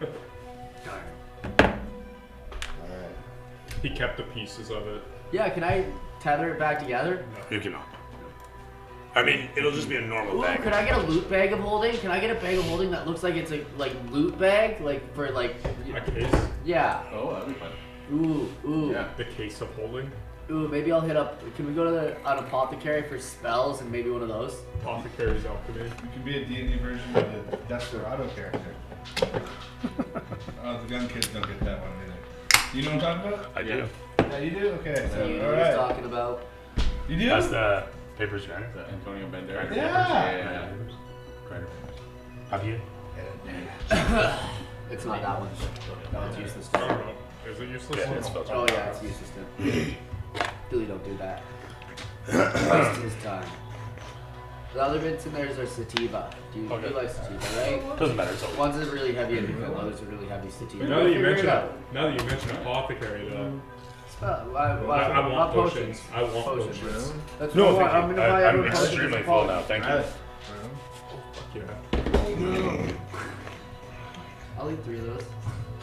Alright. He kept the pieces of it. Yeah, can I tether it back together? You cannot. I mean, it'll just be a normal Ooh, bag. could I get a loot bag of holding? Can I get a bag of holding that looks like it's a loot bag? Like for like A case? yeah. Oh, that'd be fun. Ooh. Yeah. The case of holding? Ooh, maybe I'll hit up. Can we go to an apothecary for spells and maybe one of those? Apothecary's alchemy. You can be a D&D version of the Desperado character. The gun kids don't get that one either. You know what I'm talking about? I do. Yeah, you do? Okay, So you know all what he's right. talking about. You do? That's the papers gun. Is that Antonio Banderas? Yeah. Have you? It's not that one. No, it's useless. I don't know. Is it useless? Yeah, it's spelled Oh yeah, it's useless too. Billy, don't do that. Waste his time. The other bits in there is our sativa. You like sativa, right? Doesn't matter. It's all. One's are really heavy and others are really heavy sativa. Now that you Figure it mention out. now that you mention apothecary though. I I want potions. I want Potions. potions. That's No, what thank I'm you. gonna buy I'm everyone potions extremely and full potions. now. Thank I- you. Yeah. I'll eat 3 of those.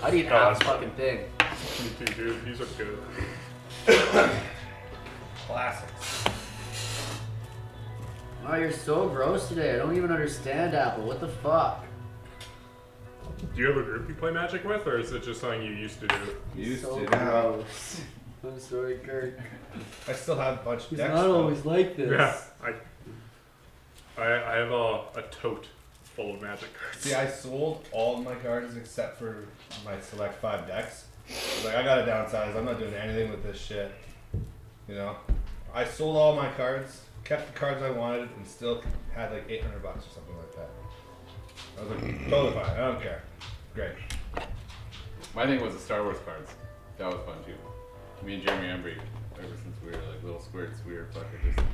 I'd eat Oh, half that's the fucking thing. Me too, dude. These are good. Classics. Oh, you're so gross today. I don't even understand Apple. What the fuck? Do you have a group you play Magic with, or is it just something you used to do? Used so to. gross. I'm sorry, Kirk. I still have a bunch of He's decks. not though. always like this. Yeah. I have a tote full of Magic cards. See, I sold all of my cards except for my select 5 decks. I was like, I gotta downsize. I'm not doing anything with this shit. You know? I sold all my cards, kept the cards I wanted, and still had like $800 or something like that. I was like, totally fine. I don't care. Great. My thing was the Star Wars cards. That was fun too. Me and Jeremy Embry, ever since we were like little squirts, we were fucking just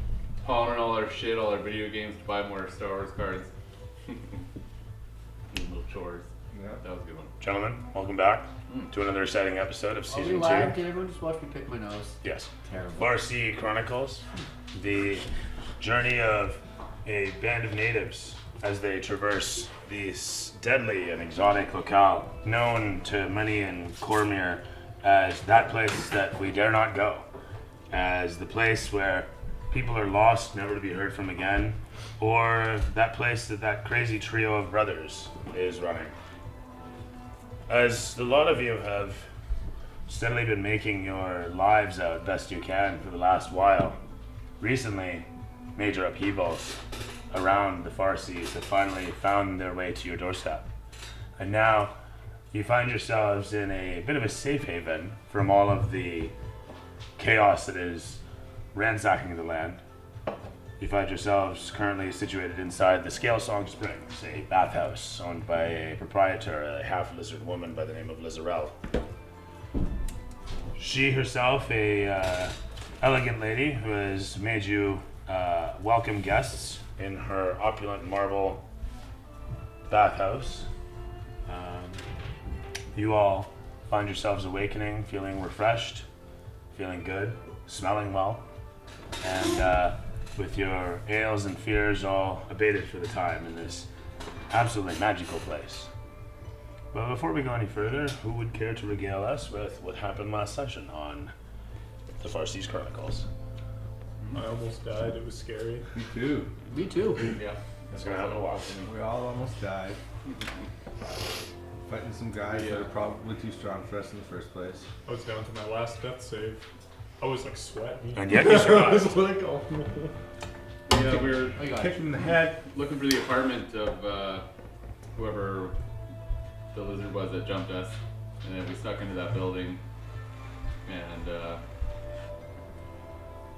pawning all our shit, all our video games to buy more Star Wars cards. Little chores. Yeah. That was a good one. Gentlemen, welcome back to another exciting episode of Are we season 2. live? Did everyone just watch me pick my nose? Yes. Terrible. Farsi Chronicles, the journey of a band of natives as they traverse this deadly and exotic locale known to many in Cormier as that place that we dare not go, as the place where people are lost, never to be heard from again, or that place that that crazy trio of brothers is running. As a lot of you have steadily been making your lives out best you can for the last while, recently major upheavals around the Farsis have finally found their way to your doorstep. And now you find yourselves in a bit of a safe haven from all of the chaos that is ransacking the land. You find yourselves currently situated inside the Scale Song Springs, a bathhouse owned by a proprietor, a half-lizard woman by the name of Lizarelle. She herself, a elegant lady who has made you welcome guests in her opulent marble bathhouse. You all find yourselves awakening, feeling refreshed, feeling good, smelling well, and with your ails and fears all abated for the time in this absolutely magical place. But before we go any further, who would care to regale us with what happened last session on the Farsi's Chronicles? I almost died. It was scary. Me too. Me too. Yeah. That's gonna happen a lot. We all almost died. Fighting some guys that are probably too strong for us in the first place. I was down to my last death save. I was like sweating. And yet you survived. like, oh no. Yeah, we were I got Kicked him in the head. looking for the apartment of whoever the lizard was that jumped us, and then we stuck into that building. And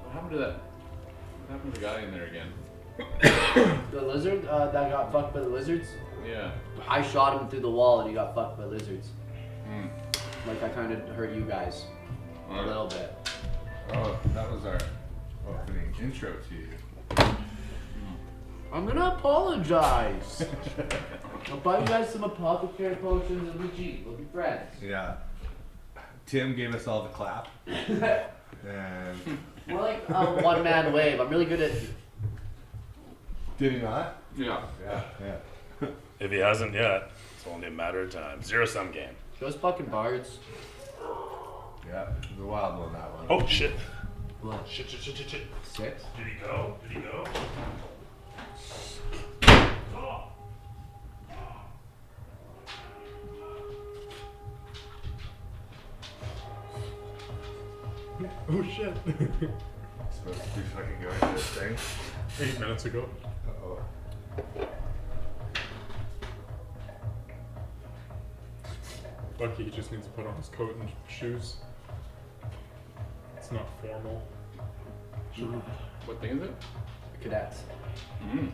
what happened to that? What happened to the guy in there again? The lizard that got fucked by the lizards? Yeah. I shot him through the wall and he got fucked by lizards. Mm. Like I kind of hurt you guys a little bit. Oh, that was our opening intro to you. I'm gonna apologize. I'll buy you guys some apothecary potions and Luigi. We'll be friends. Yeah. Tim gave us all the clap. And More like a one-man wave. I'm really good at. did he not? Yeah. Yeah. If he hasn't yet. It's only a matter of time. Zero-sum game. Those fucking bards. Yeah, it was a wild one, that one. Oh, shit. What? Shit. 6? Did he go? Oh. Oh shit. Supposed to be fucking going to this thing. 8 minutes ago. Uh-oh. Lucky he just needs to put on his coat and shoes. It's not formal. What thing is it? Cadets. Mm.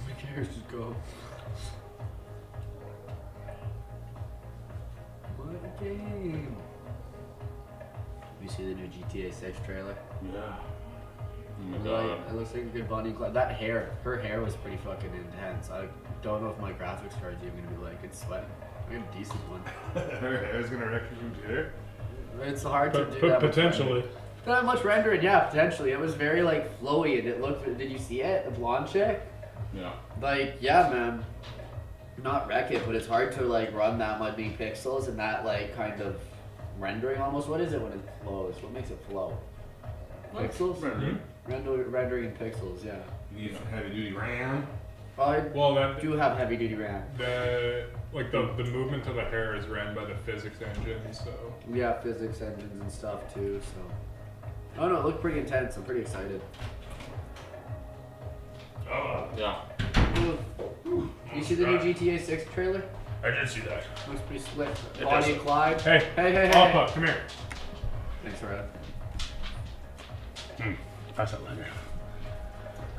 Who cares? Just go. What a game. You see the new GTA 6 trailer? Yeah. Oh my Like, god. it looks like a good Bonnie and Clyde. That hair, her hair was pretty fucking intense. I don't know if my graphics card's even gonna be like, it's sweating. I got a decent one. Her hair's gonna wreck your computer. It's hard to do But that. potentially. Not much rendering, yeah, potentially. It was very like flowy and it looked, did you see it? The blonde chick? Yeah. Like, yeah, man. Not wreck it, but it's hard to like run that many pixels and that like kind of rendering almost. What is it when it flows? What makes it flow? Pixels? Rendering. Rendering in pixels, yeah. You need some heavy duty RAM. I Well, that do have heavy duty RAM. the movement of the hair is ran by the physics engine, so Yeah, physics engines and stuff too, so. Oh no, it looked pretty intense. I'm pretty excited. Oh, Yeah. You see the new GTA 6 trailer? I did see that. Looks pretty slick. It Bonnie does. and Clyde. hey, Hey. Papa, come here. Thanks, Rod. Pass that letter.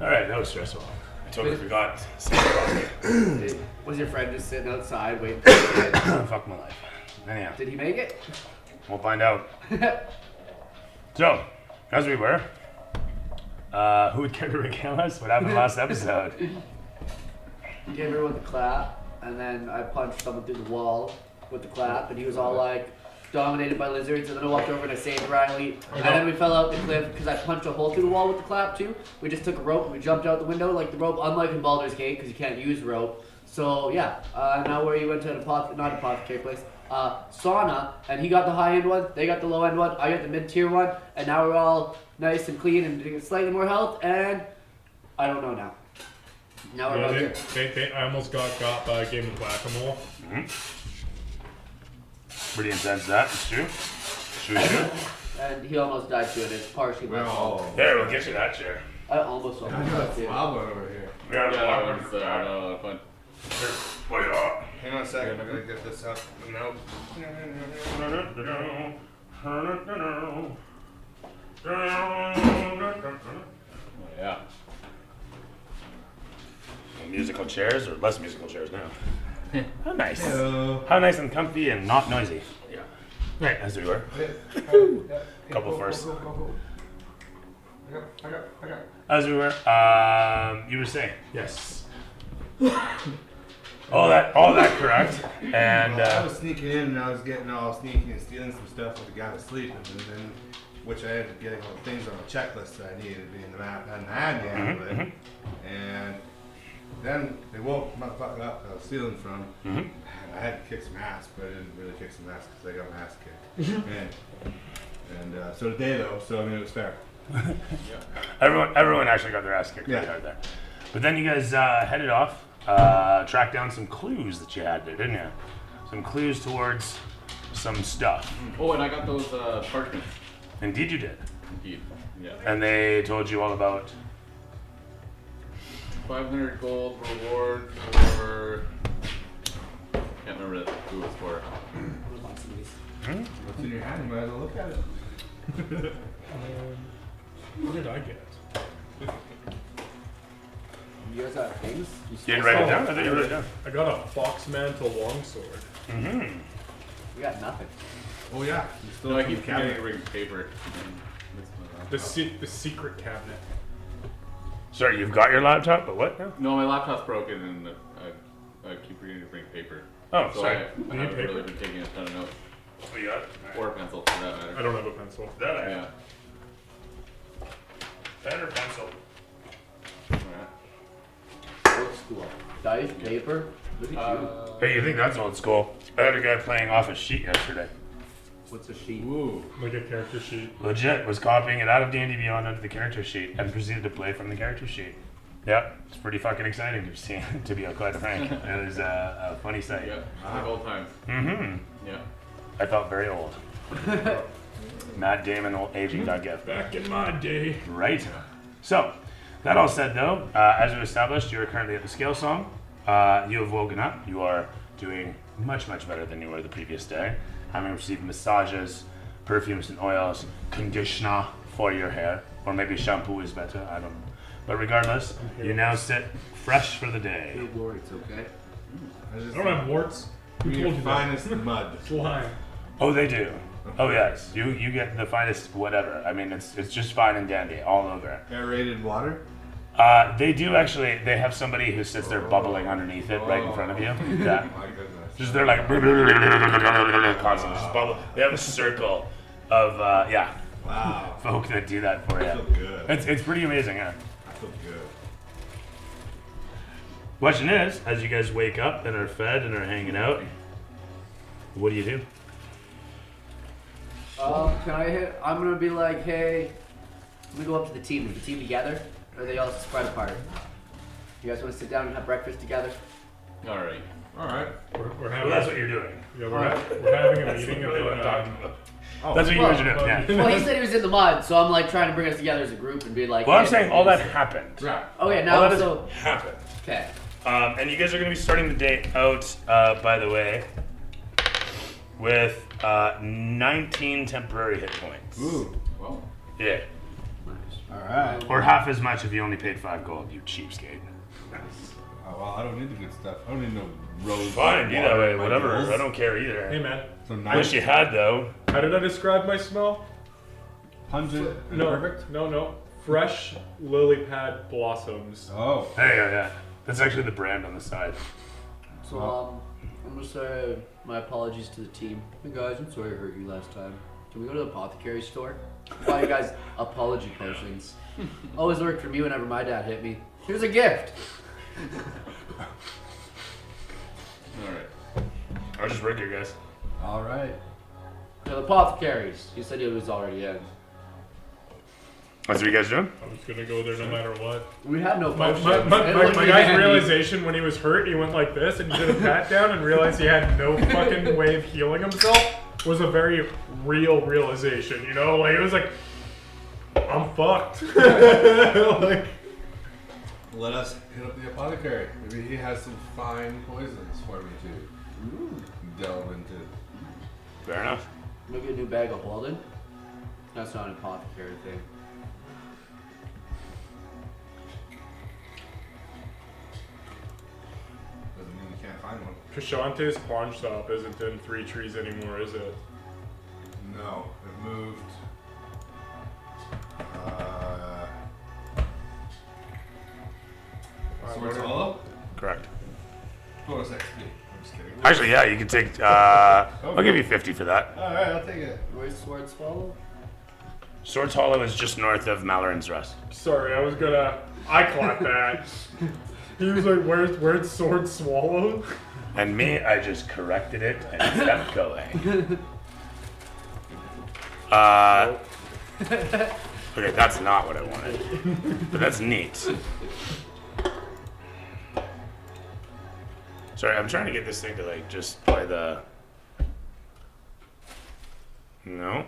Alright, that was stressful. I totally forgot. Fuck Was your friend just sitting outside waiting for you? my life. Anyhow, Did he make it? we'll find out. So, as we were, who would care to regale us? What happened last episode? Gave everyone the clap, and then I punched someone through the wall with the clap, and he was all like dominated by lizards. And then I walked over and I saved Riley, and then we fell out the cliff because I punched a hole through the wall with the clap too. We just took a rope and we jumped out the window, like the rope, unlike in Baldur's Gate, because you can't use rope. So yeah, now where you went to not apothecary place, sauna, and he got the high end one, they got the low end one, I got the mid tier one, and now we're all nice and clean and getting slightly more health, and I don't know now. Now we're about to. I almost got by a game of whack-a-mole. Pretty intense, that. It's true. True. And he almost died too, and it's partially my fault. There, we'll get you that chair. I almost I died got a too. flower over here. Yeah, Yeah, that was a lot of fun. Wait up. Hang on a second, I'm gonna get this up. Nope. Oh, yeah. Musical chairs or less musical chairs now. How nice. Hello. How nice and comfy and not noisy. Yeah. Right, as we were. Couple first. I got. As we were. You were saying. Yes. All that correct. And Well, I was sneaking in and I was getting all sneaky and stealing some stuff with the guy was sleeping, and then which I ended up getting all the things on the checklist that I needed to be in the map. I hadn't had yet, and then they woke the motherfucker up that I was stealing from. And I had to kick some ass, but I didn't really kick some ass because I got my ass kicked. and so did they though, so I mean it was fair. everyone actually got their ass kicked pretty Yeah. hard there. But then you guys headed off, tracked down some clues that you had there, didn't you? Some clues towards some stuff. Oh, and I got those parchments. Indeed you did. Indeed. Yeah. And they told you all about 500 gold reward for. Can't remember who it was for. What's in your hand? You might as well look at it. What did I get? You guys got things? You didn't write it down? I thought you wrote it down. I got a foxmantle longsword. We got nothing. Oh yeah, you still No, I have keep the forgetting to cabinet. bring paper. The secret cabinet. Sorry, you've got your laptop, but what now? No, my laptop's broken and I keep forgetting to bring paper. Oh, So sorry. I need haven't paper? really been taking a ton of notes. What you got? Or a pencil, for that I matter. don't have a pencil. That I Yeah. Pen or pencil? Alright. Old school. Dice, paper. Look at you. Hey, you think that's old school? I had a guy playing off a sheet yesterday. What's a sheet? Ooh. Like a character sheet. Legit, was copying it out of D&D Beyond onto the character sheet and proceeded to play from the character sheet. Yeah, it's pretty fucking exciting to see, to be quite frank. It was a funny sight. Yeah. Like old times. Mm-hmm. Yeah. I felt very old. Matt Damon, old aging got gift. Back in my day. Right. So, that all said though, as we established, you are currently at the Scale Song. You have woken up. You are doing much, much better than you were the previous day. Having received massages, perfumes and oils, conditioner for your hair, or maybe shampoo is better, I don't know. But regardless, you now sit fresh for the day. No worries, okay? I just I don't have warts. Who your told you that? finest mud. Slime. Oh, they do. Oh yes, you get the finest whatever. I mean, it's just fine and dandy all over. Aerated water. They do actually. They have somebody who sits there bubbling underneath it right in front of you. Yeah. My goodness. Just they're like constantly just bubble. They have a circle of Wow. folk that do that for I feel you. good. It's pretty amazing, yeah. I feel good. Question is, as you guys wake up and are fed and are hanging out, what do you do? Can I hit? I'm gonna be like, hey, let me go up to the team. Is the team together? Or are they all spread apart? You guys want to sit down and have breakfast together? All right. All right. We're Well, having. that's what you're doing. Yeah, we're having a That's meeting literally what I'm about. talking about. That's what you well, guys are doing. Yeah. Well, he said he was in the mud, so I'm like trying to bring us together as a group and be like. Well, I'm hey, saying all that happened. Right. Okay, All now that has so happened. okay. And you guys are going to be starting the day out, by the way, with 19 temporary hit points. Ooh. Well. Yeah. All right. Or half as much if you only paid 5 gold, you cheapskate. Oh, well, I don't need the good stuff. I don't need no rose. Fine, do that water way, in my whatever. gills. I don't care either. Hey man, So I wish nice, you had, though. how did I describe my smell? pungent, and No, perfect. no. Fresh lily pad blossoms. Oh. There you go, yeah. That's actually the brand on the side. So I'm gonna say my apologies to the team. Hey guys, I'm sorry I hurt you last time. Can we go to the apothecary store? Buy you guys apology potions. Always worked for me whenever my dad hit me. Here's a gift. All right. I'll just work here, guys. All right. The apothecaries. He said he was already in. That's what you guys doing? I was gonna go there no matter what. We had no My, potions. my, my, It my, looked my really guy's handy. realization when he was hurt, he went like this and he did a pat down and realized he had no fucking way of healing himself was a very real realization, you know? Like, it was like, I'm fucked. Like, Let us hit up the apothecary. Maybe he has some fine poisons for me to delve into. Fair enough. Maybe a new bag of Holden. That's not an apothecary thing. Doesn't mean you can't find one. Kashante's pawn shop isn't in Threetrees anymore, is it? No, it moved. Swords Hollow? Correct. Bonus XP. I'm just kidding. Actually, yeah, you can take. I'll give you 50 for that. Alright, I'll take it. Where's Sword Swallow? Swords Hollow is just north of Malarin's Rest. Sorry, I caught that. He was like, where's Sword Swallow? And me, I just corrected it and kept going. Okay, that's not what I wanted. But that's neat. Sorry, I'm trying to get this thing to like just play the... No?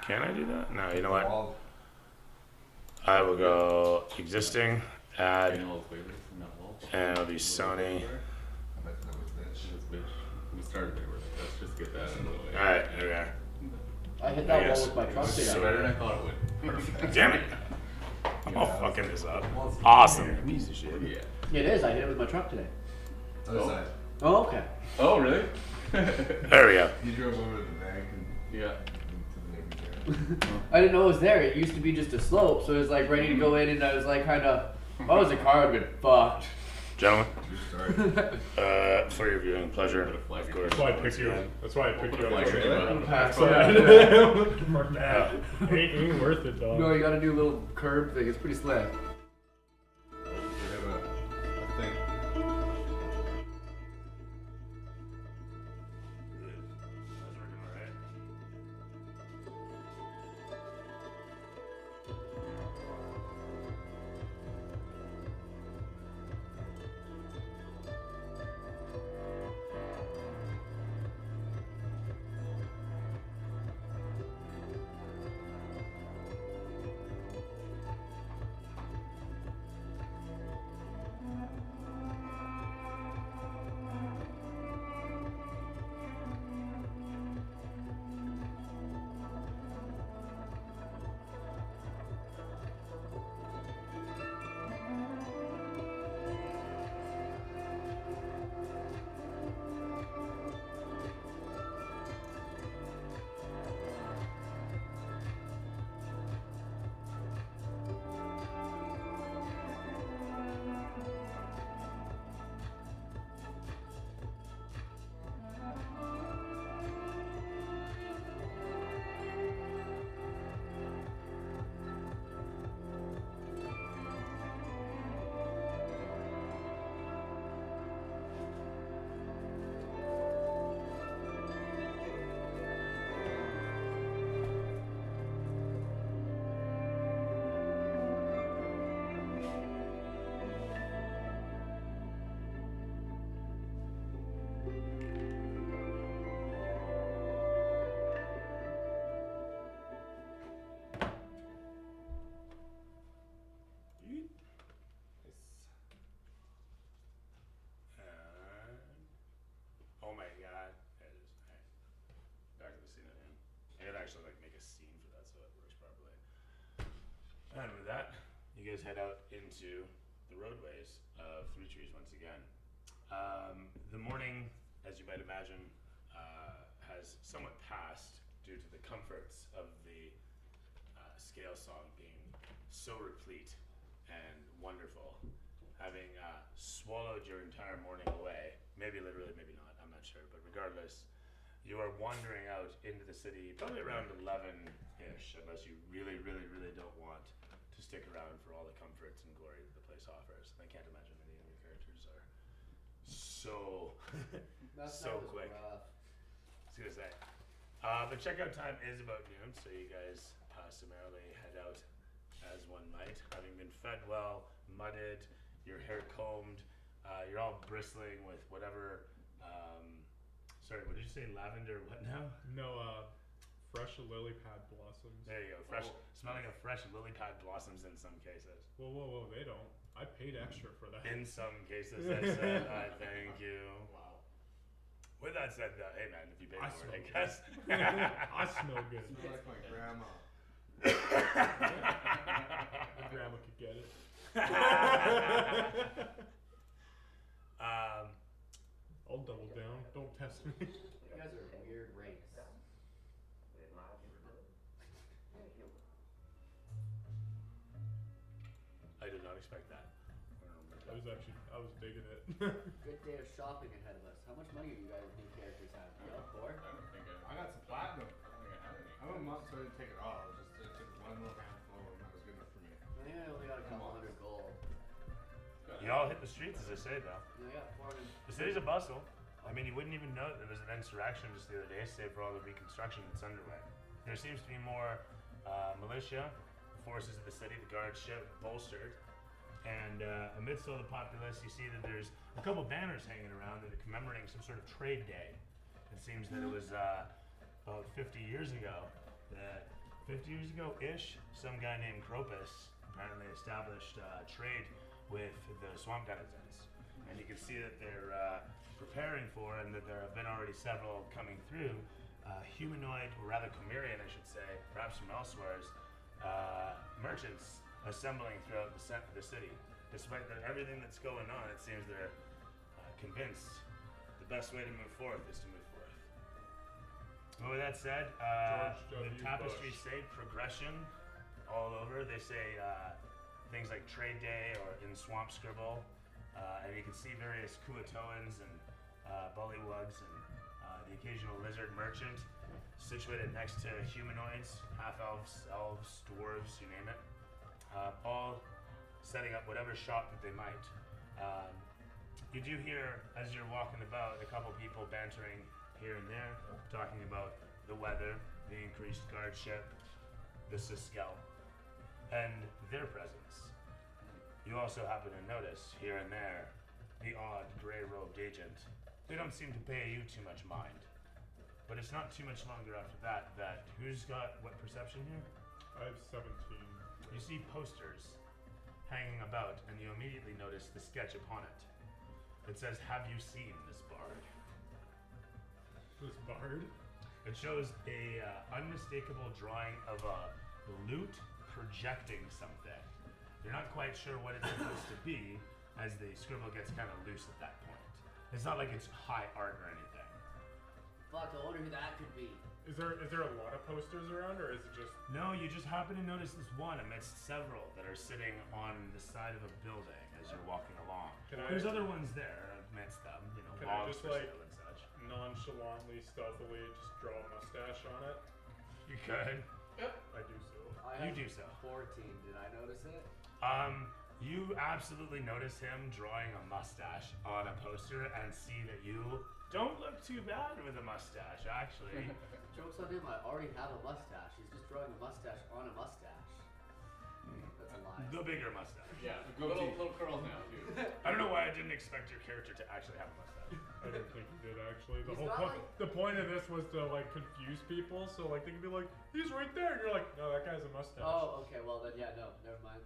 Can I do that? No, you know what? Wall. I will go existing, add, Annual flavors in that wall. and it'll be Sony. I bet that was bitch. This bitch. We started there. Let's just get that out of the way. Alright, there we are. I hit that Yes. wall with my truck So- today. Better than I thought it would. Perfect. Damn it. I'm all fucking this up. Awesome. Piece of shit. Yeah. It is. I hit it with my truck today. Other side. Oh, okay. Oh, really? There we go. You drove over to the bank and Yeah. to the neighbor's yard. I didn't know it was there. It used to be just a slope, so it was like ready to go in, and I was like kind of. If I was a car, I'd been fucked. Gentlemen, True story. for your viewing pleasure, Put a flag of in. course. That's why I picked you. That's why I picked Put you a flag up. in Trailer? your Pass Yeah. Fuck that. Ain't worth it, dog. No, you gotta do a little curb thing. It's pretty slick. And with that, you guys head out into the roadways of Threetrees once again. The morning, as you might imagine, has somewhat passed due to the comforts of the Scale Song being so replete and wonderful. Having swallowed your entire morning away, maybe literally, maybe not, I'm not sure, but regardless, you are wandering out into the city probably around 11-ish, unless you really, really, really don't want to stick around for all the comforts and glory that the place offers. I can't imagine any of your characters are so so quick. I was gonna say. The checkout time is about noon, so you guys summarily head out as one might, having been fed well, mudded, your hair combed, you're all bristling with whatever. Sorry, what did you say? Lavender? What now? No, fresh lily pad blossoms. There you go. Fresh, smelling of fresh lily pad blossoms in some cases. Whoa, they don't. I paid extra for that. In some cases, I said, I thank you. Wow. With that said, hey man, if you pay I for it, I smell guess. I smell good. Smell like my grandma. My grandma could get it. I'll double down. Don't test me. You guys are a weird race. I did not expect that. I was digging it. Good day of shopping ahead of us. How much money do you guys new characters have? You all poor? I don't think I got some platinum. I don't think I have any. I'm a month, so I didn't take it all. I took one little handful, and that was good enough for me. I think I only got a couple hundred gold. You all hit the streets, as I say, though. I got 400. The city's a bustle. I mean, you wouldn't even know there was an insurrection just the other day, save for all the reconstruction that's underway. There seems to be more militia, forces of the city, the guard ship, bolstered. And amidst all the populace, you see that there's a couple banners hanging around that are commemorating some sort of trade day. It seems that it was about 50 years ago, that 50 years ago-ish, some guy named Cropus apparently established trade with the swamp denizens. And you can see that they're preparing for, and that there have been already several coming through, humanoid, or rather Chimerian, I should say, perhaps from elsewhere, merchants assembling throughout the city. Despite everything that's going on, it seems they're convinced the best way to move forth is to move forth. But with that said, George the W. tapestries Bush. say progression all over. They say things like trade day or in swamp scribble. And you can see various Kuatoans and bullywugs and the occasional lizard merchant situated next to humanoids, half-elves, elves, dwarves, you name it. All setting up whatever shop that they might. You do hear, as you're walking about, a couple people bantering here and there, talking about the weather, the increased guardship, the Siskel, and their presence. You also happen to notice here and there the odd gray-robed agent. They don't seem to pay you too much mind. But it's not too much longer after that who's got what perception here? I have 17. You see posters hanging about, and you immediately notice the sketch upon it. It says, "Have you seen this bard?" This bard? It shows a unmistakable drawing of a lute projecting something. You're not quite sure what it's supposed to be, as the scribble gets kind of loose at that point. It's not like it's high art or anything. Fuck, I wonder who that could be. Is there a lot of posters around, or is it just? No, you just happen to notice this one amidst several that are sitting on the side of a building as you're walking along. There's other ones there amidst them, you know, Can I logs just for sale and such. nonchalantly, stealthily, just draw a mustache on it? You could. I do so. I You have do so. 14. Did I notice it? You absolutely notice him drawing a mustache on a poster and see that you don't look too bad with a mustache, actually. Joke's on him, I already have a mustache. He's just drawing a mustache on a mustache. That's a lie. The bigger mustache. Yeah, goatee. little curls now too. I don't know why I didn't expect your character to actually have a mustache. I didn't think he did actually. The He's whole not point, like- the point of this was to like confuse people, so like they can be like, "He's right there," and you're like, "No, that guy's a mustache." Oh, okay, well then, yeah, no, never mind.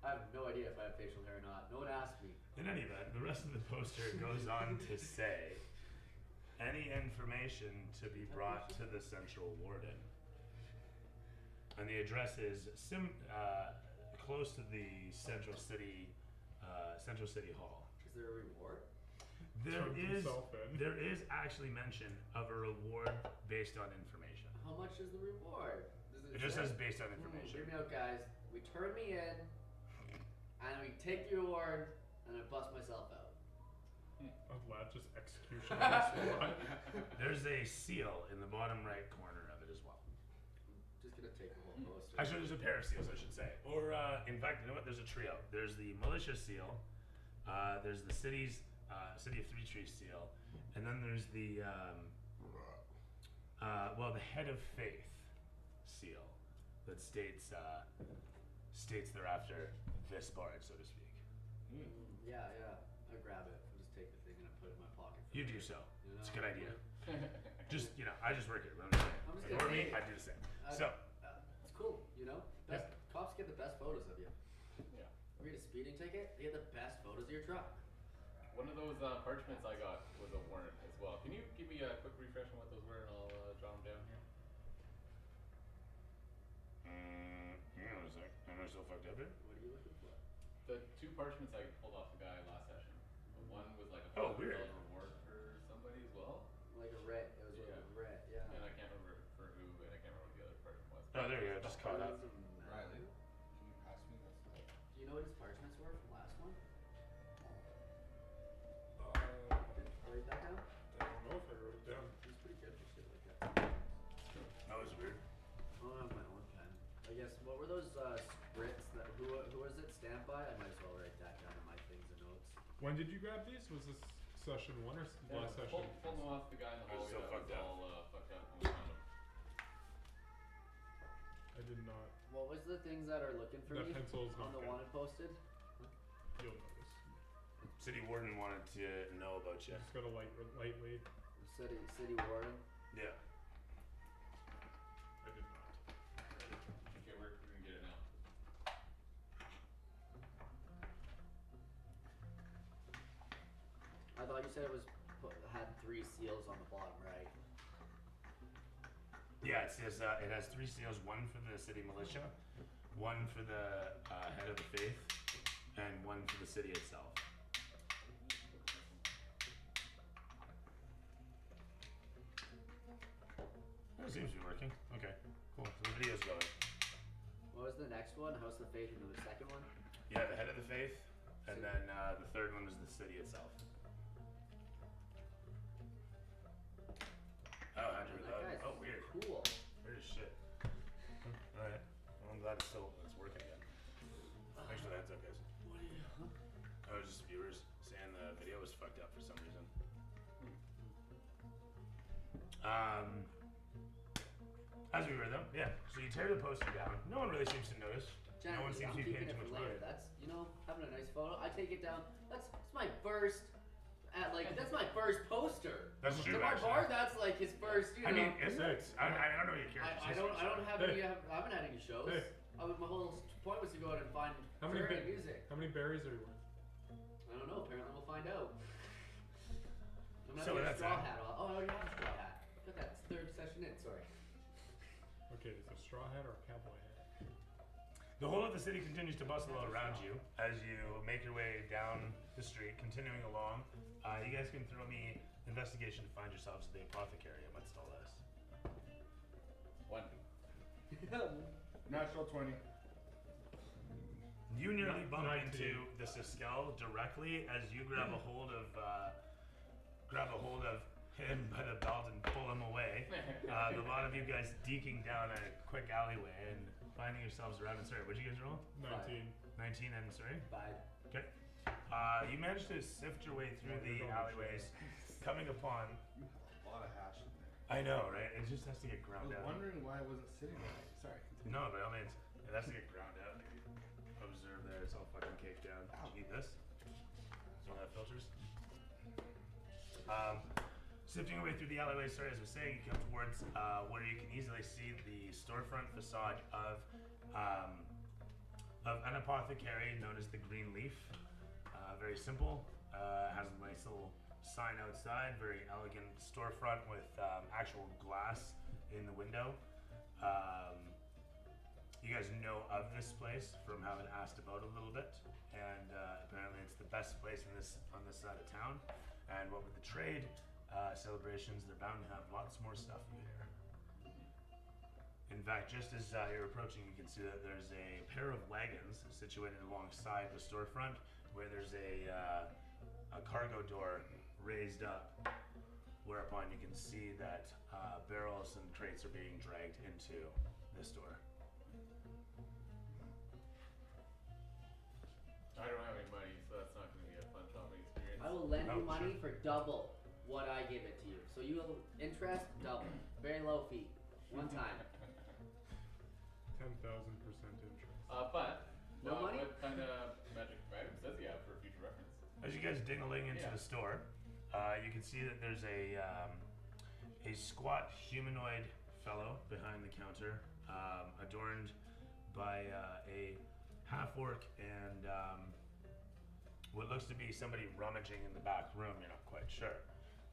I have no idea if I have facial hair or not. No one asked me. In any event, the rest of the poster goes on to say, any information to be brought to the central warden. And the address is close to the Central City Hall. Is there a reward? Turned himself in. There is actually mention of a reward based on information. How much is the reward? Does It just say? says based on Hear information. me out, guys. We turn me in, and we take the reward, and I bust myself out. A lad just execution on the spot. There's a seal in the bottom right corner of it as well. Just gonna take the whole poster. Actually, there's a pair of seals, I should say. Or, in fact, you know what? There's a trio. There's the militia seal. There's the city of Threetrees seal, and then there's the the head of faith seal that states thereafter this bard, so to speak. Yeah. I grab it. I just take the thing and I put it in my pocket. You do so. You know? It's a good idea. Just I just work here. I'm just saying. I'm just Ignore gonna me. take it. I do the same. So It's cool, you know? Best, Cops get the best photos of you. Yeah. Read a speeding ticket, they get the best photos of your truck. One of those parchments I got was a warrant as well. Can you give me a quick refresh on what those were, and I'll jot them down here? hang on a sec. Am I still fucked up here? What are you looking for? The two parchments I pulled off the guy last session. One was like a Oh, weird. $500 reward for somebody as well, Like a ret, it was like a ret, yeah. and I can't remember for who, and I can't remember what the other parchment was. Oh, there you go. Just caught up. Riley, can you pass me this? Do you know what his parchments were from last one? Did I write that down? I don't know if I wrote it down. He's pretty good for shit like that. That was weird. I don't have my own pen. I guess, what were those scripts that, who was it stamped by? I might as well write that down in my things and notes. When did you grab these? Was this session 1 or last session? Pulled them off the guy in the I was hallway. so that fucked was up. all fucked up when we found him. I did not. What was the things that are looking for That me pencil's on not the good. wanted posted? You'll notice. City warden wanted to know about you. Just got a lightweight. City warden. Yeah. I did not. Okay, we're gonna get it now. I thought you said it was had 3 seals on the bottom right. Yeah, it says it has 3 seals: 1 for the city militia, 1 for the head of the faith, and 1 for the city itself. It seems to be working. Okay, cool. So the video's going. What was the next one? House of Faith, and then the second one? Yeah, the head of the faith, and then the third one was the city itself. Oh, Andrew, That guy's oh, weird. cool. Weird as shit. Alright. Well, I'm glad it's working again. Thanks for the heads up, guys. What are you? Huh? I was just viewers saying the video was fucked up for some reason. As we were though, yeah. So you tear the poster down. No one really seems to notice. No one seems I'm to be keeping paying it too for much later. mind. That's, you know, having a nice photo. I take it down. That's my first. That's my first poster. That's true, To my actually. bar, that's like his first. You know, I mean, isn't it? I don't know your character's I don't history, have Hey. any. I haven't had any shows. Hey. My whole point was to go out and find How many, great music. how many berries are you worth? I don't know. Apparently, we'll find out. I'm not So getting a that's straw that. hat on. Oh, I already have a straw hat. Look at that. It's 3rd session in. Sorry. Okay, is it a straw hat or a cowboy hat? The whole of the city continues to bustle around you as you make your way down the street, continuing along. You guys can throw me investigation to find yourselves at the apothecary amidst all this. 1. Natural 20. You nearly bump 19. into the Scale directly as you grab a hold of him by the belt and pull him away. A lot of you guys deking down a quick alleyway and finding yourselves around. And sorry, what'd you guys roll? 19. 19 and sorry? 5. Okay. You managed to sift your way through the alleyways, coming upon. A lot of hash in there. I know, right? It just has to get I ground was out. wondering why I wasn't sitting right. Sorry, continue. No, by all means, it has to get ground out. Observe there, it's all fucking caked down. Did you need this? Some of that filters. Sifting your way through the alleyways, sorry, as I was saying, you come towards where you can easily see the storefront facade of an apothecary known as the Green Leaf. Very simple. Has a nice little sign outside. Very elegant storefront with actual glass in the window. You guys know of this place from having asked about a little bit, and apparently it's the best place on this side of town. And what with the trade celebrations, they're bound to have lots more stuff here. In fact, just as you're approaching, you can see that there's a pair of wagons situated alongside the storefront, where there's a cargo door raised up, whereupon you can see that barrels and crates are being dragged into this door. I don't have any money, so that's not going to be a fun shopping experience. I will lend you Oh, money sure. for double what I give it to you. So you will interest double. Very low fee. One time. 10,000% interest. But No money? what kind of magic items does he have for future reference? As you guys ding-a-ling into Yeah. the store, you can see that there's a squat humanoid fellow behind the counter, adorned by a half-orc and what looks to be somebody rummaging in the back room. You're not quite sure.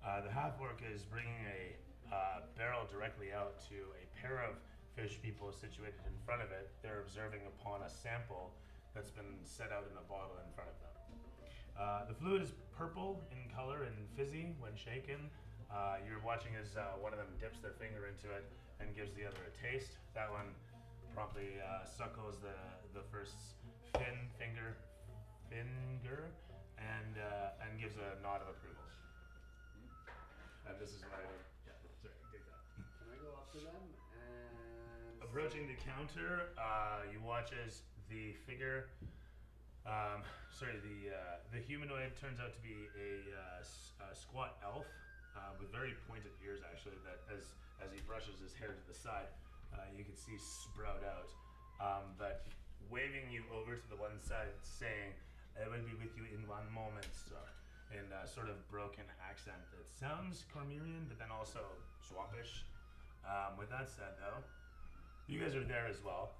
The half-orc is bringing a barrel directly out to a pair of fish people situated in front of it. They're observing upon a sample that's been set out in a bottle in front of them. The fluid is purple in color and fizzy when shaken. You're watching as one of them dips their finger into it and gives the other a taste. That one promptly suckles the first finger and gives a nod of approval. And this is what I do. Yeah, sorry, take that. Can I go up to them and... Approaching the counter, you watch as the figure, the humanoid turns out to be a squat elf with very pointed ears, actually, that as he brushes his hair to the side, you can see sprout out. But waving you over to the one side, saying, "I will be with you in one moment, sir," in a sort of broken accent that sounds Cormyrean, but then also Swampish. With that said, though, you guys are there as well.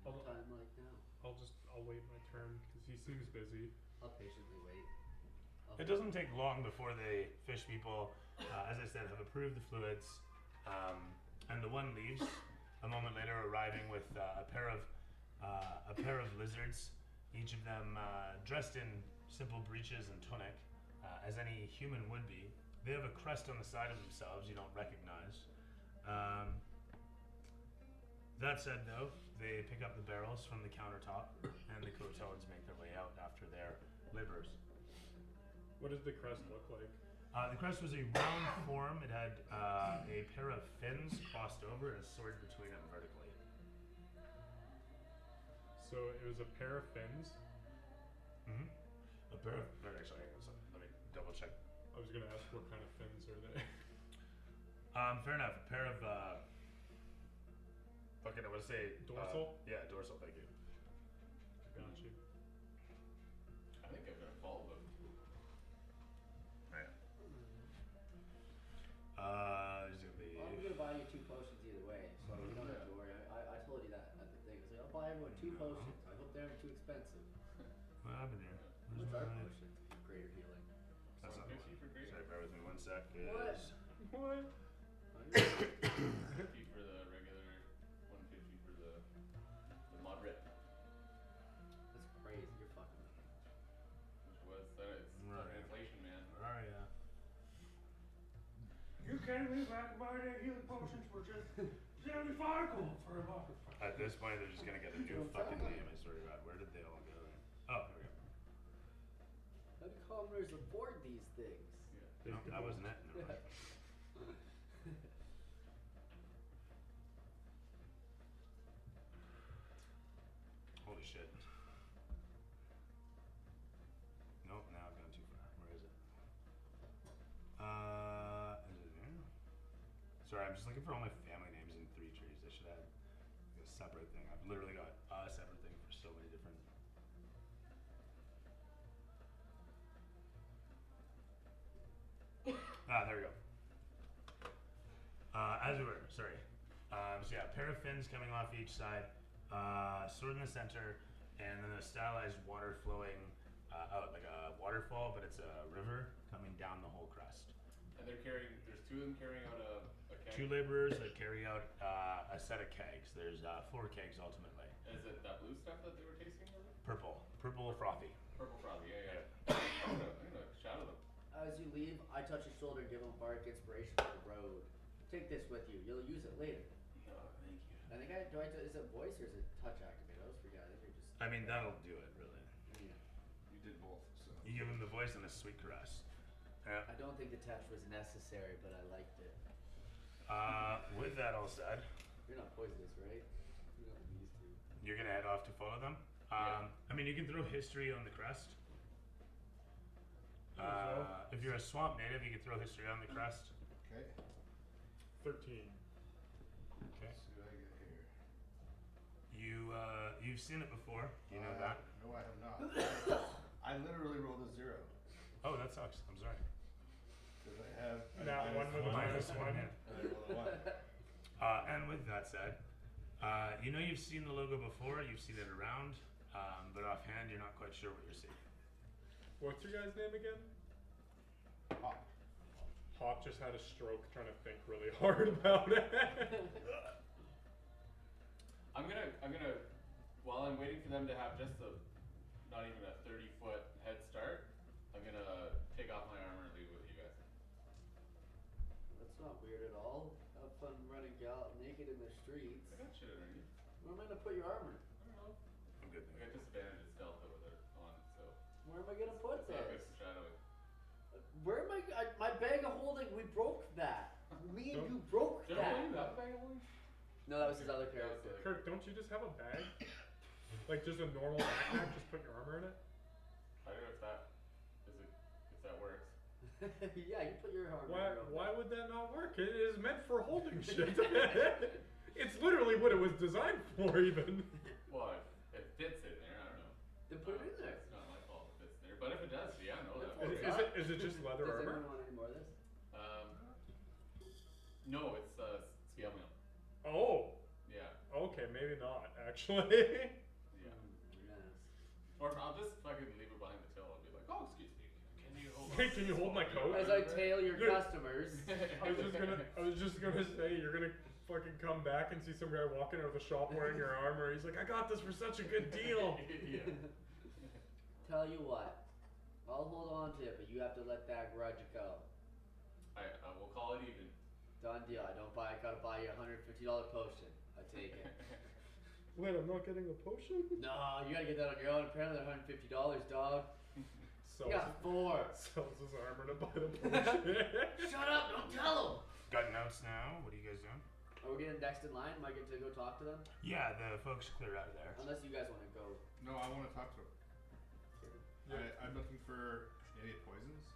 What time like now? I'll wait my turn because he seems busy. I'll patiently wait. It doesn't take long before the fish people, as I said, have approved the fluids, and the one leaves. A moment later, arriving with a pair of lizards, each of them dressed in simple breeches and tunic, as any human would be. They have a crest on the side of themselves you don't recognize. That said, though, they pick up the barrels from the countertop, and the Crotones make their way out after their labors. What does the crest look like? The crest was a round form. It had a pair of fins crossed over and a sword between them vertically. So it was a pair of fins. Mm-hmm. A pair of... Actually, hang on a second. Let me double check. I was gonna ask what kind of fins are they? Fair enough. A pair of... fucking, I would say... Dorsal? Yeah, dorsal, thank you. Got you. I think I'm going to follow them. Right. There's gonna be... Well, I'm gonna buy you 2 potions either way, so you don't have to worry. I told you that at the thing. I was like, I'll buy everyone 2 potions. I hope they aren't too expensive. What happened here? What's our my- potion? Greater healing. That's not 150 for one. great. Sorry, bear with me 1 sec. What? Is... What? 50 for the regular, 150 for the moderate, That's crazy. You're fucking with me. which was it's Right. inflation, man. Where are ya? You can't believe back in my day healing potions were just 75 gold for a bottle. At this point, they're just gonna get a new fucking name, I swear to God. Where did they all go? Oh, here we go. How do commoners afford these things? Yeah. No, that wasn't it. Never mind. Holy shit. Nope, now I've gone too far. Where is it? Is it here? Sorry, I'm just looking for all my family names in Threetrees. I should have like a separate thing. I've literally got a separate thing for so many different. There we go. As we were, sorry. So yeah, a pair of fins coming off each side, sword in the center, and then a stylized water flowing out like a waterfall, but it's a river coming down the whole crest. And there's 2 of them carrying out a keg. 2 laborers that carry out a set of kegs. There's 4 kegs ultimately. Is it that blue stuff that they were tasting? Purple frothy. Purple frothy, yeah. I'm gonna shadow them. As you leave, I touch your shoulder and give him a bardic inspiration for the road. Take this with you. You'll use it later. No, thank you. I think is it voice or is it touch activated? I always forget. I think you're just. I mean, that'll do it, really. Yeah. You did both, so. You give him the voice and a sweet caress. I Yeah. don't think the touch was necessary, but I liked it. With that all said, You're not poisonous, right? You're not these two. you're gonna head off to follow them. Yeah. I mean, you can throw history on the crest. So? If you're a swamp native, you can throw history on the crest. Okay. 13. Okay. Let's see what I get here. You've seen it before. You know that. No, I have not. I literally rolled a 0. Oh, that sucks. I'm sorry. Because I have. That one with a minus 1. Yeah. And I rolled a 1. And with that said, you know you've seen the logo before. You've seen it around, but offhand, you're not quite sure what you're seeing. What's your guy's name again? Hop. Hop just had a stroke trying to think really hard about it. I'm gonna while I'm waiting for them to have just not even a 30-foot head start, I'm gonna take off my armor and leave it with you guys. That's not weird at all. Have fun running naked in the streets. I got shit underneath. Where am I gonna put your armor? I don't know. I'm good. I got disadvantage at stealth with it on, so Where am I gonna put it's not good this? for shadowing. Where am my bag of holding? We broke that. Me and you broke Did I hold that. that bag of holding? No, that was his other That was character. the- Kirk, don't you just have a bag? Like just a normal backpack, just put your armor in it? I don't know if that works. Yeah, you put your armor. Why would that not work? It is meant for holding shit. It's literally what it was designed for, even. Well, it fits in there. I don't know. Then put it in there. It's not my fault it fits in there, but if it does, yeah, no, that Is works. Is it just leather Does anyone armor? want any more of this? No, it's scale mail. Oh, Yeah, okay, maybe not, actually. yeah. Yes. Or I'll just fucking leave it behind the till and be like, oh, excuse me, can you hold? Can you hold my coat? As I tail your You're- customers. I was just gonna say, you're gonna fucking come back and see some guy walking out of the shop wearing your armor. He's like, I got this for such a good deal. Yeah. Tell you what, I'll hold on to it, but you have to let that grudge go. I will call it even. Done deal. I gotta buy you a $150 potion. I take it. Wait, I'm not getting the potion? No, you gotta get that on your own. Apparently they're $150, dog. You got 4. Sells his armor to buy the potion. Shut up! Don't tell them. Got notes now. What are you guys doing? Are we getting next in line? Am I getting to go talk to them? Yeah, the folks clear out of there. Unless you guys want to go. No, I want to talk to him. I'm looking for any poisons.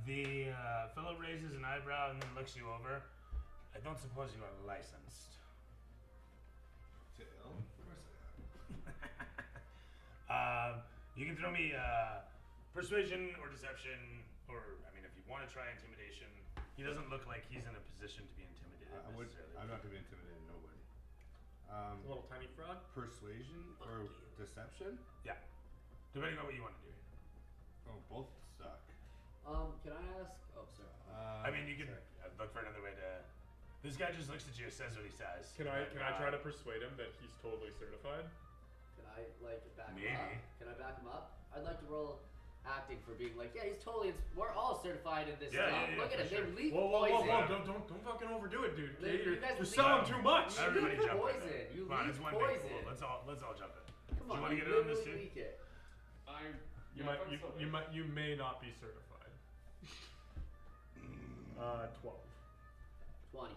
The fellow raises an eyebrow and then looks you over. I don't suppose you are licensed. To ill? Of course I am. You can throw me persuasion or deception, or I mean, if you want to try intimidation. He doesn't look like he's in a position to be intimidated necessarily. I'm not going to be intimidated, nobody. A little tiny frog? Persuasion or deception? Yeah, depending on what you want to do. Oh, both suck. Can I ask? Oh, sorry. I mean, you can look for another way to. This guy just looks at you, says what he says. Can I and, try to persuade him that he's totally certified? Can I like back Maybe. him up? Can I back him up? I'd like to roll acting for being like, yeah, he's totally. We're all certified in this Yeah, stuff. yeah, Look for at him. sure. They leak Whoa, poison. don't fucking overdo it, dude. They- Okay? you You're, guys you're leak- selling too much. Everybody leak jump in poison. there. You Come on, leak it's one big poison. pool. Let's all jump in. Come Do on, you want to you get in on this literally too? leak it. You may not be certified. 12. 20.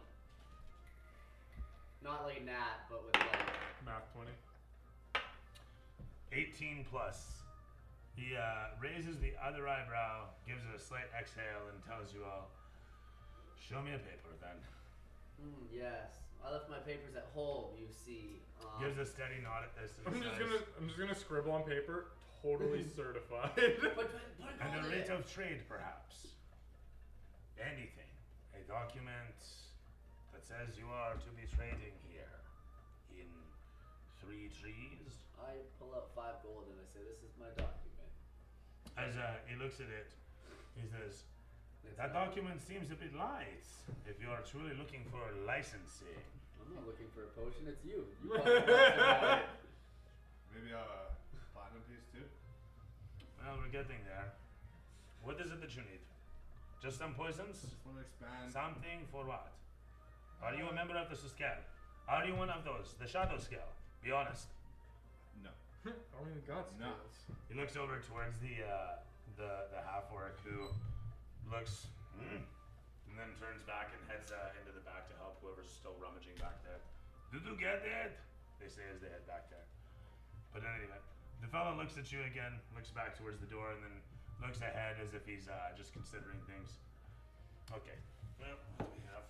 Not like Nat, but with like. Math 20. 18 plus. He raises the other eyebrow, gives it a slight exhale, and tells you all, "Show me a paper, then." Yes. I left my papers at home. You see. Gives a steady nod at this and I'm says, just gonna scribble on paper. Totally certified. Put a "And gold a in rate it. of trade, perhaps. Anything. A document that says you are to be trading here in Threetrees." I pull out 5 gold and I say, "This is my document." As he looks at it, he says, That document seems a bit light. If you are truly looking for licensing. I'm not looking for a potion. It's you. You bought the box about it. Maybe a platinum piece too. Well, we're getting there. What is it that you need? Just some poisons? Just want to expand. Something for what? Are you a member of the Scale? Are you one of those? The Shadow Scale? Be honest. No. I don't even got No. skills. He looks over towards the half orc who looks and then turns back and heads into the back to help whoever's still rummaging back there. Did you get it? They say as they head back there. But in any event, the fellow looks at you again, looks back towards the door, and then looks ahead as if he's just considering things. Okay, well, what do we have?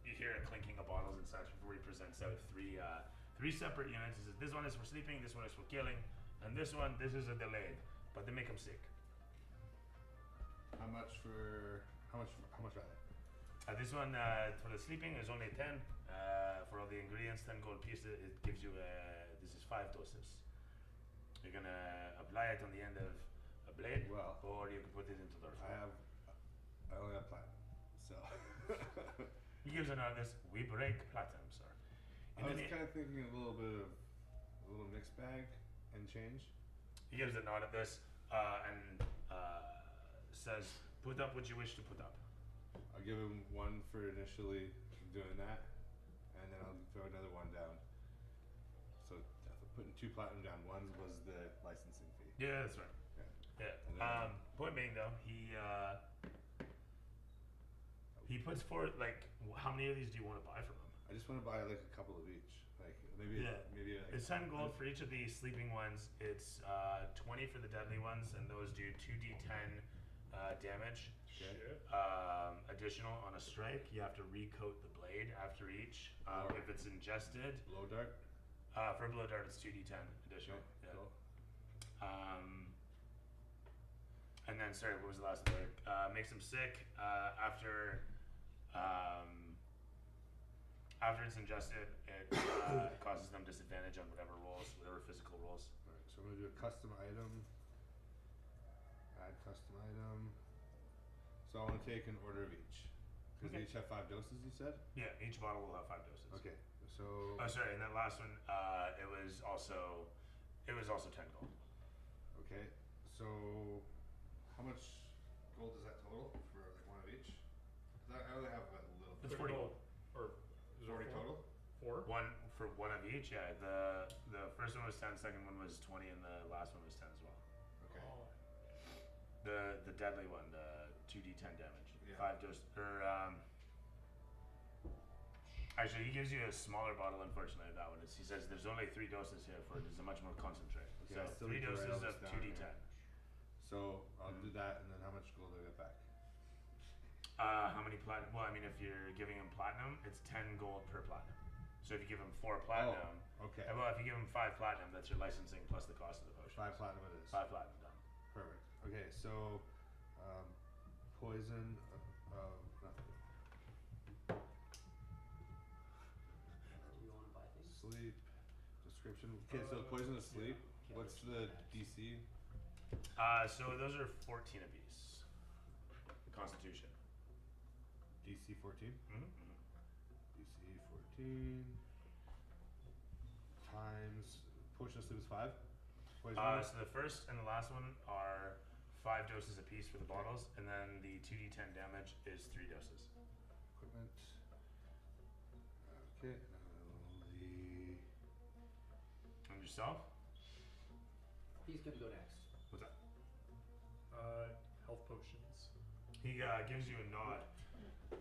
You hear a clinking of bottles and such before he presents out three separate units. He says, this one is for sleeping, this one is for killing, and this is a delayed, but they make them sick. How much rather? This one for the sleeping is only 10. For all the ingredients, 10 gold pieces. It gives you, this is 5 doses. You're gonna apply it on the end of a blade, Well, or you can put it into the I only have platinum, so. He gives a nod. This we break platinum, sir. I was kind of thinking a little mixed bag and change. He gives a nod at this and says, "Put up what you wish to put up." I'll give him one for initially doing that, and then I'll throw another one down. So putting 2 platinum down. One was the licensing fee. Yeah, that's right. Yeah. Yeah. Point being though, he puts forward like, how many of these do you want to buy from him? I just want to buy like a couple of each. Like maybe like It's 10 gold for each of the sleeping ones. It's 20 for the deadly ones, and those do 2d10 damage. Shit. Additional on a strike. You have to recoat the blade after each. If it's ingested, blow dart. for blow dart, it's 2d10 additional. Okay, Yeah. cool. And then, sorry, what was the last word? Makes them sick after it's ingested. It causes them disadvantage on whatever rolls, whatever physical rolls. All right, so I'm gonna do a custom item. Add custom item. So I want to take an order of each. Because they each have 5 doses, you said? Yeah, each bottle will have 5 doses. Okay, so. Oh, sorry, and that last one, it was also 10 gold. Okay, so how much gold is that total for like one of each? 'Cause I only have a little bit. It's 40 gold. Or is it 40 4? total? 4? One for one of each. Yeah, the first one was 10, second one was 20, and the last one was 10 as well. Okay. Oh. The deadly one, the 2d10 damage. Yeah. 5 dose actually, he gives you a smaller bottle. Unfortunately, of that one. He says there's only 3 doses here for it. It's a much more concentrate. Okay, So I still 3 need to write all doses this of down 2d10. here. So I'll do that, and then how much gold do I get back? How many platinum? Well, I mean, if you're giving him platinum, it's 10 gold per platinum. So if you give him 4 platinum, okay. Well, if you give him 5 platinum, that's your licensing plus the cost of the potion. 5 platinum it is. 5 platinum done. Perfect. Okay, so poison. Nothing. Do you want to buy things? Sleep. Description. Okay, so poison is sleep. What's the DC? So those are 14 apiece. Constitution. DC 14. Mm-hmm. DC 14 times potion of sleep is 5. Poison. So the first and the last one are 5 doses apiece for the bottles, and then the 2d10 damage is 3 doses. Equipment. Okay. The And yourself? He's gonna go next. What's that? Health potions. He gives you a nod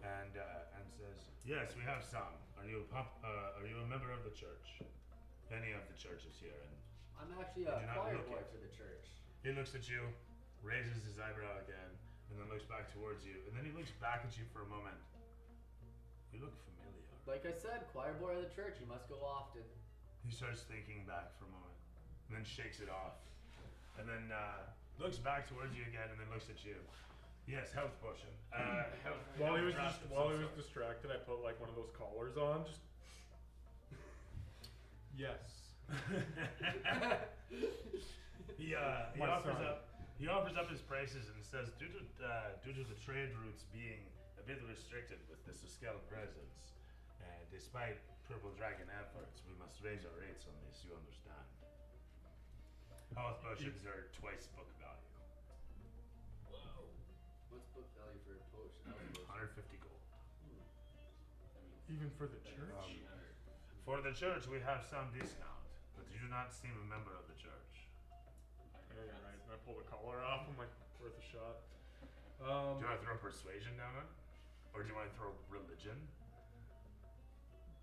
and says, "Yes, we have some. Are you a member of the church? Any of the churches here?" And I'm actually I a do not choir look boy it. for the church. he looks at you, raises his eyebrow again, and then looks back towards you, and then he looks back at you for a moment. You look familiar. Like I said, choir boy of the church. You must go often. He starts thinking back for a moment, and then shakes it off, and then looks back towards you again, and then looks at you. Yes, health potion. Health. While he was draft of while some he was sort. distracted, I put like one of those collars on. Just yes. He My offers son. up He offers up his prices and says, due to the trade routes being a bit restricted with the Scale presence, despite Purple Dragon efforts, we must raise our rates on this, you understand. Health potions are twice book value. Whoa. What's book value for a potion? 150 gold. That means Even for the like church? 300. For the church, we have some discount, but you do not seem a member of the church. Yeah, you're right. And I pull the collar off. I'm like, worth a shot. Do you want to throw persuasion down on it? Or do you want to throw religion?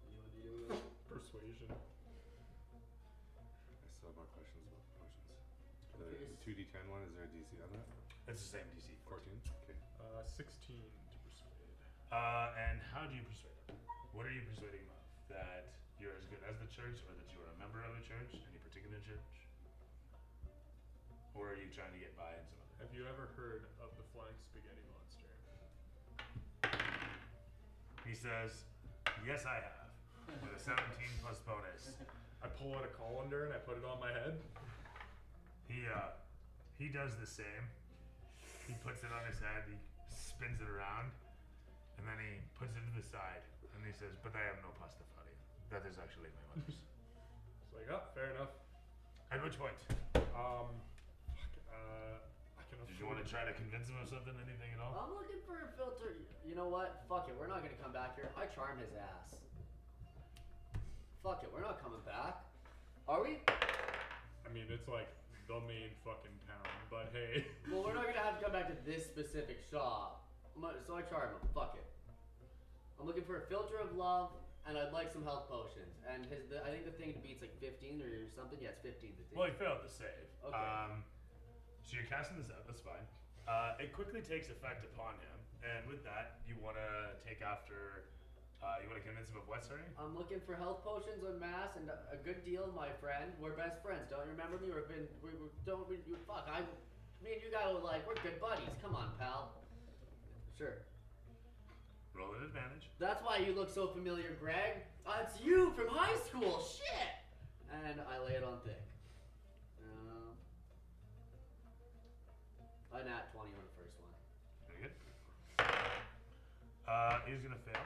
You want to do it? Persuasion. I still have more questions about potions. The Yes. 2d10 one, is there a DC on that? It's the same DC. 14? Okay. 16 to persuade. And how do you persuade them? What are you persuading them of? That you're as good as the church, or that you are a member of the church, any particular church? Or are you trying to get by in some other? Have you ever heard of the flying spaghetti monster? He says, yes, I have. With a 17 plus bonus. I pull out a colander and I put it on my head. He does the same. He puts it on his head, he spins it around, and then he puts it to the side, and he says, but I have no pastafari. That is actually my mother's. It's like, oh, fair enough. At which point? I can Did you want to try to convince him of something, anything at all? I'm looking for a filter. You know what? Fuck it. We're not gonna come back here. I charm his ass. Fuck it. We're not coming back. Are we? I mean, it's like the main fucking town, but hey. Well, we're not gonna have to come back to this specific shop. So I charm him. Fuck it. I'm looking for a filter of love, and I'd like some health potions. And I think the thing to beat's like 15 or something. Yeah, it's 15 to beat. Well, he failed the save. Okay. So you're casting this out, that's fine. It quickly takes effect upon him, and with that, you want to take after, you want to convince him of what, sorry? I'm looking for health potions en masse and a good deal, my friend. We're best friends. Don't you remember me? Me and you guys were like, we're good buddies. Come on, pal. Sure. Roll an advantage. That's why you look so familiar, Greg. It's you from high school. Shit. And I lay it on thick. A nat 20 on the first one. Very good. He's going to fail.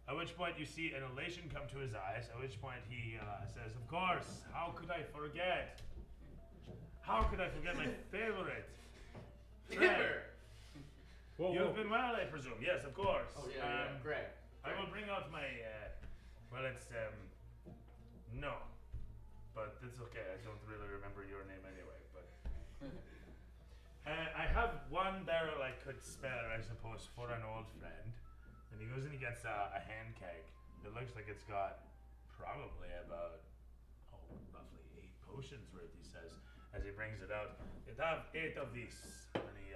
At which point you see an elation come to his eyes, at which point he says, of course, how could I forget? How could I forget my favorite? Timber. Whoa, You've been well, I presume. Yes, of course. Oh yeah, Greg. I will bring out my, no. But it's okay, I don't really remember your name anyway, but... I have one barrel I could spare, I suppose, for an old friend. And he goes and he gets a hand keg. It looks like it's got probably about, roughly 8 potions worth, he says, as he brings it out. It have 8 of these. And he,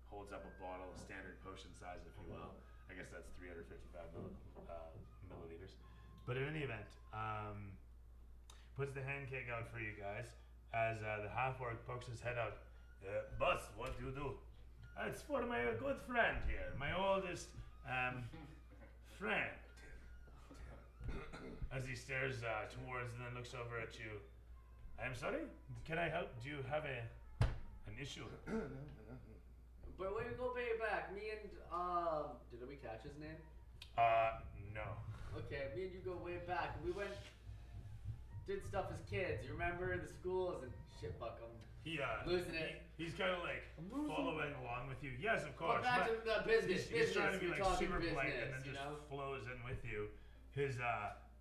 holds up a bottle, standard potion size, if you will. I guess that's 355 milliliters. But in any event, puts the hand keg out for you guys as the half-orc pokes his head out. Boss, what do you do? It's for my good friend here, my oldest friend. As he stares towards and then looks over at you. I'm sorry? Can I help? Do you have an issue? But when we go pay it back, me and did we catch his name? No. Okay, me and you go way back. We went, did stuff as kids. You remember the schools and shit. Fuck them. Losing it. He's kind of like following along with you. Yes, of course. Back to the business. He's trying to be We're like talking super polite and business, then you just know? flows in with you. His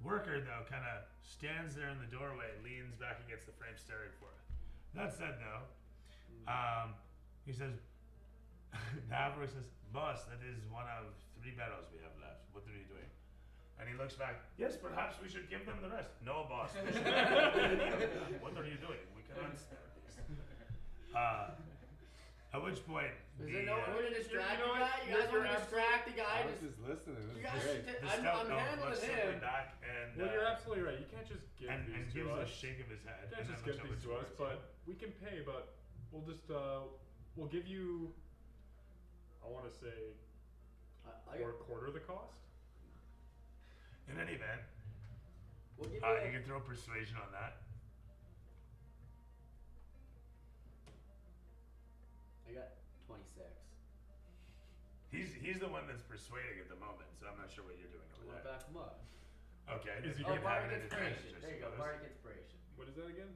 worker though kind of stands there in the doorway, leans back against the frame, staring for it. That said, though, he says, the Avro says, "Boss, that is one of 3 barrels we have left. What are you doing?" And he looks back. Yes, perhaps we should give them the rest. No, boss. We should not. What are you doing? We cannot stand this. At which point, Is there no way to distract you know the what? guy? You guys You're want to distract the guy? I was just listening. This You is guys great. should- the I'm stout looks handling simply him. back and Well, you're absolutely right. You can't just give and these to gives us. a shake of his head. You can't and just then give looks these to over us, towards you. but we can pay, but we'll just, we'll give you, I want to say, or a quarter of the cost. In any event, We'll give you you can throw persuasion on that. I got 26. He's the one that's persuading at the moment, so I'm not sure what you're doing I over want there. to back him up. Okay. Is he you Oh, can have bardic an advantage, inspiration. I There you go, suppose. bardic inspiration. What is that again?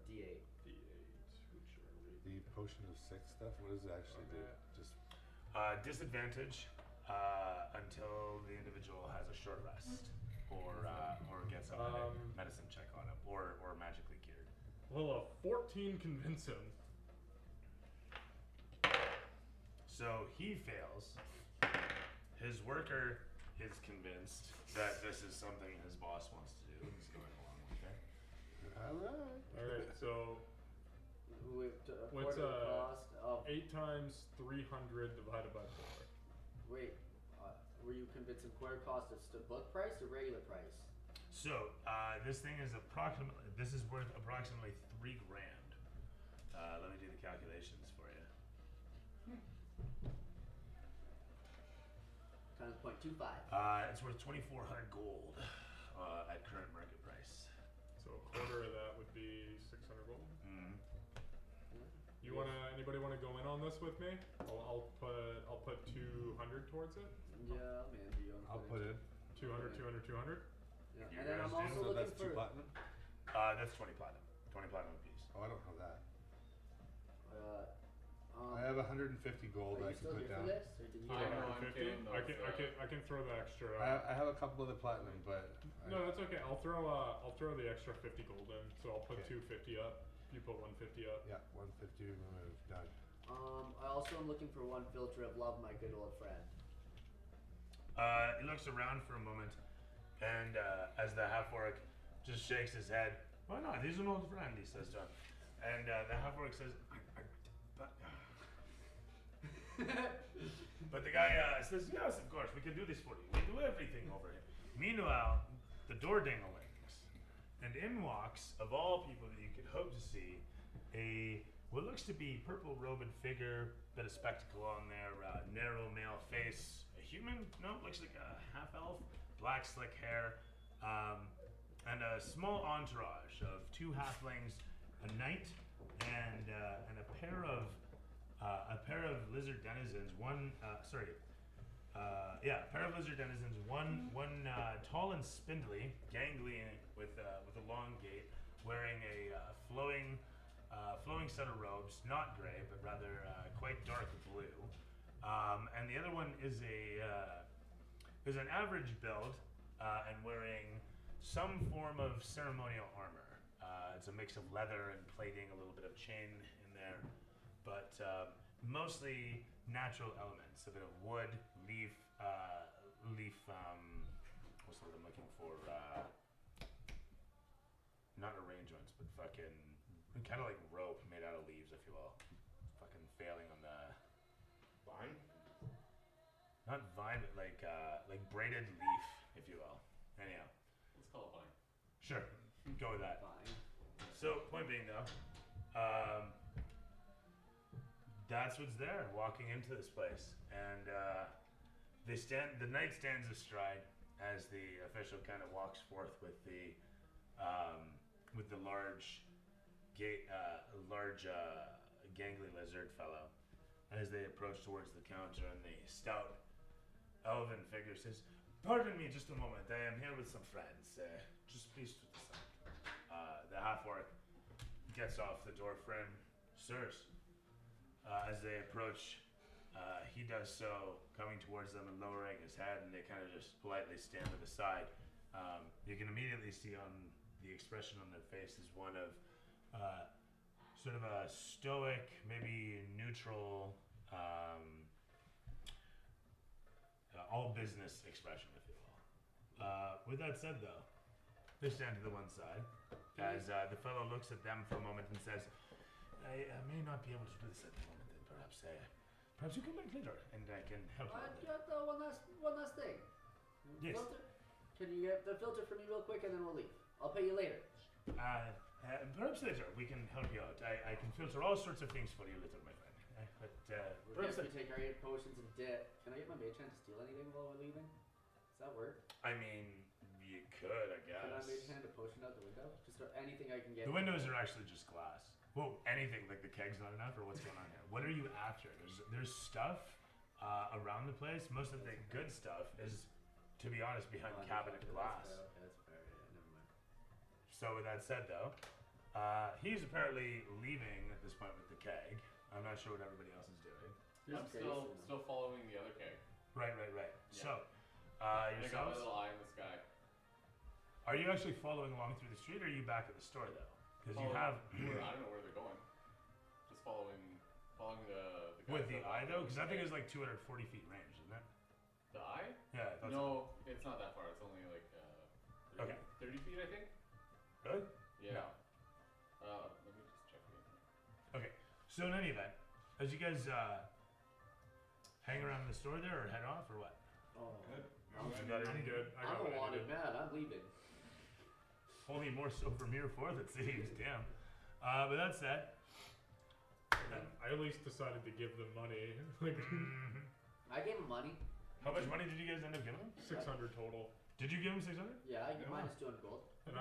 D8. D8. Which are we? The potion of six stuff. What does it actually do? Okay. Just Disadvantage until the individual has a short rest or gets a medicine check on him or magically cured. Well, a 14 convince him. So he fails. His worker is convinced that this is something his boss wants to do and he's going along with it. all right. Alright, so What's What's, the cost of? 8 times 300 divided by 4. Wait, were you convincing quarter cost of book price or regular price? So this thing is worth approximately $3 grand. Let me do the calculations for you. Times 0.25. It's worth 2,400 gold at current market price. So a quarter of that would be 600 gold. Mm-hmm. Anybody wanna go in on this with me? I'll put 200 towards it. Yeah, man, do you I'll put in. 200, 200, 200. Yeah. You And then guys I'm do? also So looking that's for. 2 platinum. That's 20 platinum. 20 platinum apiece. Oh, I don't have that. Um, I have 150 gold are I you can still put here for down. this, or did you? I know, I'm 150? kidding, though, I can throw the extra. I have a couple of the platinum, but No, that's okay. I'll throw the extra 50 gold in. So I'll put Okay. 250 up. You put 150 up. yeah, 150 removed. Done. I also am looking for one filter of love, my good old friend. He looks around for a moment, and as the half-orc just shakes his head, "Why not? He's an old friend," he says to him. And the half-orc says, but the guy says, "Yes, of course, we can do this for you. We do everything over here." Meanwhile, the door ding-a-lings, and in walks, of all people that you could hope to see, what looks to be purple-robed figure, bit of spectacle on there, narrow male face, a human? No, looks like a half-elf, black slick hair, and a small entourage of 2 halflings, a knight, and a pair of lizard denizens. A pair of lizard denizens. One tall and spindly, gangly with a long gait, wearing a flowing set of robes, not gray, but rather quite dark blue. And the other one is an average build and wearing some form of ceremonial armor. It's a mix of leather and plating, a little bit of chain in there, but mostly natural elements. A bit of wood, leaf. What's the word I'm looking for? Not arrangements, but fucking kind of like rope made out of leaves, if you will. Fucking failing on the Vine? not vine, but like braided leaf, if you will. Anyhow, Let's call it fine. sure, go with that. Fine. So, point being though, that's what's there. Walking into this place, and the knight stands astride as the official kind of walks forth with the large gangly lizard fellow. As they approach towards the counter, and the stout elven figure says, "Pardon me just a moment, I am here with some friends. Just please to the side." The half-orc gets off the door frame. "Sirs," as they approach, he does so, coming towards them and lowering his head, and they kind of just politely stand to the side. You can immediately see on the expression on their face is one of sort of a stoic, maybe neutral, all business expression, if you will. With that said, though, they stand to the one side as the fellow looks at them for a moment and says, I may not be able to do this at the moment, then perhaps you come back later and I can help you I with it." got one last thing. Yes. Filter? Can you get the filter for me real quick and then we'll leave? I'll pay you later. Perhaps later we can help you out. I can filter all sorts of things for you later, my friend. But perhaps Perhaps we take our 8 potions and dip. Can I get my mage hand to steal anything while we're leaving? Does that work? I mean, you could, I Can I mage guess. hand a potion out the window? Just anything I can get. The windows are actually just glass. Well, anything like the keg's not enough, or what's going on here? What are you after? There's stuff around the place. Most of the good stuff is, to be honest, behind cabinet glass. Okay, that's fair. Yeah, never mind. So with that said, though, he's apparently leaving at this point with the keg. I'm not sure what everybody else is doing. I'm still following the other keg. Right. Yeah. So, I got my yourselves, little eye in the sky. are you actually following along through the street, or are you back at the store though? Because you have I don't know where they're going. Just following the guys with the that eye walk though, in because I think keg. it's like 240 feet range, isn't it? The eye? Yeah. That's No, it's not that far. It's only like 30, Okay. 30 feet, I think. Really? Yeah. Let me just check again. Okay. So in any event, as you guys hang around in the store there, or head off, or what? Oh, Good. You got I'm anything? good. I got I'm what a I wanted needed. man. I'm leaving. Only more so for Mirror 4, it seems. Damn. But that said, I at least decided to give them money. Like I gave him money. how much money did you guys end up giving him? 600 total. Did you give him 600? Yeah, I give minus 200 gold. And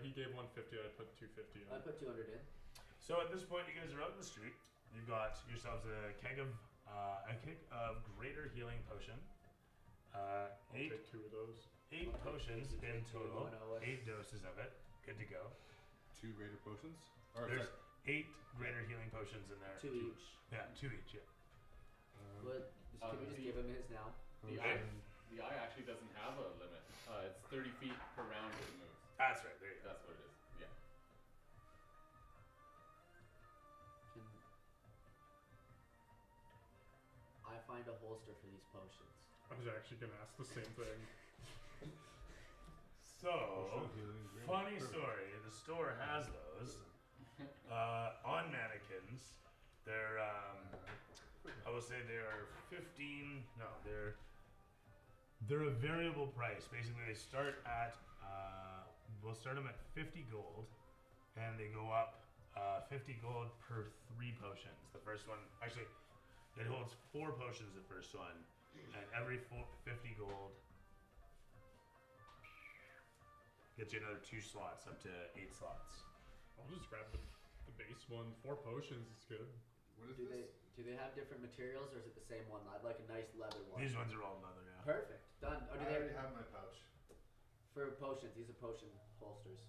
he gave 150. I put 250 I in. put 200 in. So at this point, you guys are out in the street. You've got yourselves a keg of greater healing potion. I'll 8 take 2 of those. potions You in take two, total. one of it. 8 doses of it. Good to go. 2 greater potions? Or There's sorry, 8 greater healing potions in there. 2 each. Yeah, 2 each. Yeah. But can we just give him his now? The eye actually doesn't have a limit. It's 30 feet per round as it moves. That's right. There you go. That's what it is. Yeah. Can I find a holster for these potions? I was actually gonna ask the same thing. So, healing, greater- funny story. The store has those on mannequins. They're, I will say they are 15. No, they're a variable price. Basically, they start at we'll start them at 50 gold, and they go up 50 gold per 3 potions. The first one, actually, it holds 4 potions. The first one, and every 50 gold gets you another 2 slots, up to 8 slots. I'll just grab the base one. 4 potions is good. What is Do this? they have different materials or is it the same one? I'd like a nice leather one. These ones are all leather, yeah. Perfect. Done. Or I do already they have my pouch. for potions? These are potion holsters.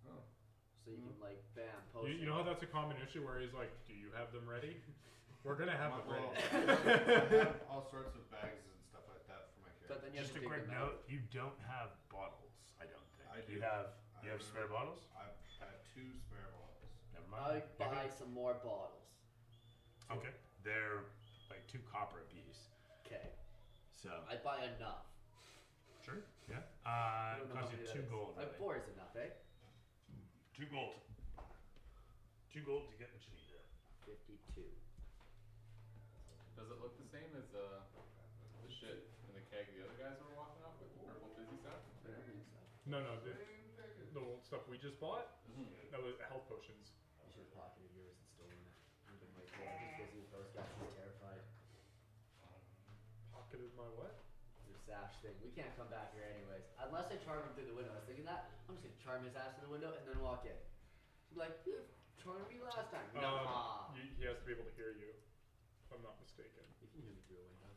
Oh. So you can like bam You, potion. you know how that's a common issue where he's like, "Do you have them ready?" We're gonna have them Well, ready. I have all sorts of bags and stuff like that for my But character. then you have Just to a dig quick them out. note: you don't have bottles. I don't think. I do. You have I have spare bottles. I have 2 spare bottles. Never I mind. You're buy good. some more bottles. Okay, they're like 2 copper a piece. Okay. So I buy enough. sure, yeah. I It don't know costs how you many 2 that is. gold. Like Really. 4 is enough, eh? 2 gold. 2 gold to get what you need there. 52. Does it look the same as the shit in the keg the other guys were walking off with? Purple busy stuff? I don't think so. No, the old stuff we just bought. That was health potions. You should have pocketed yours and stolen it. You've been like, yeah, he's busy with those guys. He's terrified. Pocketed my what? Your sash thing. We can't come back here anyways. Unless I charm him through the window. I was thinking that. I'm just gonna charm his ass through the window and then walk in. He'd be like, you charmed me last time. Nah. He has to be able to hear you, if I'm not mistaken. You can hear me through a window.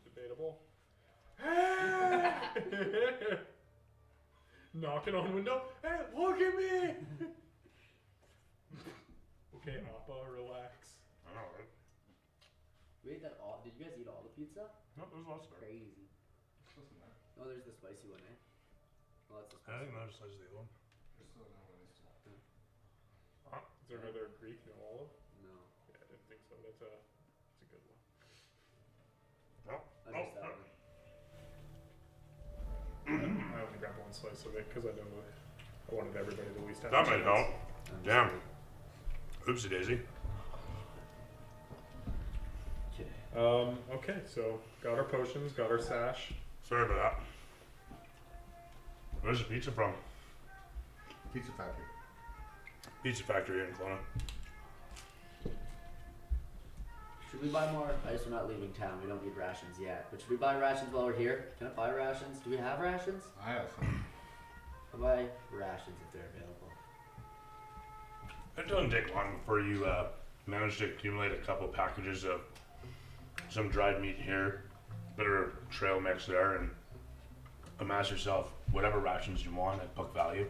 Debatable. Knocking on window. Hey, look at me! Okay, Appa, relax. I know, right? We ate that all. Did you guys eat all the pizza? No, there's lots of it. Crazy. Listen, man. No, there's the spicy one, eh? Well, that's the I spicy think one. that's just the other one. There's still another one. Is there another Greek, no olive? No. Yeah, I didn't think so. That's a good one. No. I missed that one. I only grabbed 1 slice of it because I know I wanted everybody to at least have That a might chance. help. Damn. Oopsie daisy. Okay. Okay, so got our potions, got our sash. Sorry about that. Where's the pizza from? Pizza factory. Pizza factory in Kelowna. Should we buy more? I guess we're not leaving town. We don't need rations yet. But should we buy rations while we're here? Can I buy rations? Do we have rations? I have some. I'll buy rations if they're available. It doesn't take long before you manage to accumulate a couple packages of some dried meat here, bit of trail mix there, and amass yourself whatever rations you want at book value.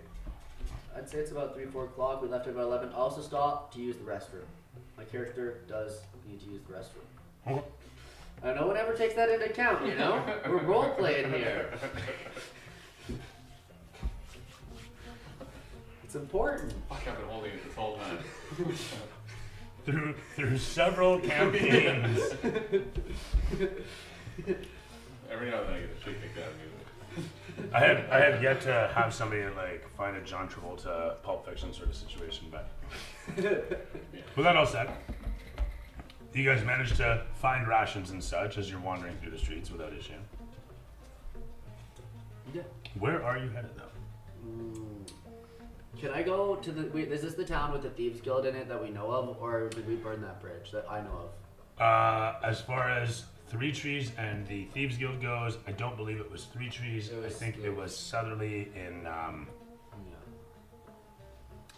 I'd say it's about 3, 4 o'clock. We left at about 11. Also stop to use the restroom. My character does need to use the restroom. Okay. No one ever takes that into account, you know? We're role playing here. It's important. Fuck, I've been holding it this whole time. Through several campaigns. Every now and then I get a shit kicked out of me. I have yet to have somebody like find a John Travolta Pulp Fiction sort of situation, but with that all said, you guys managed to find rations and such as you're wandering through the streets without issue. Yeah. Where are you headed though? Can I go to the... is this the town with the Thieves Guild in it that we know of, or did we burn that bridge that I know of? As far as Threetrees and the Thieves Guild goes, I don't believe it was Threetrees. I think it was Southerly in...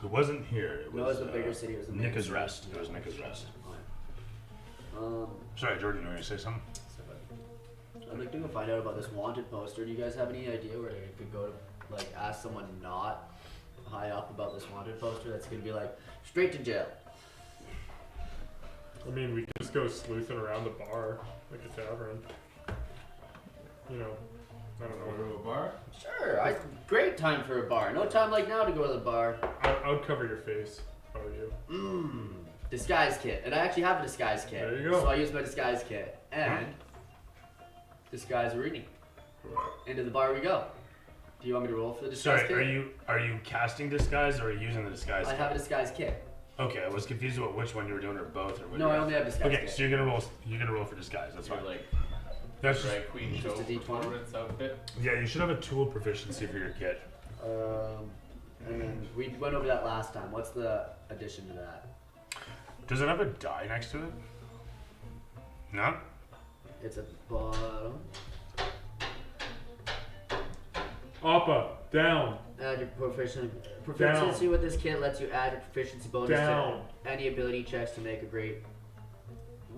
It wasn't here. It No, was it was a bigger city. It was a bigger Nicka's city. Rest. It was Nicka's Rest. Okay. Sorry, Jordan, you were going to say something? I'd like to go find out about this wanted poster. Do you guys have any idea where I could go to, like, ask someone not high up about this wanted poster that's gonna be like straight to jail? I mean, we could just go sleuthing around the bar, like a tavern. You know, I don't Go know. to a bar? Sure, great time for a bar. No time like now to go to the bar. I would cover your face if I were you. Disguise kit. And I actually have a disguise kit. There you go. So I use my disguise kit. And disguise Rooney. Into the bar we go. Do you want me to roll for the disguise Sorry, kit? are you casting disguise or are you using the disguise? I have a disguise kit. Okay, I was confused about which one you were doing or both or what. No, I only have disguise Okay, kit. so you're gonna roll for disguise. That's You're fine. like That's just, drag queen show Just a D20. performance outfit. yeah. You should have a tool proficiency for your kit. And then we went over that last time. What's the addition to that? Does it have a die next to it? No. It's at the bottom. Appa, down. Add your proficiency with this kit lets you add your proficiency bonus Down. to any ability checks to make a great.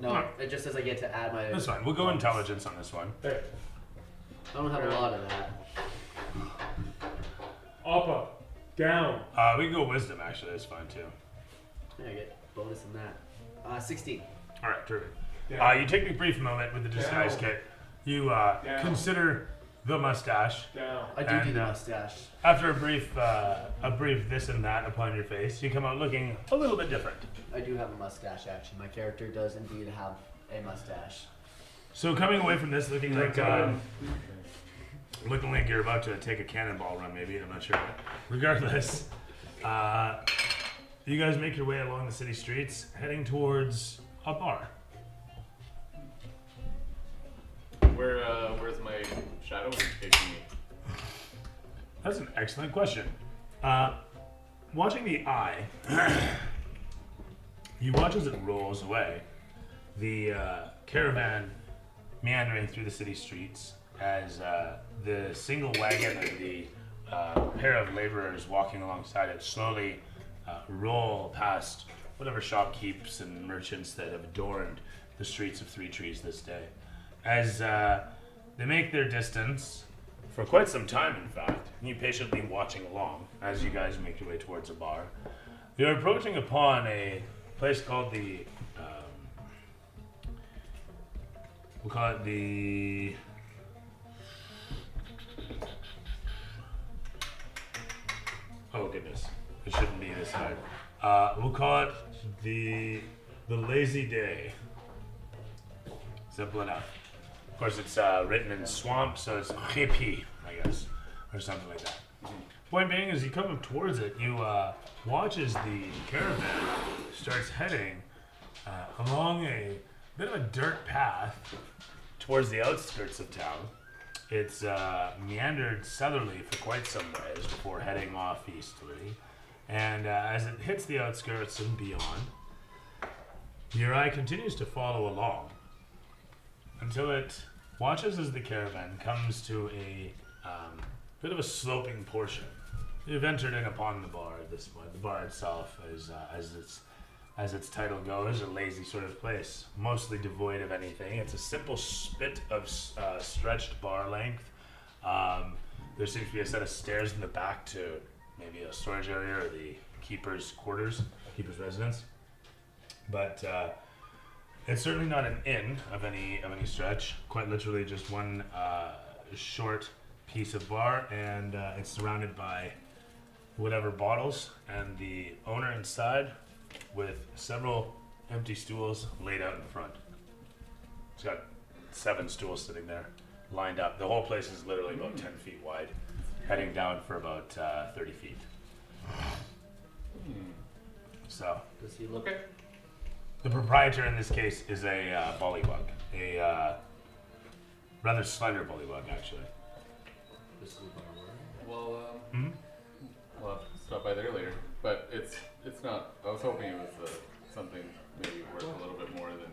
No, it just says I get to add my. That's fine. We'll go intelligence on this one. Hey, I don't have a lot of that. Appa, down. We can go wisdom actually. That's fine too. Yeah, I get bonus in that. 16. All right, terrific. Down. You take a brief moment with the disguise Down. kit. You Down. consider the mustache. Down. I do And, do the mustache. After a brief this and that upon your face, you come out looking a little bit different. I do have a mustache actually. My character does indeed have a mustache. So coming away from this looking like Done. looking like you're about to take a cannonball run, maybe, I'm not sure. Regardless, you guys make your way along the city streets, heading towards a bar. Where's my shadow taking me? That's an excellent question. Watching the eye, you watch as it rolls away. The caravan meandering through the city streets as the single wagon and the pair of laborers walking alongside it slowly roll past whatever shopkeepers and merchants that have adorned the streets of Threetrees this day. As they make their distance, for quite some time in fact, you patiently watching along as you guys make your way towards a bar. You're approaching upon a place called the, we'll call it the, oh goodness, it shouldn't be this hard. We'll call it the Lazy Day. Simple enough. Of course, it's written in swamp, so it's hippie, I guess, or something like that. Point being, as you come up towards it, you watch as the caravan starts heading along a bit of a dirt path towards the outskirts of town. It's meandered southerly for quite some ways before heading off easterly. And as it hits the outskirts and beyond, your eye continues to follow along until it watches as the caravan comes to a bit of a sloping portion. You've entered in upon the bar at this point. The bar itself is, as its title goes, a lazy sort of place, mostly devoid of anything. It's a simple spit of stretched bar length. There seems to be a set of stairs in the back to maybe a storage area or the keeper's quarters, keeper's residence. But it's certainly not an inn of any stretch. Quite literally, just one short piece of bar, and it's surrounded by whatever bottles, and the owner inside with several empty stools laid out in front. He's got 7 stools sitting there, lined up. The whole place is literally about 10 feet wide, heading down for about 30 feet. So, Does he look? the proprietor in this case is a bullywug, a rather slender bullywug, actually. This is the bar where? Well, Hmm? we'll have to stop by there later. But it's not. I was hoping it was something maybe worth a little bit more than.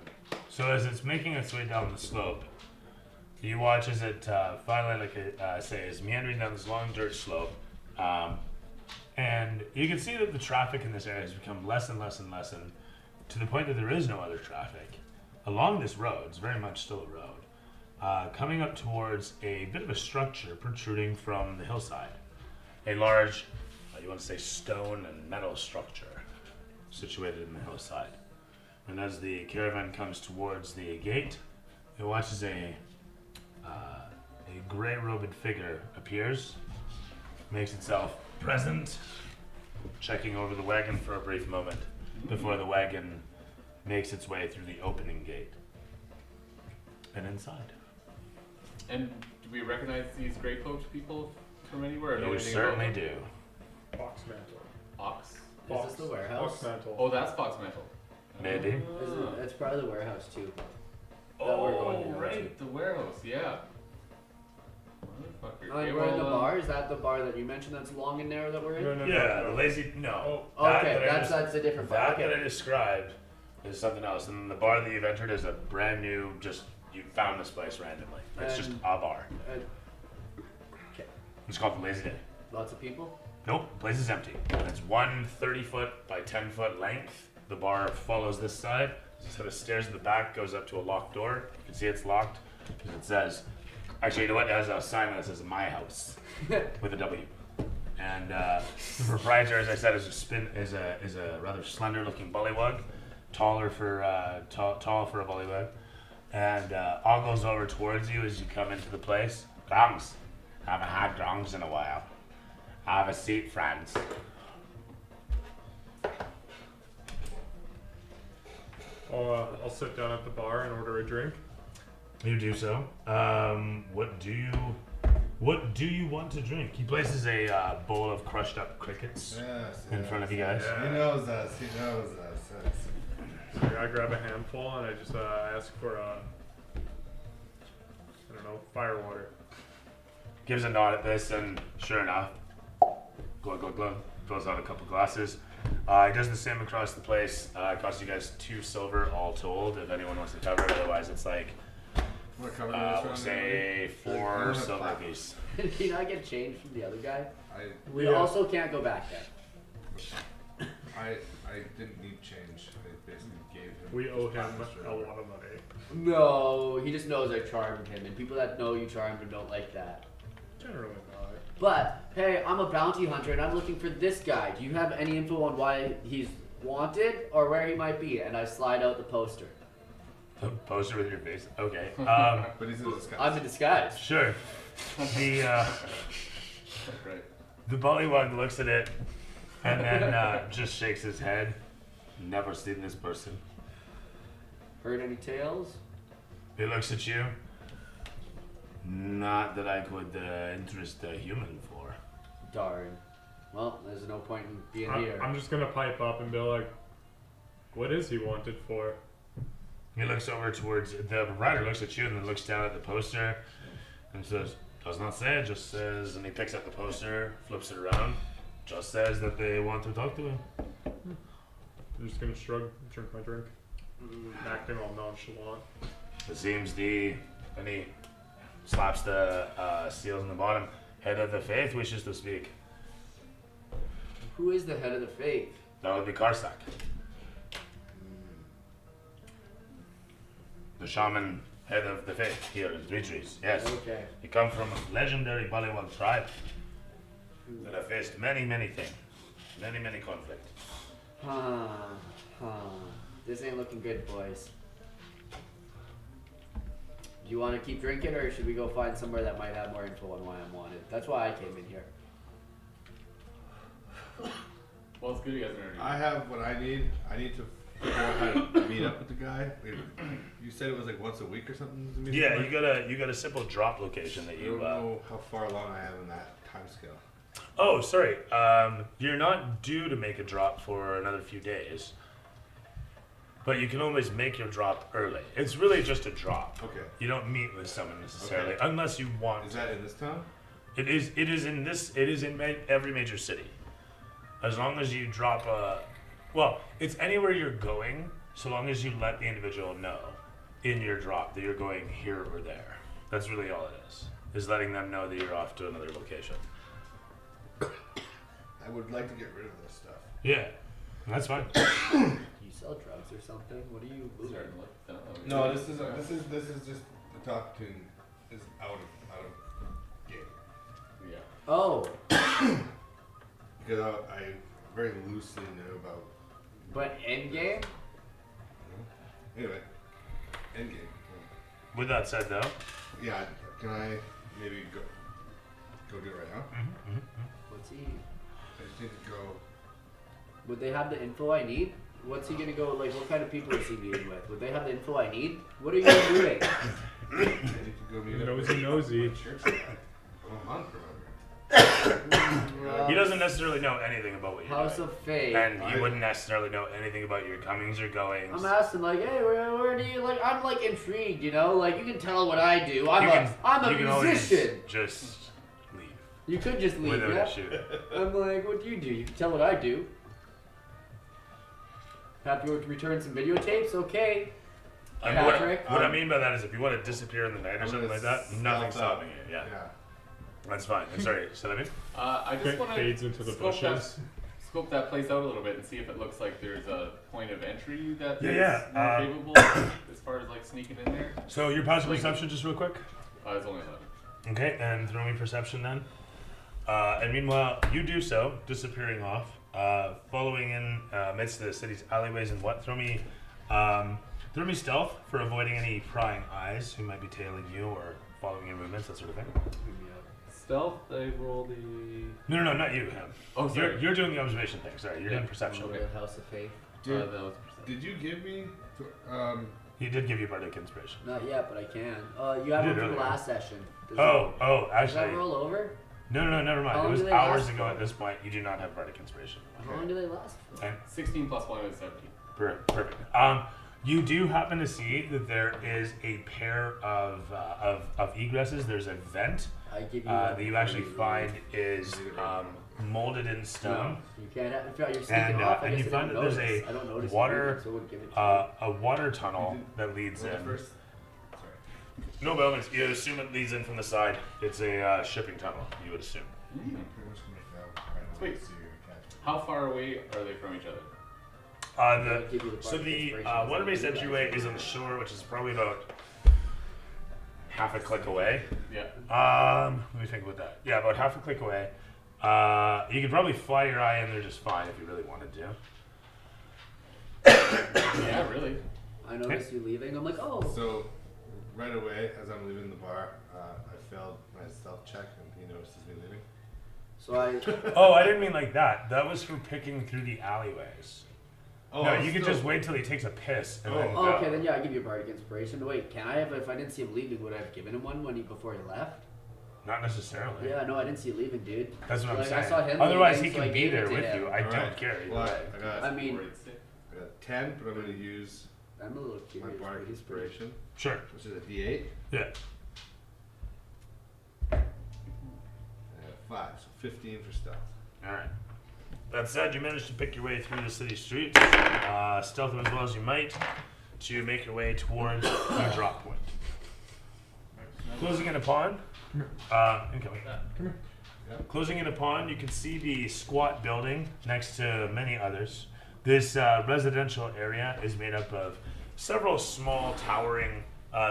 So as it's making its way down the slope, you watch as it finally, like I say, is meandering down this long dirt slope, and you can see that the traffic in this area has become less and less and less, and to the point that there is no other traffic along this road. It's very much still a road, coming up towards a bit of a structure protruding from the hillside, a large, you want to say, stone and metal structure situated in the hillside. And as the caravan comes towards the gate, it watches a gray-robed figure appears, makes itself present, checking over the wagon for a brief moment before the wagon makes its way through the opening gate and inside. And do we recognize these gray cloaked people from anywhere? Or know You anything certainly about them? do. Fox mantle. Ox. Is this the warehouse? Fox mantle. Oh, that's Fox Mantle. Maybe. It's probably the warehouse too. we're Oh, going to go right, the warehouse. Yeah. Motherfucker. Like Okay, we're in the well, bar. Is that the bar that you mentioned that's long and narrow that we're in? No, Yeah, the lazy. No. Oh, That Okay, that I that's a different bar. That that I Okay. described is something else, and the bar that you've entered is a brand new. Just you found this place randomly. It's just a bar. Okay. It's called the Lazy Day. Lots of people. Nope, the place is empty. And it's one 30-foot by 10-foot length. The bar follows this side. There's a set of stairs in the back, goes up to a locked door. You can see it's locked because it says, actually, you know what? It has a sign that says "My House" with a W. And the proprietor, as I said, is a rather slender-looking bullywug, tall for a bullywug, and ogles over towards you as you come into the place. Grongs, haven't had grongs in a while. Have a seat, friends. I'll sit down at the bar and order a drink. You do so. What do you want to drink? He places a bowl of crushed up crickets Yes, in front of you guys. He knows us. He knows us. So I grab a handful and I just ask for fire water. Gives a nod at this, and sure enough, glug glug glug, fills out a couple glasses. He does the same across the place. It costs you guys 2 silver all told, if anyone wants to cover it. Otherwise, it's like We're covering this we'll round. say I 4 don't have silver platinum. apiece. Did he not get changed from the other guy? We Yeah. also can't go back there. I didn't need change. I basically gave him. We owe him platinum a silver. lot of money. No, he just knows I charmed him, and people that know you charmed him don't like that. Generally not. But hey, I'm a bounty hunter, and I'm looking for this guy. Do you have any info on why he's wanted or where he might be? And I slide out the poster. Poster with your face. Okay. But he's in disguise. I'm in disguise. Sure. The Right. the bullywug looks at it and then just shakes his head. Never seen this person. Heard any tales? He looks at you. Not that I could interest a human for. Darn. Well, there's no point in being here. I'm just gonna pipe up and be like, what is he wanted for? He looks over towards the proprietor, looks at you, and then looks down at the poster and says, "Does not say, it just says," and he picks up the poster, flips it around, just says that they want to talk to him. I'm just gonna shrug, drink my drink, acting all nonchalant. It seems and he slaps the seals on the bottom. Head of the faith wishes to speak. Who is the head of the faith? That would be Karsak. The shaman head of the faith here in Threetrees. Yes. Okay. He come from a legendary Baliwag tribe that have faced many, many things. Many, many conflict. Huh. This ain't looking good, boys. Do you want to keep drinking, or should we go find somewhere that might have more info on why I'm wanted? That's why I came in here. Well, it's good you guys are already. I have what I need. I need to figure out how to meet up with the guy. You said it was like once a week or something? To meet Yeah, somebody? you got a simple drop location that I you. don't know how far along I am in that time scale. Oh, sorry. You're not due to make a drop for another few days, but you can always make your drop early. It's really just a drop. Okay. You don't meet with someone necessarily, Okay. unless you want. Is that in this town? It is. It is in this. It is in every major city. As long as you drop a, well, it's anywhere you're going. So long as you let the individual know in your drop that you're going here or there. That's really all it is. Is letting them know that you're off to another location. I would like to get rid of this stuff. Yeah, that's fine. You sell drugs or something? What are you moving? Starting to look down. No, this is just the talk tune is out of game. Yeah. Oh, Because I very loosely know about. but endgame? Anyway, endgame. With that said, though, Yeah, can I maybe go do it right now? What's he? I just need to go. Would they have the info I need? What's he gonna go, like, what kind of people is he meeting with? Would they have the info I need? What are you doing? I need to go meet up with Nosy. my church guy. I'm a monk, remember? he doesn't necessarily know anything about what you're House doing. of Faith. And he wouldn't necessarily know anything about your comings or goings. I'm asking, like, hey, where do you, like, I'm, like, intrigued, you know? Like, you can tell what I do. I'm you a can always musician. just leave You could just leave, without yeah? issue. I'm like, what do? You can tell what I do. Have to return some videotapes? Okay. And Patrick? what I mean by that is if you want to disappear in the night or I'm something gonna like that, stealth nothing's up. stopping you. Yeah, Yeah. that's fine. I'm sorry, say that again? I just want to Fades into the bushes. Scope that place out a little bit and see if it looks like there's a point of entry that is Yeah. more capable as far as like sneaking in there. So your passive perception, just real quick. It's only 11. Okay, and throw me perception then. And meanwhile, you do so, disappearing off, following in amidst the city's alleyways and what? Throw me stealth for avoiding any prying eyes who might be tailing you or following your movements, that sort of thing. Stealth, I roll the. No, not you, him. Oh, sorry. You're doing the observation thing. Sorry, you're doing perception. Go to the House of Faith. Dude, that was perception. did you give me? He did give you bardic inspiration. Not yet, but I can. You had You one did from the earlier. last session. Does Oh, that actually, roll over? no, never mind. How It long was do they hours last ago for? at this point. You do not have bardic inspiration. How long do they last for? And 16 plus 1 is 17. perfect. You do happen to see that there is a pair of egresses. There's a vent I give you that you actually find is molded in No, stone. you can't have, if you're sneaking And, off, I and guess you I find don't that there's notice. a I don't notice water- you, so I wouldn't give it to you. A water tunnel that leads Well, in. first. Sorry. No elements. You assume it leads in from the side. It's a shipping tunnel. You would assume. I'm pretty much gonna go right away Sweet. to see you catch me. How far away are they from each other? I'll give you the So bardic the inspiration. water-based entryway is on the shore, which is probably about half a click away. Yeah. Let me think about that. Yeah, about half a click away. You could probably fly your eye in there just fine if you really wanted to. Yeah, really. I noticed you leaving. I'm like, oh. So, right away, as I'm leaving the bar, I failed my stealth check, and he notices me leaving. So I. Oh, I didn't mean like that. That was for picking through the alleyways. Oh, no, I'm you could still- just wait till he takes a piss and Oh. then Oh, go. okay, then yeah, I give you a bardic inspiration. Wait, can I have? If I didn't see him leaving, would I have given him one before he left? Not necessarily. Yeah, no, I didn't see you leaving, dude. That's what I'm Like, saying. I saw him Otherwise, leaving, he so I can be gave it there to with him. you. I don't Alright. care. either Well, way. I mean, Worried stick. I got 10, but I'm going to use I'm a little my curious. bardic what he's pretty- inspiration, Sure. which is a D8. Yeah. I have 5, so 15 for stealth. All right. That said, you managed to pick your way through the city streets, stealth as well as you might, to make your way towards your drop point. Closing in upon. Incoming. Come here. Closing in upon, you can see the squat building next to many others. This residential area is made up of several small towering,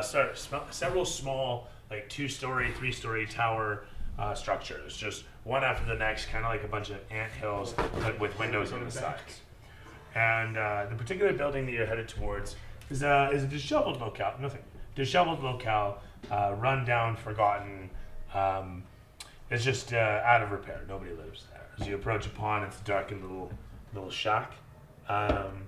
several small like 2-story, 3-story tower structures, just one after the next, kind of like a bunch of ant hills, but with windows on the sides. And the particular building that you're headed towards is a disheveled locale. Disheveled locale, run down, forgotten. It's just out of repair. Nobody lives there. As you approach upon, it's a darkened little shack. And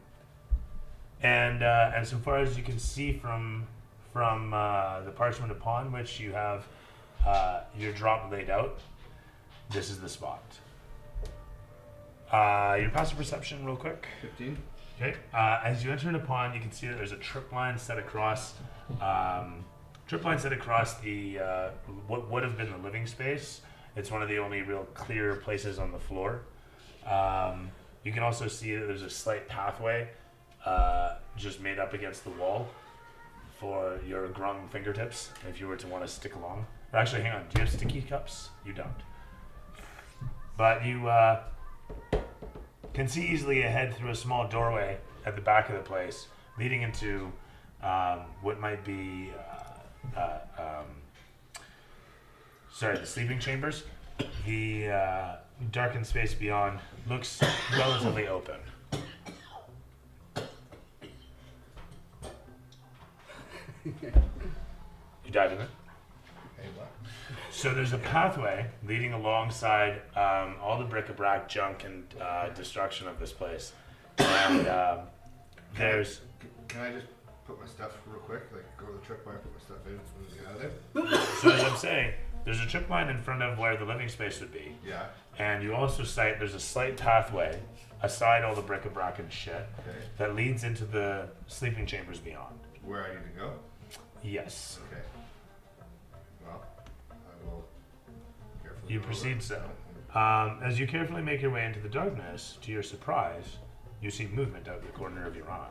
so far as you can see from the parchment upon which you have your drop laid out, this is the spot. Your passive perception real quick. 15. Okay. As you enter in upon, you can see that there's a trip line set across the what would have been the living space. It's one of the only real clear places on the floor. You can also see that there's a slight pathway just made up against the wall for your grung fingertips if you were to want to stick along. Or actually, hang on. Do you have sticky cups? You don't. But you can see easily ahead through a small doorway at the back of the place, leading into what might be the sleeping chambers. The darkened space beyond looks relatively open. You dive in it? Hey, what? So there's a pathway leading alongside all the bric-a-brac junk and destruction of this place. And there's... Can I just put my stuff real quick? Like, go to the trip line, put my stuff in, and get out of there? So as I'm saying, there's a trip line in front of where the living space would be. Yeah. And you also cite there's a slight pathway aside all the bric-a-brac and shit Okay. that leads into the sleeping chambers beyond. Where I need to go? Yes. Okay. Well, I will carefully You go proceed over. so. As you carefully make your way into the darkness, to your surprise, you see movement out of the corner of your eye.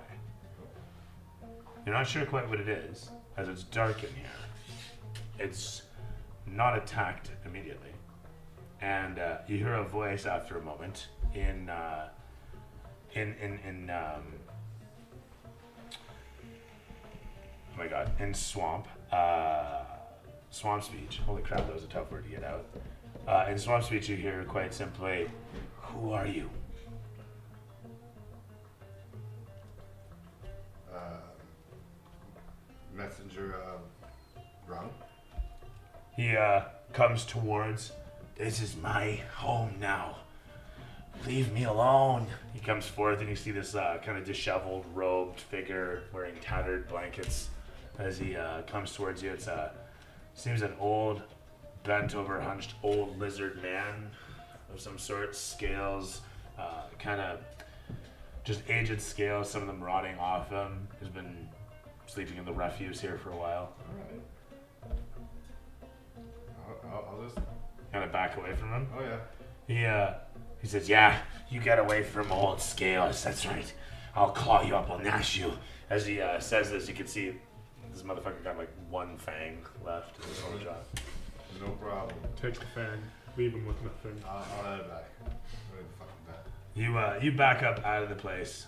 You're not sure quite what it is, as it's dark in here. It's not attacked immediately. And you hear a voice after a moment in oh my god, in swamp speech. Holy crap, that was a tough word to get out. In swamp speech, you hear quite simply, "Who are you?" Messenger Ron. He comes towards. "This is my home now. Leave me alone." He comes forth and you see this kind of disheveled, robed figure wearing tattered blankets. As he comes towards you, it seems an old, bent over, hunched old lizard man of some sort. Scales, kind of just aged scales, some of them rotting off him. He's been sleeping in the refuse here for a while. Alright. I'll just... Kind of back away from him. Oh, yeah. He says, "Yeah, you get away from old Scales. That's right. I'll claw you up. I'll gnash you." As he says this, you can see this motherfucker got like one fang left in his whole jaw. No problem. Take the fan, leave him with nothing. I'll add it back. Where the fuck is that? You back up out of the place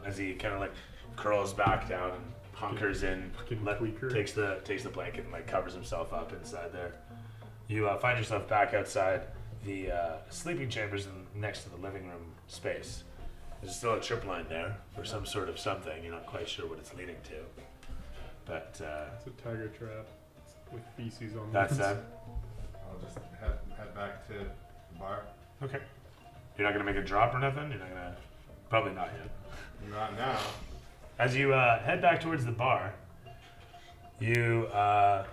as he kind of like curls back down and hunkers in, Fucking tweaker. takes the blanket and like covers himself up inside there. You find yourself back outside the sleeping chambers next to the living room space. There's still a trip line there for some sort of something. You're not quite sure what it's leading to. But It's a tiger trap with feces on that's it. I'll just head back to the bar. okay. You're not going to make a drop or nothing? You're not going to... Probably not yet. Not now. As you head back towards the bar, you... are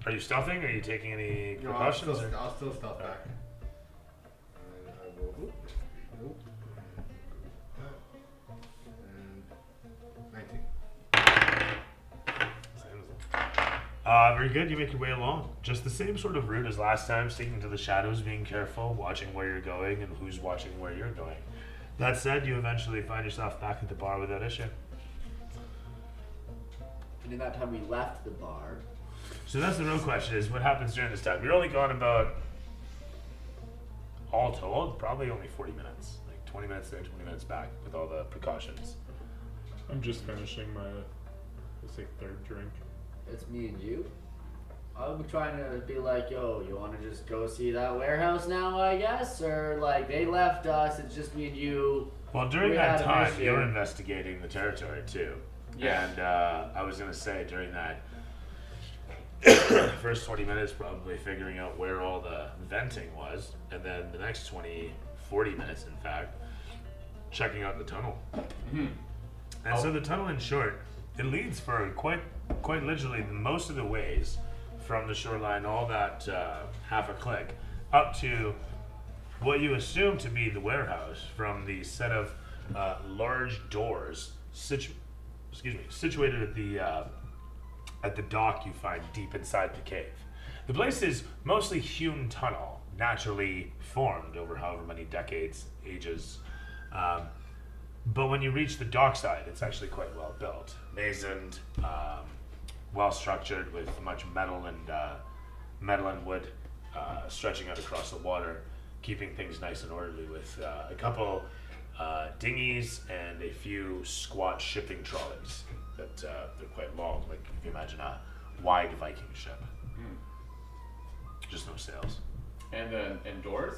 you stealthing? Are you taking any No, I'll precautions? still stealth back. And I will... Nope. And 19. Very good. You make your way along. Just the same sort of route as last time, sticking to the shadows, being careful, watching where you're going and who's watching where you're going. That said, you eventually find yourself back at the bar without issue. And in that time we left the bar. So that's the real question: is what happens during this time? You're only gone about all told, probably only 40 minutes. Like 20 minutes there, 20 minutes back with all the precautions. I'm just finishing my, let's say, third drink. It's me and you. I'm trying to be like, yo, you want to just go see that warehouse now, I guess? Or, like, they left us, it's just me and you. Well, during We that had a time, mission. you're investigating the territory too. Yeah. And I was going to say, during that first 20 minutes, probably figuring out where all the venting was. And then the next 20, 40 minutes, in fact, checking out the tunnel. Mm-hmm. And so the tunnel, in short, it leads for quite literally most of the ways from the shoreline, all that half a click, up to what you assume to be the warehouse from the set of large doors situated at the dock you find deep inside the cave. The place is mostly hewn tunnel, naturally formed over however many decades, ages. But when you reach the dockside, it's actually quite well built, masoned, well structured with much metal and wood stretching out across the water, keeping things nice and orderly with a couple dinghies and a few squat shipping trolleys that they're quite long, like if you imagine a wide Viking ship. Just no sails. And doors?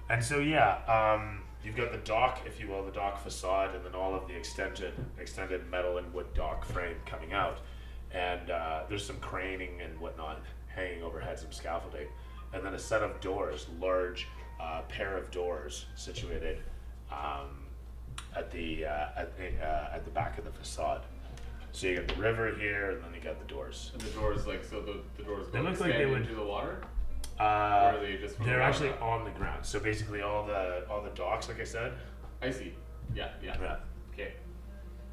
And so you've got the dock, if you will, the dock facade, and then all of the extended metal and wood dock frame coming out. And there's some craning and whatnot hanging overhead, some scaffolding, and then a set of doors, large pair of doors situated at the back of the facade. So you got the river here, and then you got the doors. And the doors, like, so the doors They go look like they would into the water? Or Uh, are they just from the they're water? actually on the ground. So basically, all the docks, like I said. I see. Yeah. Yeah. Okay.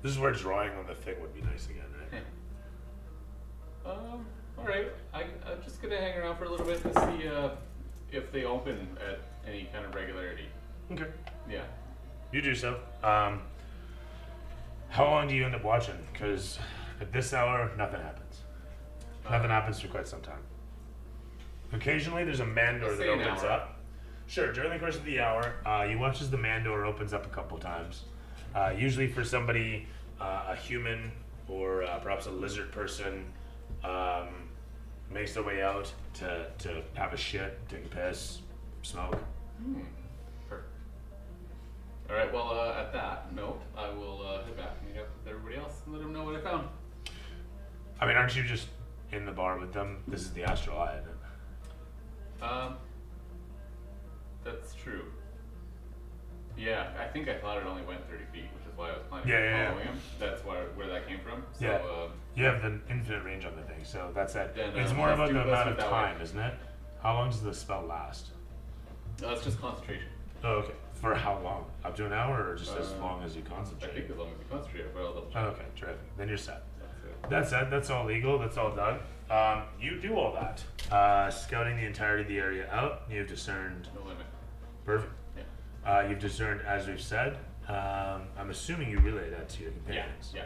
This is where drawing on the thing would be nice again, right? All right. I'm just gonna hang around for a little bit to see if they open at any kind of regularity. Okay. Yeah. You do so. How long do you end up watching? Because at this hour, nothing happens. Nothing happens for quite some time. Occasionally, there's a man door Let's that say an opens hour. up. Sure, during the course of the hour, you watch as the man door opens up a couple times. Usually for somebody, a human or perhaps a lizard person makes their way out to have a shit, take a piss, smoke. Perfect. All right. Well, at that note, I will head back and meet up with everybody else and let them know what I found. I mean, aren't you just in the bar with them? This is the Astral Eye, isn't it? That's true. Yeah, I think I thought it only went 30 feet, which is why I was planning Yeah, on yeah, yeah. following him. That's where that came from. So, Yeah. You have the infinite range on the thing, so that's it. Then, It's let's more about do- the let's amount do of it that time, way. isn't it? How long does the spell last? it's just concentration. Oh, okay. For how long? Up to an hour, or just as long as you I concentrate? think as long as you concentrate, but I'll double Oh, check. okay, terrific. Then you're set. That's it. That's it. That's all legal. That's all done. You do all that. Scouting the entirety of the area out. You've discerned. No limit. Perfect. Yeah. You've discerned, as we've said. I'm assuming you relay that to your Yeah. companions. Yeah.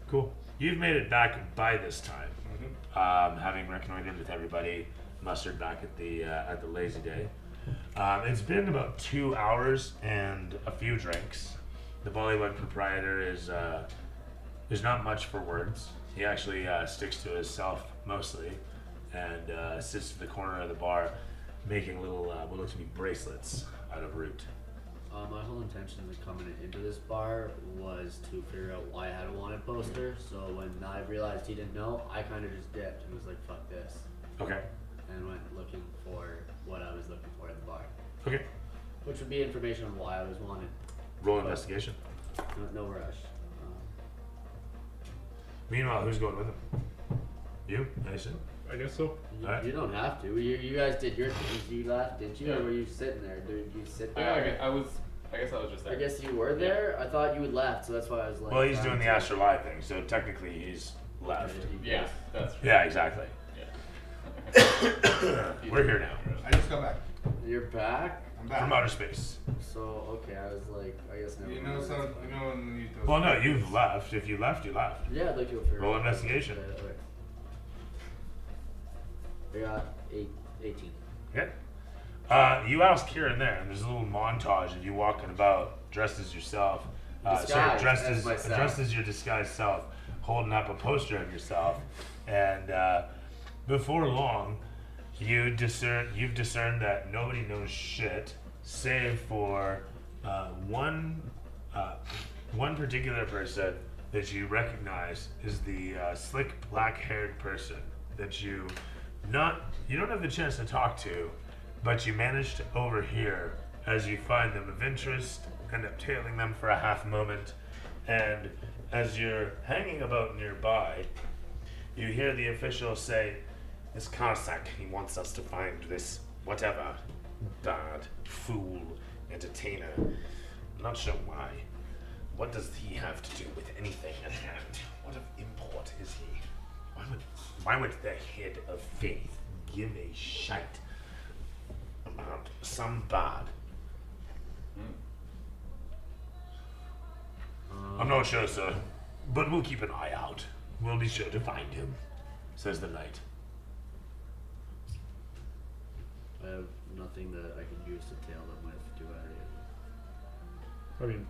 Cool. You've made it back by this time, having reconnoitered with everybody, mustered back at the lazy day. It's been about 2 hours and a few drinks. The Bollywood proprietor is there's not much for words. He actually sticks to himself mostly, and sits to the corner of the bar, making little what looks to be bracelets out of root. My whole intention of coming into this bar was to figure out why I had a wanted poster. So when I realized he didn't know, I kind of just dipped and was like, "Fuck this," Okay. and went looking for what I was looking for in the bar, Okay. which would be information on why I was wanted. Roll investigation. No rush. Meanwhile, who's going with him? You, I assume. I guess so. You, you don't have to. You guys did your things. You left, didn't you? Yeah. Or were you sitting there? Did you sit there? I guess I was just there. I guess you were there. I thought you had left, so that's why I was like. Well, he's trying doing the to- Astral Eye thing, so technically he's left. Yeah, that's true. Yeah, exactly. Yeah. We're here now. I just got back. You're back. I'm From back. outer space. So okay, I was like, I guess never. You mind. know, so you know when you. Well, no, you've left. If you left, you left. Yeah, I'd like to go for Roll investigation. I got 18. Okay. You ask here and there, and there's a little montage of you walking about dressed as yourself. Disguised dressed as as myself. dressed as your disguised self, holding up a poster of yourself, and before long, you've discerned that nobody knows shit, save for one particular person that you recognize is the slick black-haired person that you don't have the chance to talk to, but you manage to overhear as you find them of interest, end up tailing them for a half moment, and as you're hanging about nearby, you hear the official say, "This Karsak, he wants us to find this whatever bad fool entertainer. I'm not sure why. What does he have to do with anything at hand? What of import is he? Why would the head of faith give a shite about some bad?" "I'm not sure, sir, but we'll keep an eye out. We'll be sure to find him," says the knight. I have nothing that I can use to tail them with, do I? I mean,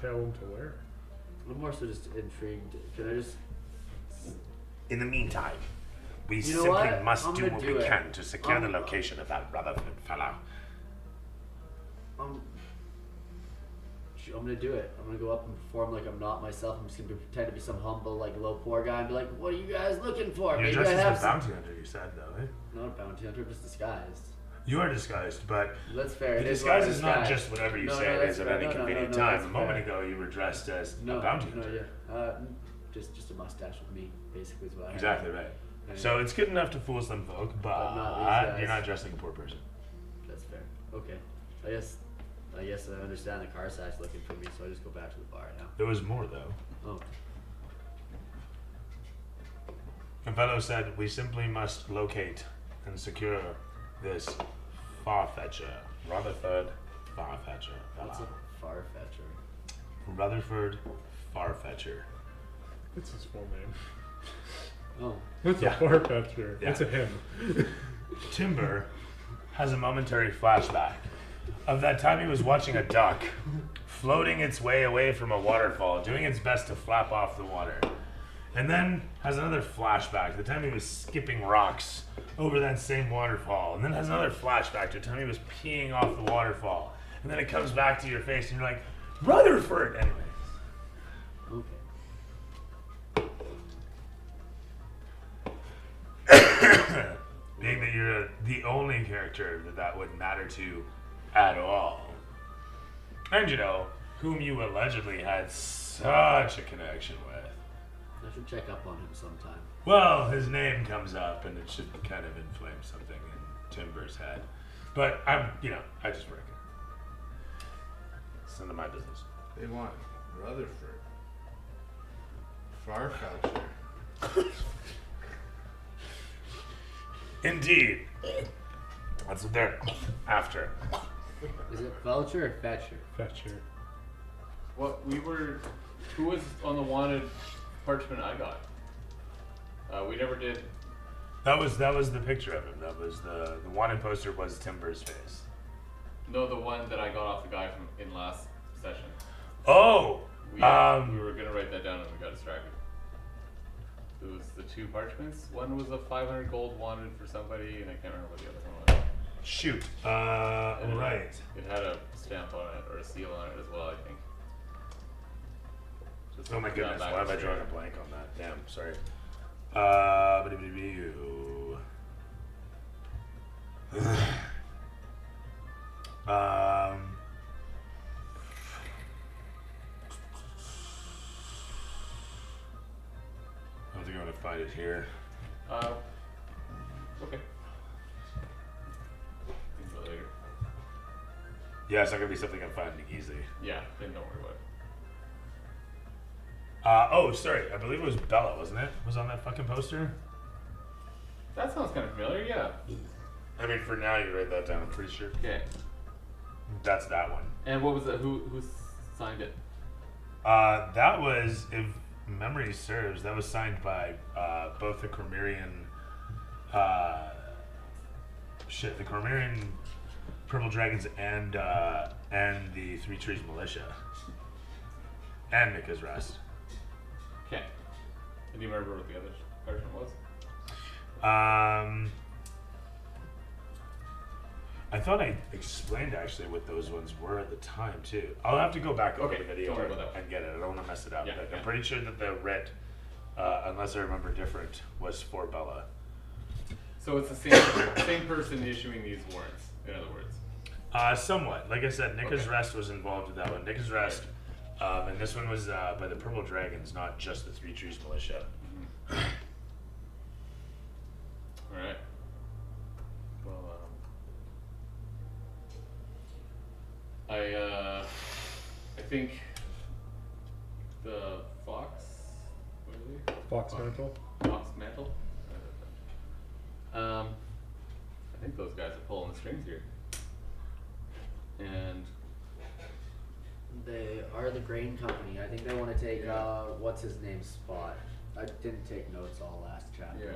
tell him to where? I'm more so just intrigued. Can I just... In the meantime, we You know simply what? must I'm do gonna what do we it. can to secure the location of that Rutherford fellow. I'm gonna do it. I'm gonna go up and perform like I'm not myself. I'm just gonna pretend to be some humble, like low poor guy and be like, "What are you guys looking for?" You're Maybe dressed I as have the some... bounty hunter, you said, though, eh? Not a bounty hunter, just disguised. You are disguised, but That's fair. the It is disguise what is I'm not disguised. just whatever you No, say no, it that's is at fair. any No, no, convenient no, time. that's A moment fair. ago, you were dressed as No, a bounty no, hunter. yeah. Just a mustache with me, basically is what I have. Exactly right. And So it's good enough to fool some folk, but not these guys. you're not dressed like a poor person. That's fair. Okay. I guess I understand the car sack's looking for me, so I just go back to the bar now. There was more, though. Oh. The fellow said, "We simply must locate and secure this Farfetcher. Rutherford Farfetcher. What's a far-fetcher? Rutherford Farfetcher." It's his full name. Oh. It's Yeah. a Farfetcher. Yeah. It's a him. Timber has a momentary flashback of that time he was watching a duck floating its way away from a waterfall, doing its best to flap off the water. And then has another flashback, the time he was skipping rocks over that same waterfall. And then has another flashback to the time he was peeing off the waterfall. And then it comes back to your face and you're like, "Rutherford!" Anyways. Okay. Being that you're the only character that would matter to at all. And you know, whom you allegedly had such a connection with. I should check up on him sometime. Well, his name comes up and it should kind of inflame something in Timber's head. But I just reckon. It's none of my business. They want Rutherford. Farfetcher. Indeed. That's what they're after. Is it Felcher or Fetcher? Fetcher. Who was on the wanted parchment I got? We never did. That was the picture of him. That was the wanted poster was Timber's face. No, the one that I got off the guy from in last session. Oh! We were gonna write that down and we got distracted. It was the two parchments. One was a 500 gold wanted for somebody, and I can't remember what the other one was. Shoot. And Right. It had a stamp on it or a seal on it as well, I think. Just Oh my looking goodness, back why have I and drawn a straight. blank on that? Damn, sorry. I don't think I'm gonna find it here. Okay. Think about it later. Yeah, it's not gonna be something I'm finding easily. Yeah, then don't worry about it. Oh, sorry. I believe it was Bella, wasn't it? Was on that fucking poster? That sounds kind of familiar, yeah. I mean, for now, you write that down. I'm pretty sure. Okay. That's that one. And what was it? Who signed it? That was, if memory serves, that was signed by the Cormyrean. The Cormyrean Purple Dragons and the Threetrees militia and Mika's Rest. Okay. And do you remember what the other parchment was? I thought I explained actually what those ones were at the time too. I'll have to go back over Okay, the video don't worry about that. and get it. I don't want to mess it up. Yeah, But yeah. I'm pretty sure that the red, unless I remember different, was for Bella. So it's the same person issuing these warrants, in other words. Somewhat. Like I said, Nika's Okay. Rest was involved with that one. Nika's Rest, and this one was by the Purple Dragons, not just the Threetrees militia. Alright. Well, I think the Fox, what are they? Fox Mantle. Fox Mantle? I think those guys are pulling the strings here. And They are the grain company. I think they want to take Yeah. what's his name's spot. I didn't take notes all last chapter. yeah.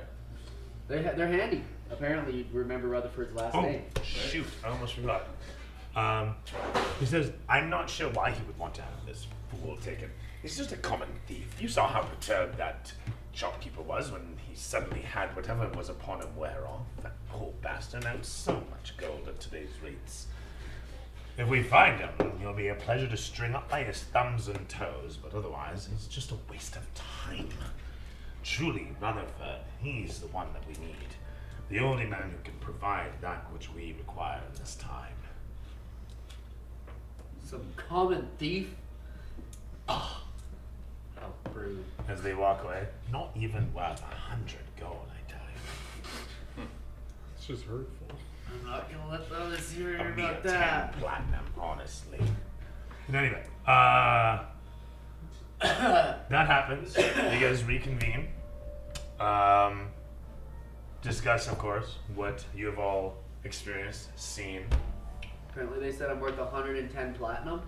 They're handy. Apparently, you remember Rutherford's last Oh, name. shoot. I almost forgot. He says, I'm not sure why he would want to have this fool taken. He's just a common thief. You saw how perturbed that shopkeeper was when he suddenly had whatever was upon him wear off. That poor bastard owns so much gold at today's rates. If we find him, he'll be a pleasure to string up by his thumbs and toes, but otherwise, it's just a waste of time. Truly, Rutherford, he's the one that we need. The only man who can provide that which we require in this time. Some common thief. Oh, how rude. As they walk away, not even worth 100 gold, I tell you. It's just hurtful. I'm not gonna let the others hear A mere about 10 that. platinum, honestly. And anyway, that happens. You guys reconvene. Discuss, of course, what you have all experienced, seen. Apparently, they said I'm worth 110 platinum,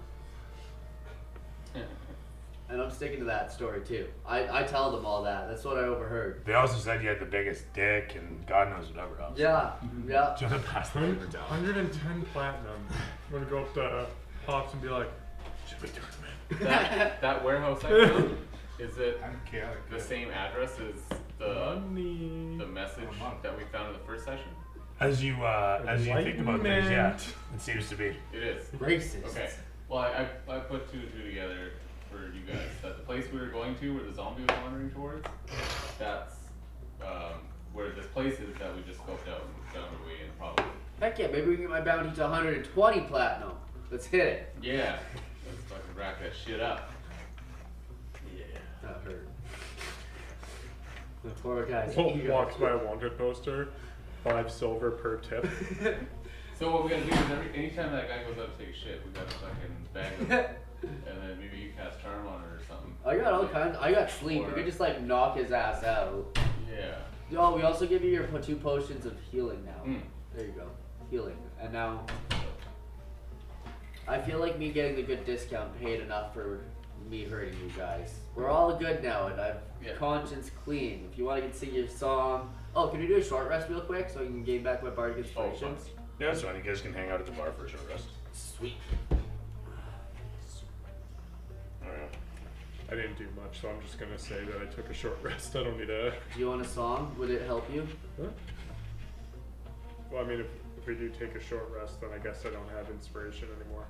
and I'm sticking to that story too. I tell them all that. That's what I overheard. They also said you had the biggest dick and God knows whatever else. Yeah, yeah. Do you want to pass that over down? 110 platinum. I'm gonna go up to Pops and be like, Should we do it, man? That warehouse I found, is it I'm chaotic. the same address as the money. message that we found in the first session? As you think about things, yeah, it seems to be. It is. Racist. Okay. Well, I put 2 and 2 together for you guys. That the place we were going to, where the zombie was wandering towards, that's where this place is that we just scoped out and found a way in, probably. Heck yeah, maybe we can get my bounty to 120 platinum. Let's hit it. Yeah. Let's fucking rack that shit up. Yeah, that hurt. The poor guys. Walks by a wanted poster. 5 silver per tip. So what we gotta do is anytime that guy goes up to take a shit, we gotta fucking bag him. And then maybe you cast charm on her or something. I got all kinds. I got sleep. We Or- could just like knock his ass out. Yeah. Oh, we also give you your 2 potions of healing now. Mm. There you go. Healing. And now, I feel like me getting the good discount paid enough for me hurting you guys. We're all good now, and I've Yeah. conscience clean. If you want to sing your song. Oh, can we do a short rest real quick so I can gain back my bardic inspiration? fine. Yeah, that's fine. You guys can hang out at the bar for a short rest. Sweet. Alright. I didn't do much, so I'm just gonna say that I took a short rest. I don't need a. Do you want a song? Would it help you? Huh? Well, I mean, if we do take a short rest, then I guess I don't have inspiration anymore.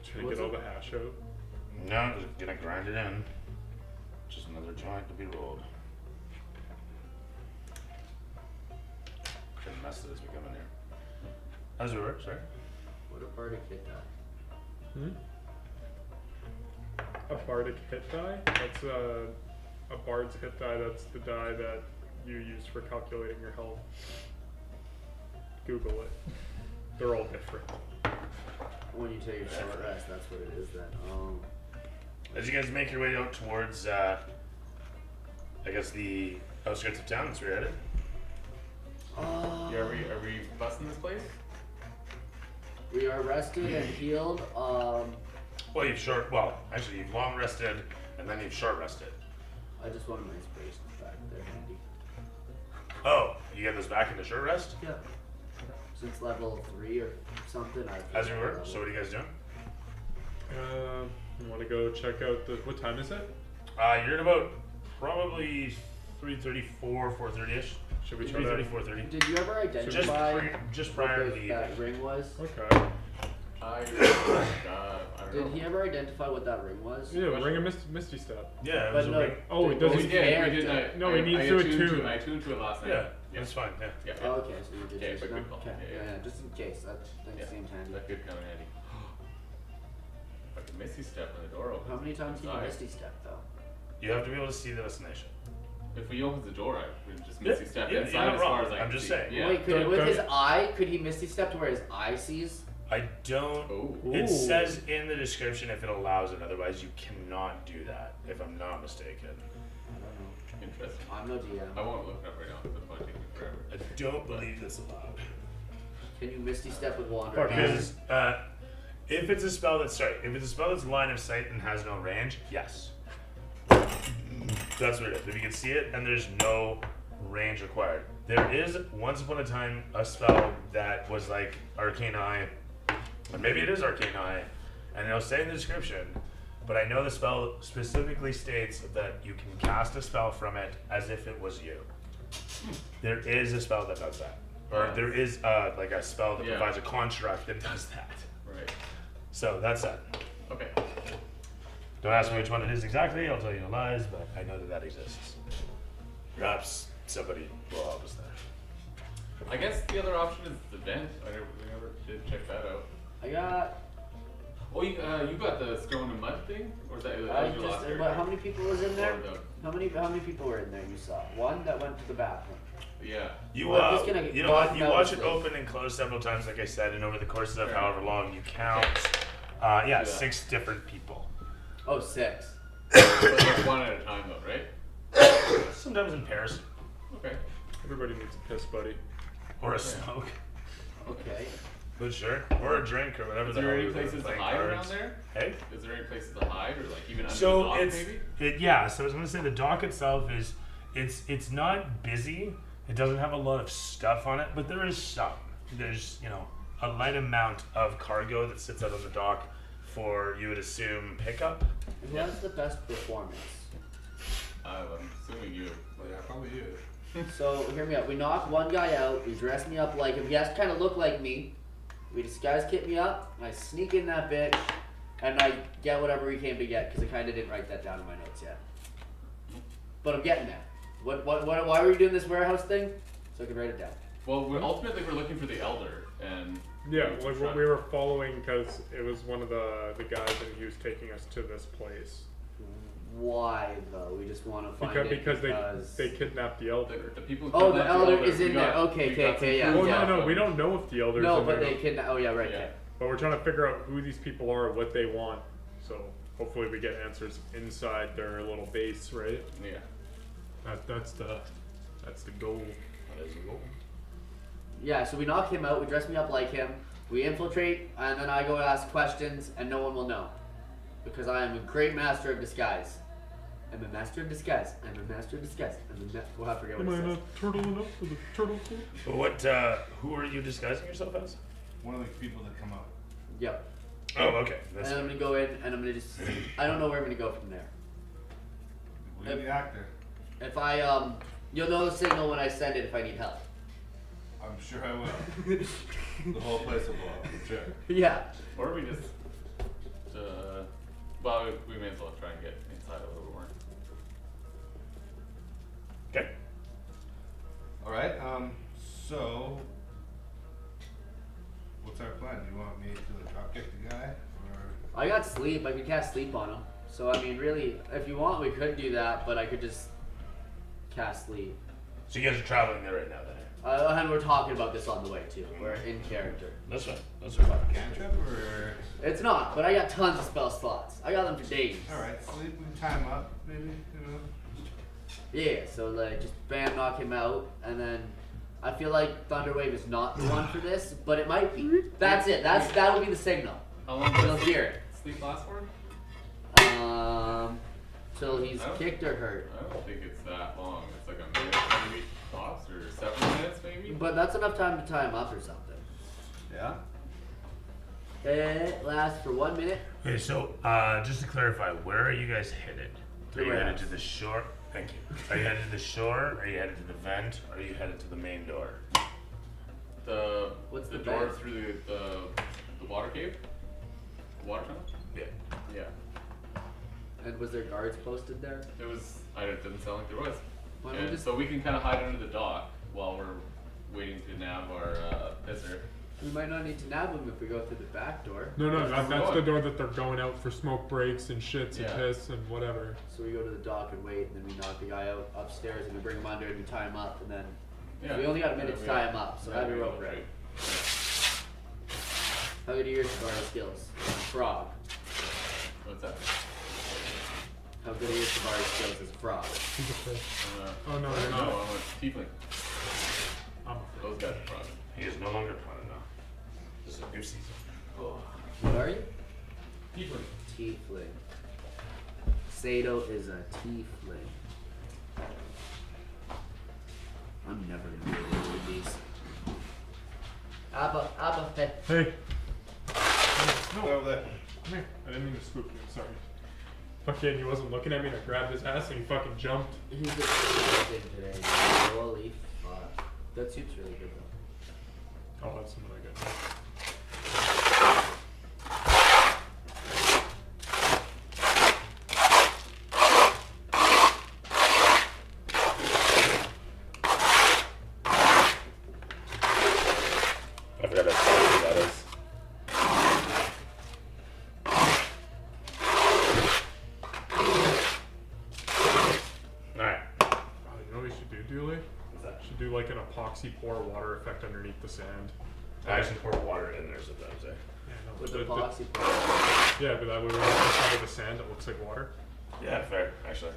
Trying to What's get all it? the hash out. No, just gonna grind it in. Just another joint to be rolled. Couldn't mess with this, we come in here. How's it work, sir? What a bardic hit die. Hmm? A bardic hit die? That's a bard's hit die. That's the die that you use for calculating your health. Google it. They're all different. When you take a short rest, that's what it is then. Oh. As you guys make your way out towards, I guess the outskirts of town, that's where you're headed. Yeah, are we busting this place? We are rested and healed. Well, actually you've long rested, and then you've short rested. I just wanted my inspirations back. They're handy. Oh, you get this back in the short rest? Yeah. Since level 3 or something. As you were. So what are you guys doing? You want to go check out the? What time is it? You're at about probably 3:34, 4:30ish. Should we try to? 3:30, 4:30. Did you ever identify Just prior to what the that ring was? Okay. I don't Did know. he ever identify what that ring was? Yeah, ring a Misty Step. Yeah, it But was a no, ring. Oh, did- does was he- it Yeah, we there? did. No, he needs to attune. I tuned to it last night. Yeah, that's fine. Yeah. Yeah. Oh, okay, so you did Okay, just but know? good call. Okay, Yeah, yeah. just in case. That Yeah. seems handy. That could come in handy. Fucking Misty Step when the door opens. How many times can you Inside. Misty Step though? You have to be able to see the destination. If he opens the door, I would just Yeah, Misty Step yeah, inside you're not as far wrong. as I I'm can just see. saying. Yeah. Wait, could, Don't- with don't- his eye, could he Misty Step to where his eye sees? I don't. Oh. It Ooh. says in the description if it allows it. Otherwise, you cannot do that. If I'm not mistaken. I don't know. Interesting. I'm no DM. I won't look it up right now. It's probably taking me forever. I don't believe that's allowed. Can you Misty Step with Wander? Fuck, Because if it's a spell that's line of sight and has no range, yes. That's what it is. If you can see it and there's no range required. There is once upon a time a spell that was like Arcane Eye, or maybe it is Arcane Eye, and it'll say in the description. But I know the spell specifically states that you can cast a spell from it as if it was you. There is a spell that does that, or there is like a spell that Yeah. provides a construct that does that. Right. So that's that. Okay. Don't ask me which one it is exactly. I'll tell you no lies, but I know that that exists. Perhaps somebody will help us there. I guess the other option is the vent. We never did check that out. I got. Oh, you got the stone and mud thing, or is that, I was your last just. character? But how many people was in there? Or the- How many people were in there? You saw one that went to the bathroom. Yeah. You Well, I'm just gonna you know what? You knock watch it out open and close several times, like I said, and over the course of Fair however long you count. Yeah, Yeah. 6 different people. Oh, 6. But like one at a time, though, right? Sometimes in pairs Okay. Everybody needs a piss, buddy. or a smoke, Okay. but sure, or a drink or whatever. Is the there hell any we're places to playing hide around cards. there? Hey. Is there any places to hide, or like even under the So dock, it's maybe? yeah. So I was gonna say the dock itself is it's not busy. It doesn't have a lot of stuff on it, but there is some. There's a light amount of cargo that sits out on the dock for, you would assume, pickup. Who has the best performance? I'm assuming you. Well, yeah, probably you. So hear me out. We knock one guy out. We dress me up like him. He has to kind of look like me. We disguise kit me up. And I sneak in that bitch, and I get whatever we came to get because I kind of didn't write that down in my notes yet. But I'm getting there. What? Why were you doing this warehouse thing? So I could write it down. Well, ultimately we're looking for the elder, and Yeah, we like try- what we were following because it was one of the guys and he was taking us to this place. Why though? We just want to find Because, it because they kidnapped the elder. the people. who Oh, the kidnapped elder is we in got- there. Okay, we got okay, some yeah, Well, food yeah. no, from- we don't know if the elder's no, in but there. they kidnap. Oh yeah, right. Yeah. Okay. But we're trying to figure out who these people are, what they want. So hopefully we get answers inside their little base, right? Yeah. That's the goal. That is the goal. Yeah, so we knock him out, we dress me up like him, we infiltrate, and then I go ask questions, and no one will know. Because I am a great master of disguise. I'm a master of disguise. I'm a master of disguise. Well, I forget what Am I it says. not turtle enough for the turtle pool? But what? Who are you disguising yourself as? One of the people that come out. Yep. Oh, okay. That's And I'm gonna go in, and I'm gonna just, I don't know where I'm gonna go from there. You're the actor. If I, you'll know the signal when I send it if I need help. I'm sure I will. The whole place will blow up, I'm sure. Yeah. Or we just. Well, we may as well try and get inside a little more. okay. Alright, so what's our plan? Do you want me to dropkick the guy? Or I got sleep, I could cast sleep on him. So, I mean, really, if you want, we could do that, but I could just cast sleep. So you guys are traveling there right now, then? And we're talking about this on the way too. We're in character. That's fine. That's fine. cantrip or It's not, but I got tons of spell slots. I got them for days. alright, sleep we can time up, maybe, Yeah, so like just bam, knock him out, and then I feel like Thunderwave is not the one for this, but it might be. That's it. That'll be the signal. How long You'll does hear it. sleep last for? Till he's I don't- kicked or hurt. I don't think it's that long. It's like a minute, maybe. tops or 7 minutes maybe. But that's enough time to tie him up or something. Yeah. It lasts for 1 minute. Okay, so just to clarify, where are you guys headed? Are you headed to the shore? Thank you. Are you headed to the shore? Are you headed to the vent? Or are you headed to the main door? What's the the door vent? through the water cave? The water tunnel? Yeah. Yeah. And was there guards posted there? It was. It didn't sound like there was. Why don't we And just- so we can kind of hide under the dock while we're waiting to nab our pisser. We might not need to nab him if we go through the back door. No, That's that's the the door. door that they're going out for smoke breaks and shits Yeah. and piss and whatever. So we go to the dock and wait, and then we knock the guy out upstairs, and we bring him under, and we tie him up, and then Yeah. we only got a minute Yeah, to we tie got- him up. So yeah, have your we rope got ready. straight. How good are your shibari skills? Frog. What's that? How good are your shibari skills as a frog? He's a fish. Oh, no, No, you're not. I'm a tiefling. I'm a Those guys are frogs. He is no longer planning now. This is a new season. What are you? Tiefling. Tiefling. Sato is a tiefling. I'm never gonna be able to read these. Abba, pet. Hey. Go over there. Come here. I didn't mean to spook you. I'm sorry. Fucking, he wasn't looking at me and I grabbed his ass and he fucking jumped. He's the thing today, dude. Holy fuck. That soup's really good though. I'll have some when I get back. I forgot how that is. Alright. Oh, you know what we should do, Dooley? What's that? Should do like an epoxy pour water effect underneath the sand. I actually pour water in there sometimes, eh? Yeah, no, With but the the- epoxy yeah, but that way when it's under the sand, it looks like water. Yeah, fair, actually.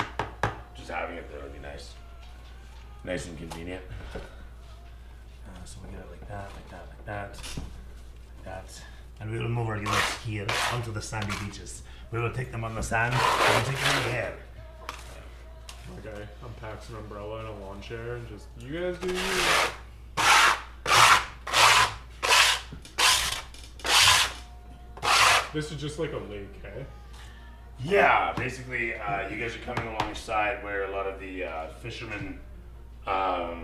Just having it there would be nice. Nice and convenient. So we get it like that, like that, like that, like that. And we will move our units here onto the sandy beaches. We will take them on the sand and take them in the air. Okay, unpacks an umbrella and a lawn chair and just, you guys do you. This is just like a lake, hey? Yeah, basically, you guys are coming alongside where a lot of the fishermen, for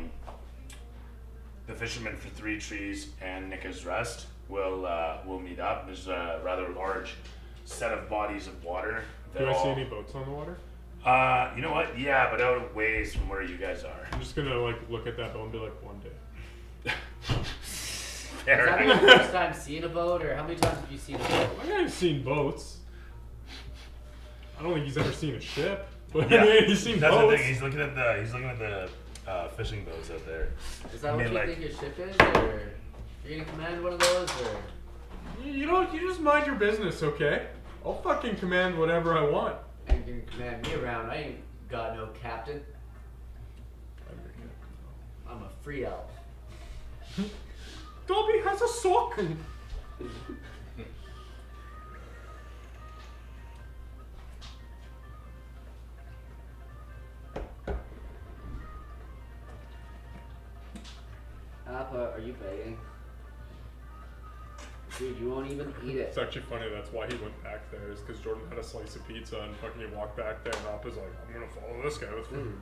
Threetrees and Nicka's Rest will meet up. There's a rather large set of bodies of water. Do I see any boats on the water? You know what? Yeah, but out of ways from where you guys are. I'm just gonna like look at that boat and be like, one day. Is that your first time seeing a boat, or how many times have you seen a boat? My guy's seen boats. I don't think he's ever seen a ship, but Yeah, I mean, he's seen that's the boats. thing. He's looking at the fishing boats out there. Is that I what mean, you like- think your ship is, or you're gonna command one of those, or You don't. You just mind your business, okay? I'll fucking command whatever I want. and you can command me around? I ain't got no captain. I'm a free elf. Dobby has a sock. Appa, are you begging? Dude, you won't even eat it. It's actually funny. That's why he went back there, is because Jordan had a slice of pizza and fucking he walked back there and Appa's like, I'm gonna follow this guy with food.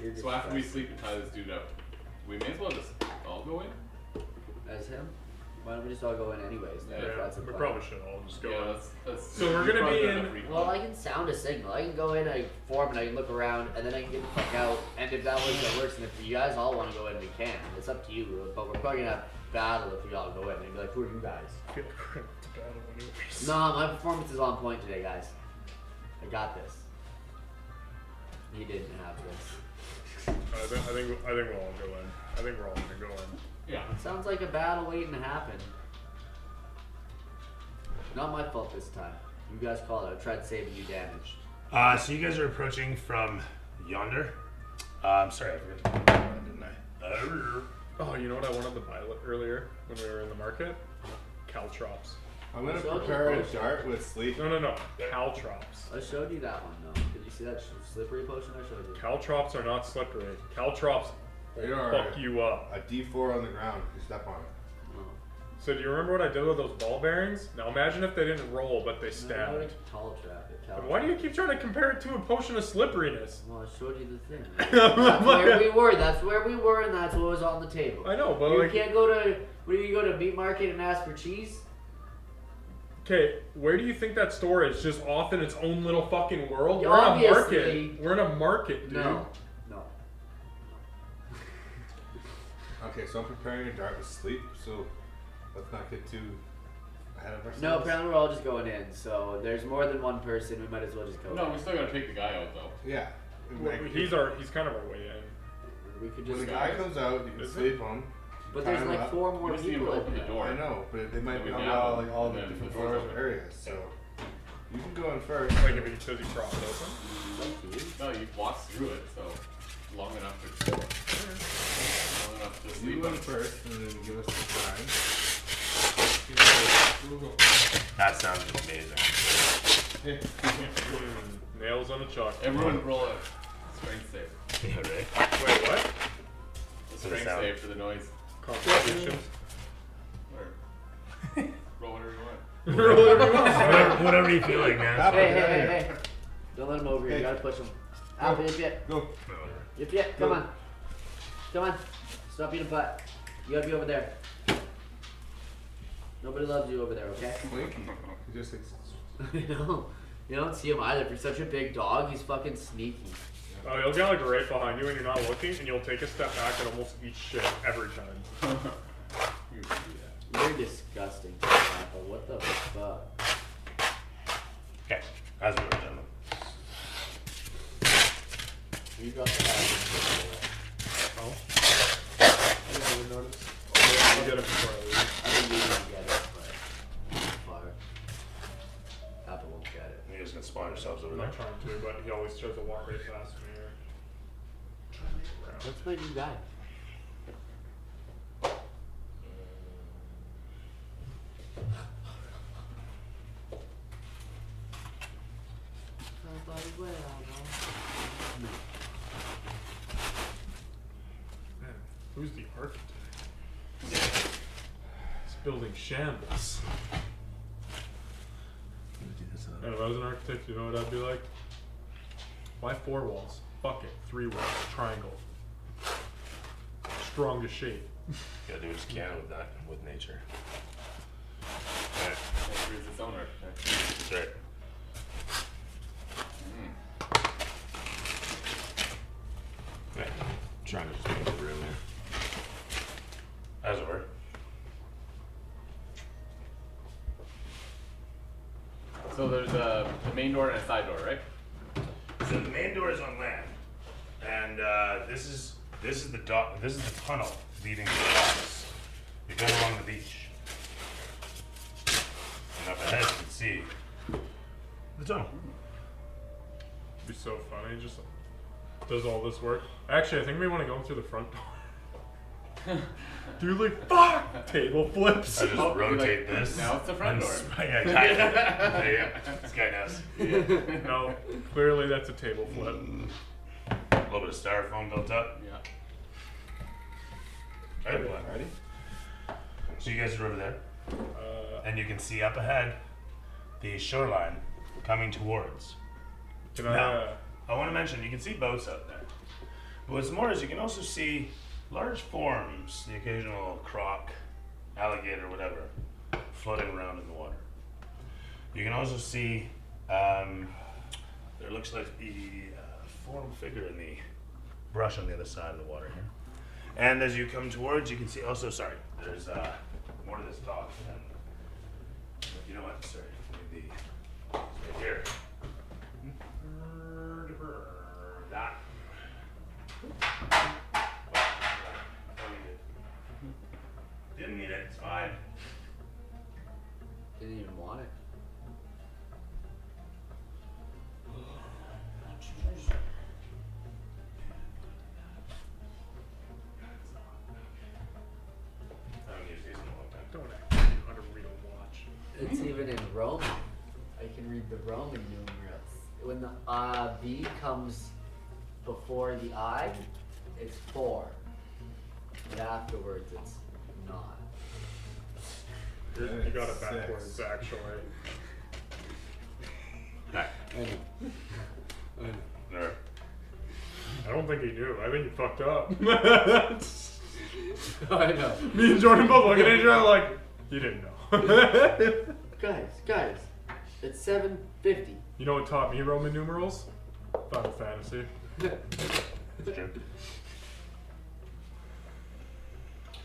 You're just So after we fast. sleep and tie this dude up, we may as well just all go in. As him? Why don't we just all go in anyways? Then, if Yeah, that's the we plan? probably should all just go. Yeah, in. that's. So we're we gonna probably be don't in- have recon. Well, I can sound a signal. I can go in, I can form, and I can look around, and then I can get the fuck out. And if that works, that works. And if you guys all want to go in, we can. It's up to you. But we're probably gonna have battle if we all go in. And be like, who are you guys? I feel like we're to battle anyways. No, my performance is on point today, guys. I got this. You didn't have this. I think we'll all go in. I think we're all gonna go in. Yeah. Sounds like a battle waiting to happen. Not my fault this time. You guys called it. I tried saving you damage. So you guys are approaching from yonder. I'm sorry, I forgot to put that on, didn't I? Oh, you know what I wanted to buy earlier when we were in the market? Caltrops. I'm gonna So prepare a close. dart with sleep. No. Caltrops. I showed you that one though. Did you see that slippery potion I showed you? Caltrops are not slippery. Caltrops They are fuck you up. a D4 on the ground if you step on it. Oh. So do you remember what I did with those ball bearings? Now imagine if they didn't roll, but they No, stabbed. like tall trap it. But why do you keep trying to compare it to a potion of slipperiness? Well, I showed you the thing. That's where we were. That's where we were, and that's what was on the table. I know, but You like, can't go to. Where do you go to meat market and ask for cheese? okay, where do you think that store is? Just off in its own little fucking world? Yeah, We're in a obviously. market. We're in a market, dude. No. Okay, so I'm preparing a dart with sleep, so let's not get too ahead of ourselves. No, apparently we're all just going in. So there's more than one person. We might as well just go. No, in. we still gotta take the guy out though. Yeah. Well, he's kind of our way in. We could When just. the guy comes out, you can Is it? sleep on. But there's Time like up. 4 more We just need people to in open the there. door. I know, but they might Then we be on nab all, him, like, all the and then different the door's doors open. or areas, so you can go in first. Like if he says he propped open. Thank you. No, you walked through it, so long enough to You sleep go on in it. first, and then give us some time. That sounds amazing. Nails on a chalk. Everyone roll a strength save. Yeah, right? Wait, what? A So the strength sound. save for the noise. Constitution. Or roll whatever you want. Whatever you feel like, man. Hey. Don't let him over here. Hey. You gotta push him. Out, yip. Go. Yip. Come on. Stop being a butt. You gotta be over there. Nobody loves you over there, okay? Slinky. He just thinks You don't see him either. For such a big dog, he's fucking sneaky. Oh, he'll get like right behind you and you're not looking, and you'll take a step back and almost eat shit every time. You should do that. You're disgusting, Papa. What the fuck? Okay, as we were, gentlemen. You got the bag. Oh, I didn't even notice. I'll get it before I leave. I think you didn't get it, but fire. Papa won't get it. You guys can spawn yourselves over I'm there. not trying to, but he always tries to walk right past me or try to make it around. What's my new guy? Man, who's the architect? He's building shambles. And if I was an architect, you know what I'd be like? Why 4 walls? Fuck it, 3 walls, triangle. Strongest shape. Gotta do what you can with that, with nature. Alright, Nature is its own architect. that's right. Yeah, trying to just make the room here. As it were. So there's the main door and a side door, right? So the main door is on land, and this is the dock. This is the tunnel leading to the docks. You're going along the beach, and up ahead you can see the tunnel. It'd be so funny, just does all this work. Actually, I think we want to go through the front door. Dude, like, fuck! Table flips. I just Oh, rotate like, this. now it's the front door. Yeah, kind of. There you go. This guy knows. No, clearly that's a table flip. A little bit of styrofoam built up. Yeah. Right, ready? So you guys are over there, and you can see up ahead the shoreline coming towards. Can Now, I want to mention you can see boats out there. But what's more is you can also see large forms, the occasional croc, alligator, whatever, floating around in the water. You can also see there looks like the form figure in the brush on the other side of the water here. And as you come towards, you can see also, sorry, there's more to this dock. And you know what? Sorry, maybe right here. That. Didn't need it. It's fine. Didn't even want it. I haven't used these in a long time. Don't act like you know how to read a watch. It's even even in Roman, I can read the Roman numerals. When the V comes before the I, it's 4. But afterwards, it's not. You got it backwards, actually. I know. No. I don't think he knew. I think he fucked up. I know. Me and Jordan both looking at each other like, you didn't know. Guys, it's 7:50. You know what taught me Roman numerals? Final Fantasy. It's true.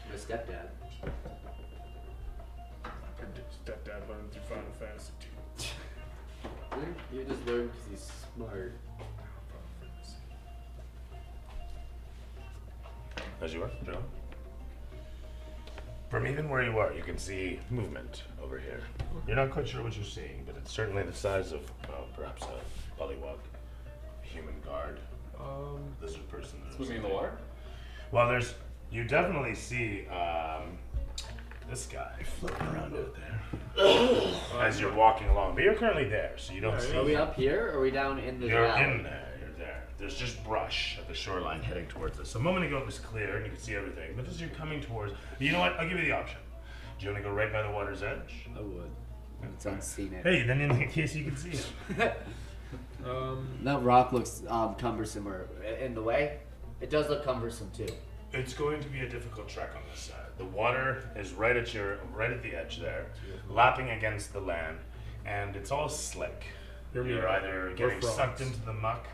My stepdad. Stepdad learned through Final Fantasy 2. You just learn because he's smart. As you are, Joe. From even where you are, you can see movement over here. You're not quite sure what you're seeing, but it's certainly the size of, well, perhaps a pollywog, a human guard, lizard person. Swimming in the water? Well, you definitely see this guy floating around out there as you're walking along. But you're currently there, so you don't see Are we him. up here or are we down in the You're valley? in there. You're there. There's just brush at the shoreline heading towards us. A moment ago it was clear and you could see everything, but as you're coming towards, you know what? I'll give you the option. Do you want to go right by the water's edge? I would. It's unscenic. Hey, then in case you can see him. That rock looks cumbersome or in the way. It does look cumbersome too. It's going to be a difficult trek on this side. The water is right at the edge there, lapping against the land, and it's all slick. You're either getting sucked into the muck.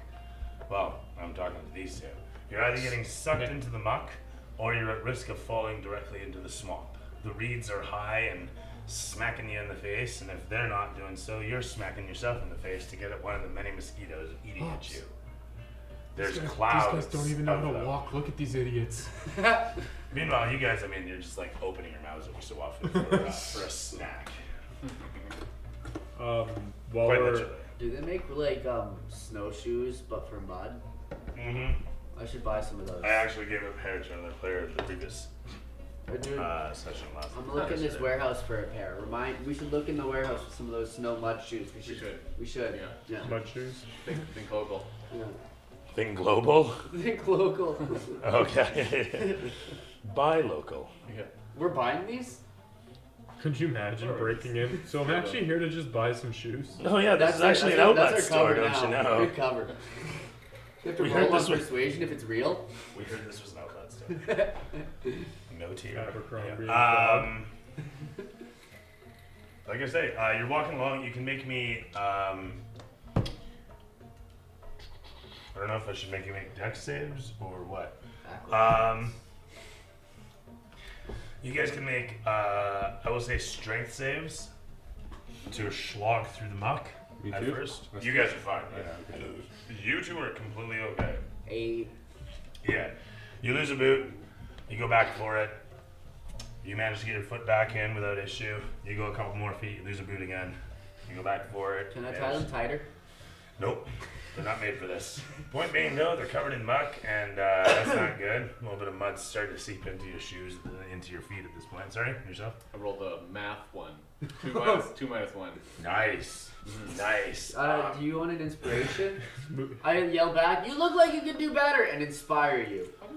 Well, I'm talking to these two. You're either getting sucked into the muck, or you're at risk of falling directly into the swamp. The reeds are high and smacking you in the face, and if they're not doing so, you're smacking yourself in the face to get at one of the many mosquitoes eating at you. There's clouds. These guys don't even know of how to them. walk. Look at these idiots. Meanwhile, you guys, you're just like opening your mouths every so often for a snack. While Quite we're literally. Do they make like snowshoes but for mud? Mm-hmm. I should buy some of those. I actually gave a pair to another player at the previous Dude, session last I'm looking in this warehouse for a pair. We should look in the warehouse for some of those snow mud shoes. We should. Yeah. Yeah. mud shoes. Think local. Yeah. Think global? Think local. Okay. Buy local. Yeah. We're buying these? Could you imagine breaking in? So I'm actually here to just buy some shoes. Oh yeah, this is actually an outlet store, don't you know? Good cover. You have to We roll heard on this was- persuasion if it's real. We heard this was an outlet store. No tier. Abercrombie and Yeah. Like I say, you're walking along. You can make me. I don't know if I should make you make dex saves or what. You guys can make. I will say strength saves to slog through the muck Me at too? first. You guys are fine. Yeah. You two are completely okay. 8. Yeah. You lose a boot. You go back for it. You manage to get your foot back in without issue. You go a couple more feet. You lose a boot again. You go back for it. Can I tie them tighter? Nope. They're not made for this. Point being, no, they're covered in muck, and that's not good. A little bit of mud's starting to seep into your shoes, into your feet at this point. Sorry, yourself? I rolled a math 1. 2 minus 1. Nice. Nice. Do you want an inspiration? I yell back, you look like you can do better, and inspire you. I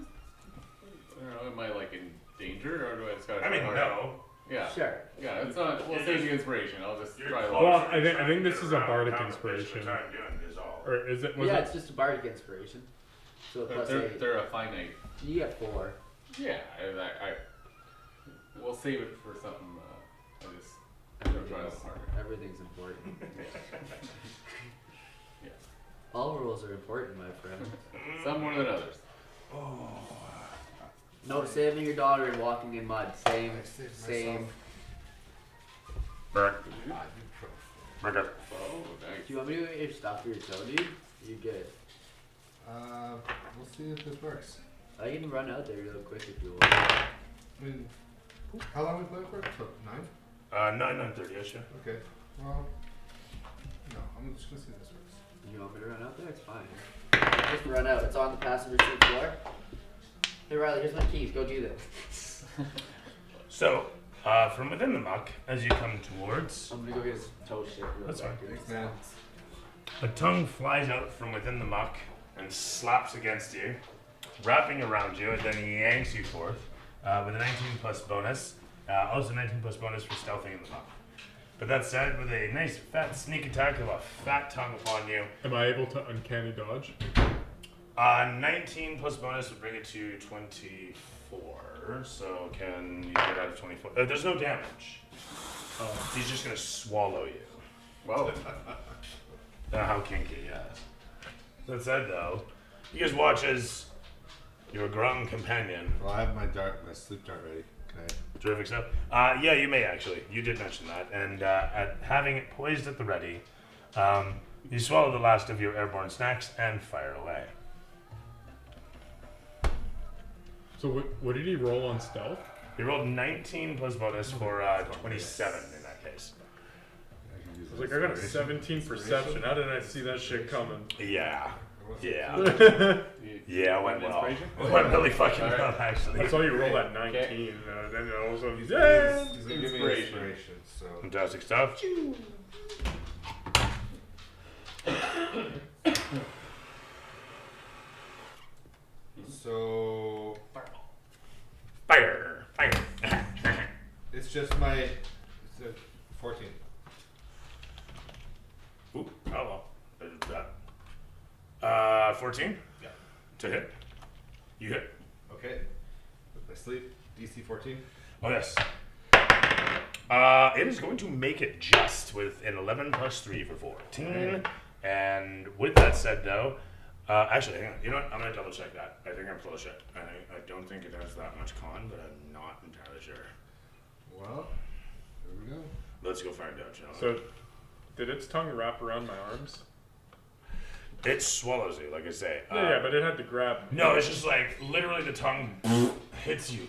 don't know, am I like in danger or do I just gotta I try mean, hard? no. Yeah. Sure. Yeah, it's not. We'll You're save just- the inspiration. I'll just You're try close. Well, longer. I think this is a Around bardic how much inspiration. time doing is all. Or is it? Was Yeah, it? it's just a bardic inspiration. So plus They're, 8. they're a finite. You get 4. Yeah, we'll save it for something. I just I'm gonna try a little harder. Everything's important. Yeah. All rules are important, my friend. Some more than others. No saving your daughter and walking in mud. Same. I saved Same. Burn. Burn up. Oh, nice. Do you want me to get your stuff for your toe, dude? You good? We'll see if this works. I can run out there real quick if you want. I mean, how long we playing for? So 9? 9:30ish. Yeah. Okay. Well, no, I'm just gonna see if this works. You want me to run out there? It's fine. Just run out. It's on the passenger seat floor. Hey Riley, here's my keys. Go do this. So, From within the muck, as you come towards, I'm gonna go get his toe shit. Real That's quick. fine. Thanks, man. a tongue flies out from within the muck and slaps against you, wrapping around you, and then he yanks you forth with a 19 plus bonus. Also 19 plus bonus for stealthing in the muck. But that said, with a nice fat sneak attack of a fat tongue upon you, Am I able to uncanny dodge? 19 plus bonus would bring it to 24. So can you get out of 24? There's no damage. He's just gonna swallow you. Whoa. How kinky, yes. That said, though, you guys watch as your grung companion. Well, I have my sleep dart ready. Can I? Terrific stuff. Yeah, you may actually. You did mention that. And at having it poised at the ready, you swallow the last of your airborne snacks and fire away. So what did he roll on stealth? He rolled 19 plus bonus for 27 in that case. I was like, I got a 17 perception. How did I see that shit coming? Yeah. Yeah. You- Yeah, it went well. Inspiration? It went really fucking well, actually. I saw you roll that 19, Okay. then all of a sudden, He's yeah! gonna give me Inspiration. inspiration. So Fantastic stuff. so Fire! Fire! it's just my it's a 14. Ooh, oh well. 14? Yeah. To hit. You hit. Okay. With my sleep, DC 14. Oh, yes. It is going to make it just with an 11 plus 3 for 14. And with that said, though, actually, hang on. You know what? I'm going to double check that. I think I'm full of shit. I don't think it has that much con, but I'm not entirely sure. Well, here we go. Let's go find out, shall we? So, did its tongue wrap around my arms? It swallows you, like I say. Yeah, but it had to grab. No, it's just like literally the tongue hits you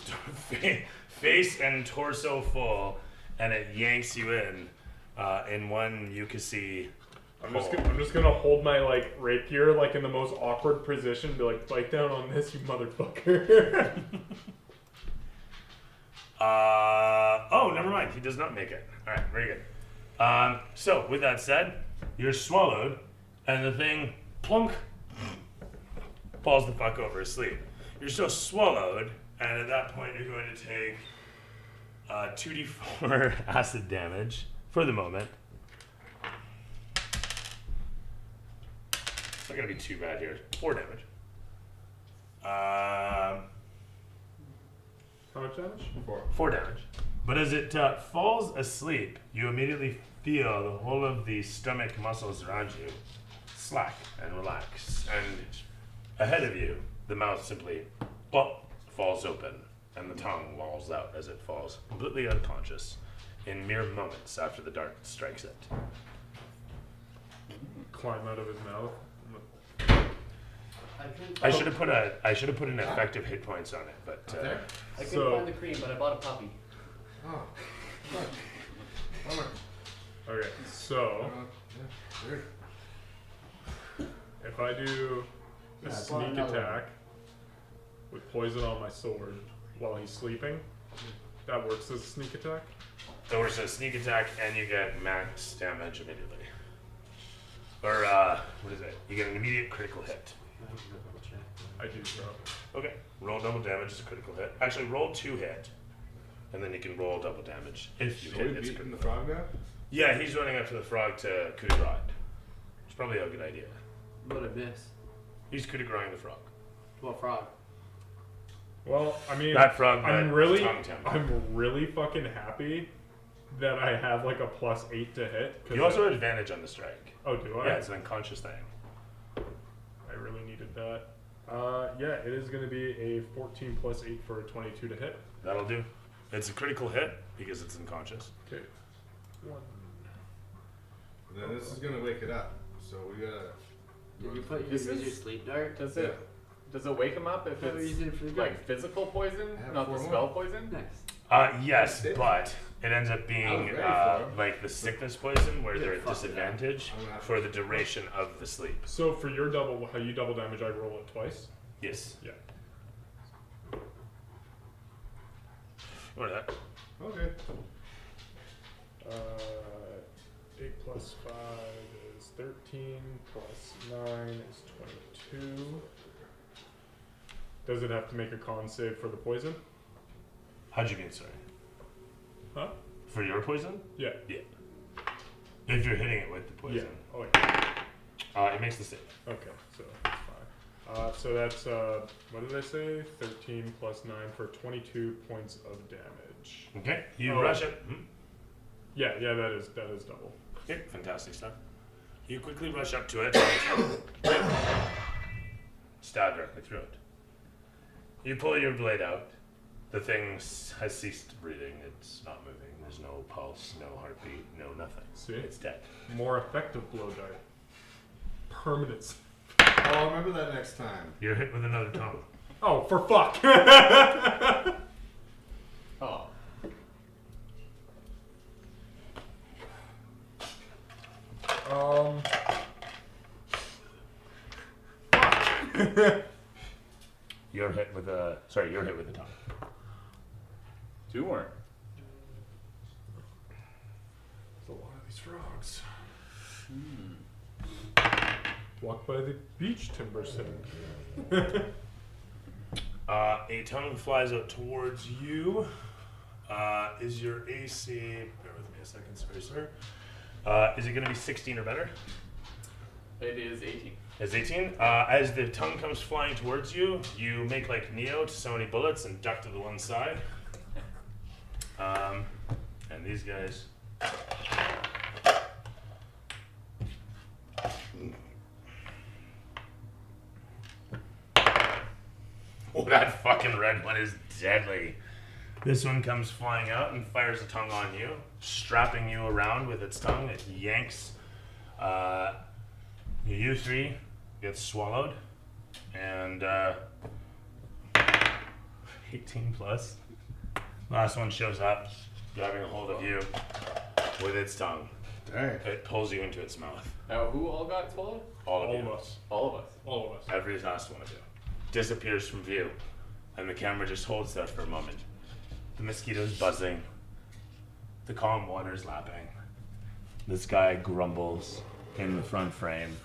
face and torso full, and it yanks you in one you can see. I'm just gonna hold my like rapier like in the most awkward position, be like, bite down on this, you motherfucker. Oh, never mind. He does not make it. All right, very good. So with that said, you're swallowed, and the thing plunk falls the fuck over asleep. You're still swallowed, and at that point you're going to take 2d4 acid damage for the moment. It's not gonna be too bad here. 4 damage. How much damage? 4 damage. But as it falls asleep, you immediately feel the whole of the stomach muscles around you slack and relax. And ahead of you, the mouth simply falls open, and the tongue lolls out as it falls, completely unconscious, in mere moments after the dart strikes it. Climb out of his mouth. I should have put an effective hit points on it, but There? I couldn't So- find the cream, but I bought a puppy. Oh. Look. Bummer. Okay, so Yeah. Weird. if I do a Yeah, I bought sneak another attack with poison on my sword while he's sleeping, that works as a sneak attack? that works as a sneak attack, and you get max damage immediately. Or what is it? You get an immediate critical hit. I do so. Okay, roll double damage as a critical hit. Actually, roll 2 hit, and then you can roll double damage if you So hit. we It's beating the critical. frog now? Yeah, he's running up to the frog to coup de grace. It's probably a good idea. What I miss? He's coup de gracing the frog. What frog? Well, I mean, That frog. I'm that really, tongue temper. I'm really fucking happy that I have like a +8 to hit. 'Cause You also have advantage on the strike. oh, do I? Yeah, it's an unconscious thing. I really needed that. Yeah, it is going to be a 14 + 8 for a 22 to hit. That'll do. It's a critical hit because it's unconscious. Okay. 1. And then this is gonna wake it up. So we gotta. Did you put This use is- your sleep dart? Does it wake him up if I thought we were using it for the it's gun. like physical poison, I have not the 4 spell more. poison? Nice. Yes, but it ends up being I was ready for it. like the sickness poison where Yeah, they're at fuck that. disadvantage I'm gonna have for to- the duration of the sleep. So for your double, how you double damage, I roll it twice. Yes. Yeah. Or that. Okay. 8 plus 5 is 13, plus 9 is 22. Does it have to make a con save for the poison? How'd you mean, sorry? Huh? For your poison? Yeah. Yeah. If you're hitting it with the poison. Yeah. Oh, yeah. It makes the save. Okay, so that's fine. So that's, what did I say? 13 plus 9 for 22 points of damage. Okay, you Oh. rush it. Yeah, that is double. Okay, fantastic stuff. You quickly rush up to it. Stab directly through it. You pull your blade out. The thing has ceased breathing. It's not moving. There's no pulse, no heartbeat, no nothing. See? It's dead. More effective blow dart. Permanence. I'll remember that next time. You're hit with another tongue. Oh, for fuck! Oh. You're hit with a. Sorry, you're hit with a tongue. 2 more. There's a lot of these frogs. Walk by the beach timber sitting. A tongue flies out towards you. Is your AC? Bear with me a second, sorry, sir. Is it going to be 16 or better? It is 18. It's 18. As the tongue comes flying towards you, you make like Neo to so many bullets and duck to the one side. And these guys. Oh, that fucking red one is deadly. This one comes flying out and fires a tongue on you, strapping you around with its tongue. It yanks. You three get swallowed, and 18 plus. Last one shows up, grabbing a hold of you with its tongue. Dang. It pulls you into its mouth. Now, who all got swallowed? All of All you. of us. All of us. All of us. Every last one of you disappears from view, and the camera just holds that for a moment. The mosquitoes buzzing, the calm waters lapping. This guy grumbles in the front frame.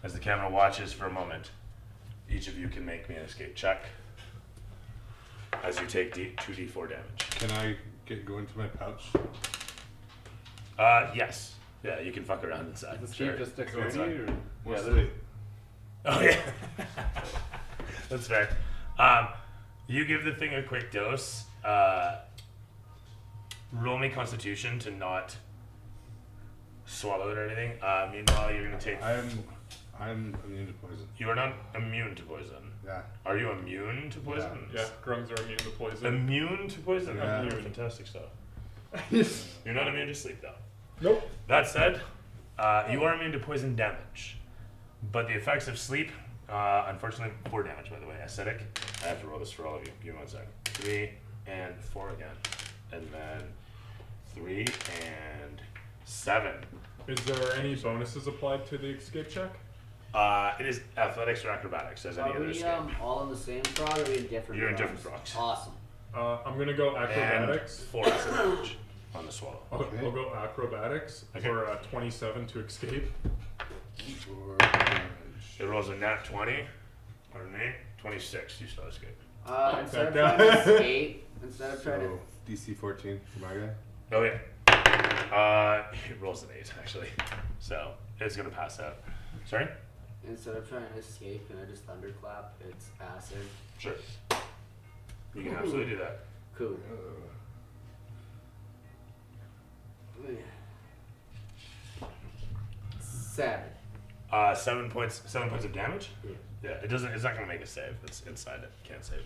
As the camera watches for a moment, each of you can make me an escape check as you take 2d4 damage. Can I go into my pouch? Yes. Yeah, you can fuck around inside. Is Sure. just Go dexterity? inside. Or? What's Yeah, the Oh yeah, that's fair. You give the thing a quick dose. Roll me Constitution to not swallow it or anything. Meanwhile, you're gonna take. I'm immune to poison. You are not immune to poison. Yeah. Are you immune to poison? Yeah, grungs are immune to poison. Immune to poison? Yeah. Fantastic stuff. You're not immune to sleep though. Nope. That said, you are immune to poison damage. But the effects of sleep, unfortunately, 4 damage, by the way. Acidic. I have to roll this for all of you. Give me 1 second. 3 and 4 again. And then 3 and 7. Is there any bonuses applied to the escape check? It is athletics or acrobatics, as any Are other we escape. all in the same frog or are we in different You're in frogs? different frogs. Awesome. I'm gonna go And acrobatics. 4 acid damage on the swallow. I'll go acrobatics Okay. for 27 to escape. It rolls a nat 20. Pardon me. 26. You still escape. Instead of that trying guy. to escape, instead of trying to. So DC 14 for my guy. Oh yeah. It rolls an 8 actually, so it's gonna pass out. Sorry. Instead of trying to escape, can I just thunderclap? It's acid. Sure. You can absolutely do that. Cool. 7. 7 points. 7 points of damage. Yeah. Yeah. It doesn't. It's not gonna make a save. It's inside it. Can't save.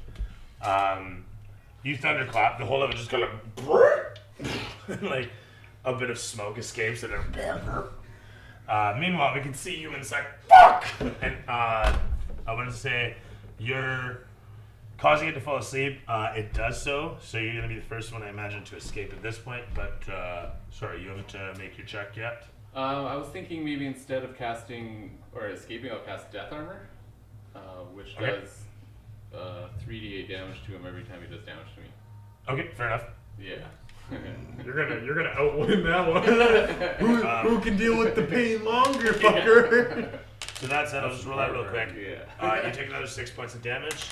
You thunderclap. The whole of it just kind of like a bit of smoke escapes and then. Meanwhile, we can see you inside. Fuck. And I want to say you're causing it to fall asleep. It does so. So you're gonna be the first one, I imagine, to escape at this point. But sorry, you haven't make your check yet. I was thinking maybe instead of casting or escaping, I'll cast Death Armor, which Okay. does 3d8 damage to him every time he does damage to me. Okay, fair enough. Yeah. You're gonna outwin that one. Who can deal with the pain longer, fucker? So that said, I'll just roll that real quick. Yeah. You take another 6 points of damage.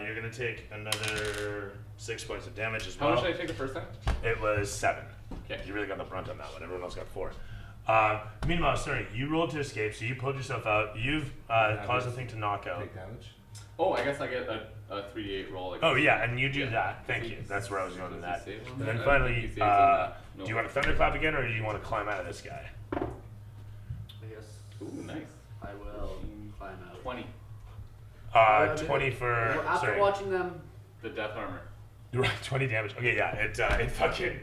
You're gonna take another 6 points of damage as How well. much did I take the first time? It was 7. Okay. You really got the brunt on that one. Everyone else got 4. Meanwhile, sorry, you rolled to escape, so you pulled yourself out. You've caused the thing to knock out. Take damage. Oh, I guess I get a 3d8 roll. Like Oh yeah, and you do Yeah. that. Thank you. That's where I was going with that. Does he save on And that? then I don't finally, think he saves on that. No. do you want to thunderclap again, or do you want to climb out of this guy? I guess Ooh, nice. I will climb out. 20. 20 for. After Sorry. watching them, The death armor. You're right, 20 damage. Okay, yeah, it fucking,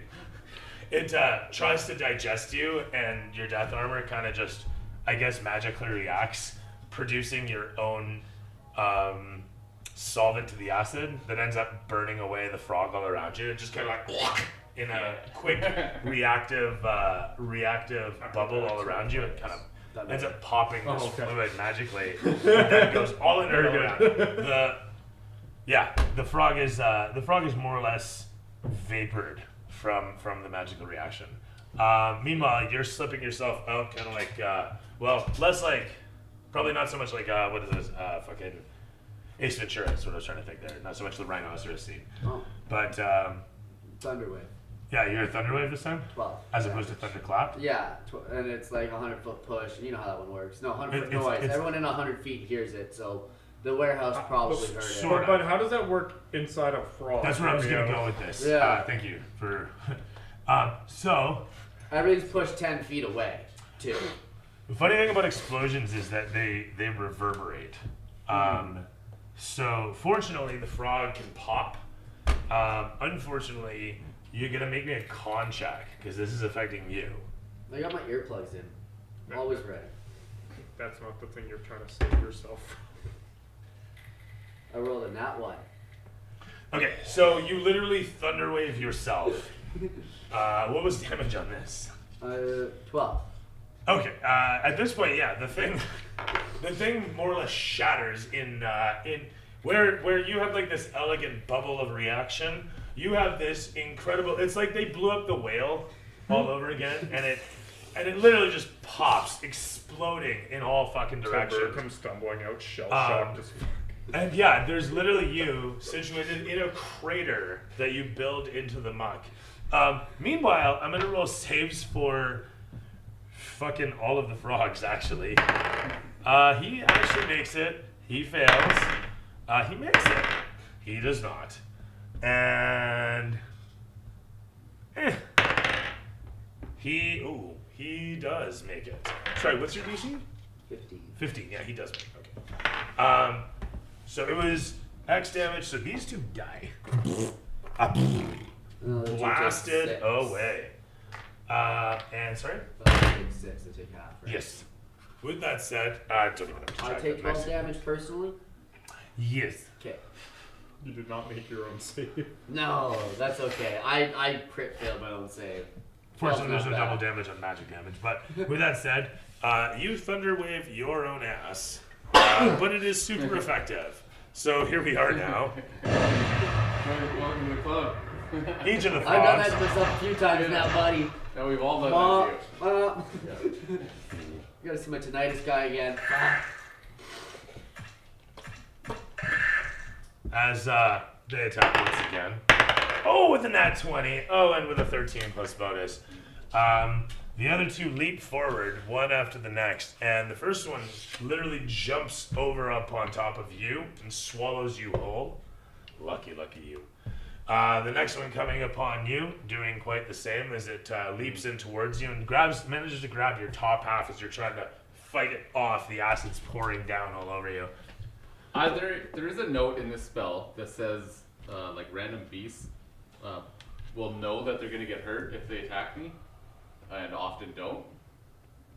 it tries to digest you, and your death armor kind of just, I guess, magically reacts, producing your own solvent to the acid that ends up burning away the frog all around you. It just kind of like, in a quick reactive bubble all around you, it kind of ends up popping this fluid magically, and then goes all in Very around. good. The frog is more or less vapored from the magical reaction. Meanwhile, you're slipping yourself out, kind of like, less like, probably not so much like, what is this, fucking Ace Ventura is what I was trying to think there. Not so much the rhinoceros scene. oh, But, Thunderwave. yeah, you're a Thunderwave this time? 12. As opposed to Thunderclap? Yeah, and it's like a 100-foot push. You know how that one works. No, 100-foot It's- noise. it's- Everyone in 100 feet hears it, so the warehouse probably heard it. sort But how does that work inside a frog? That's where I was going to Yeah. go with this. Yeah. Thank you for... so, Everything's pushed 10 feet away, too. the funny thing about explosions is that they reverberate. So fortunately, the frog can pop. Unfortunately, you're gonna make me a con check because this is affecting you. I got my earplugs in. Always ready. That's not the thing you're trying to save yourself from. I rolled a nat 1. Okay, so you literally thunderwave yourself. What was damage on this? 12. Okay, at this point, yeah, the thing more or less shatters in where you have like this elegant bubble of reaction. You have this incredible. It's like they blew up the whale all over again, and it literally just pops, exploding in all fucking Bird directions. comes stumbling out, shell shocked. Just And yeah, there's literally you situated in a crater that you build into the muck. Meanwhile, I'm gonna roll saves for fucking all of the frogs, actually. He actually makes it. He fails. He makes it. He does not. And he does make it. Sorry, what's your DC? 15. 15. Yeah, he does make it. Okay. So it was X damage. So these two die. No, they take Blasted 6. away. And sorry. They take 6. They take half, right? Yes. With that said, I don't even have to I check take that. 12 damage personally? Yes. Okay. you did not make your own save. No, that's okay. I crit failed my own save. Fortunately, there's no Not bad. double damage on magic damage. But with that said, you thunderwave your own ass, but it is super effective. So here we are now. Welcome to the club. Each of the I've done that frogs. to myself a few times now, buddy. Now we've all done Ma, that to you. you gotta see my tinnitus guy again. Ah. As they attack once again. Oh, with a nat 20. Oh, and with a 13 plus bonus. The other two leap forward, one after the next, and the first one literally jumps over up on top of you and swallows you whole. Lucky you. The next one coming upon you, doing quite the same as it leaps in towards you and manages to grab your top half as you're trying to fight it off. The acid's pouring down all over you. There is a note in this spell that says like random beasts will know that they're gonna get hurt if they attack me, and often don't.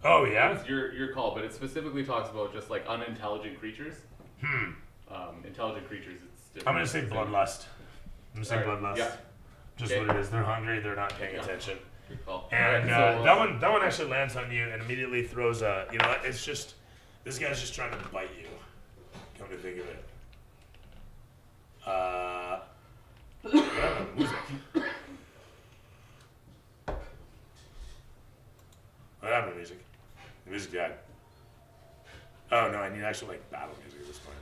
Oh yeah. It's your call, but it specifically talks about just like unintelligent creatures. Intelligent creatures, it's different. I'm gonna say bloodlust. I'm gonna say Alright, bloodlust. yeah. Just Okay. what it is. They're hungry. They're not paying Yeah. attention. Good call. And Alright, so, that one actually lands on you and immediately throws a. You know what? It's just this guy's just trying to bite you. Come to think of it. Music. need actual like battle music at this point.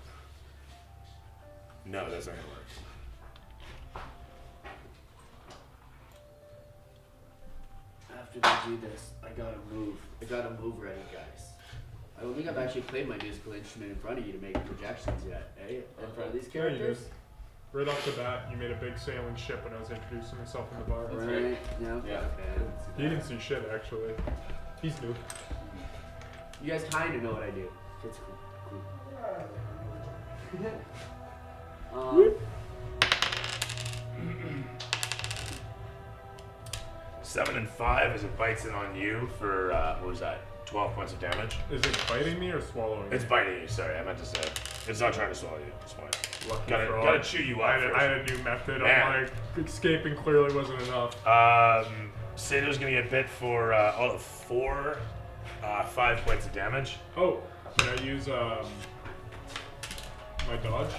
No, that's not gonna work. After they do this, I gotta move. I gotta move ready, guys. I don't think I've actually played my musical instrument in front of you to make projections yet, eh? In front of these Yeah, you characters? did. Right off the bat, you made a big sailing ship when I was introducing myself in the bar. That's Right? right. Yeah. Yeah. Okay. He didn't see shit, actually. He's new. You guys kind of know what I do. It's cool. 7 and 5 as it bites in on you for what was that? 12 points of damage. Is it biting me or swallowing It's me? biting you. Sorry, I meant to say. It's not trying to swallow you at this point. Lucky Gotta frog. chew you I up. had, I had a new method. Man. I'm like, escaping clearly wasn't enough. Sato's gonna get bit for 5 points of damage. Oh, can I use my dodge?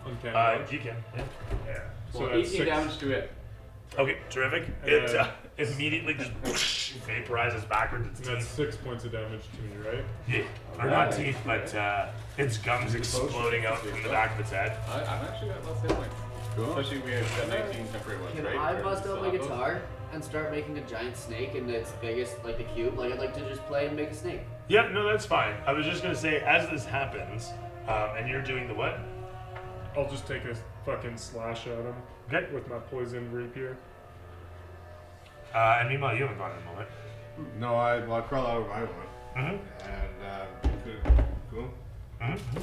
Uncanny dodge. You can. Yeah. So Well, that's 18 6. damage to it. Okay, terrific. It immediately just vaporizes backwards. Its And that's teeth. 6 points of damage to me, right? Yeah, or not teeth, but its gums exploding out from the back of its head. I've actually got less hit points. Cool. Especially we have got 19 temporary ones, Can right? I Or bust out my still have those? guitar and start making a giant snake into its biggest, like the cube? Like I'd like to just play and make a snake. Yeah, no, that's fine. I was just gonna say, as this happens, and you're doing the what? I'll just take a fucking slash at him. Okay. With my poison rapier. And meanwhile, you haven't gone in a moment. No, I crawl out of my one. Mm-hmm. And cool. Mm-hmm.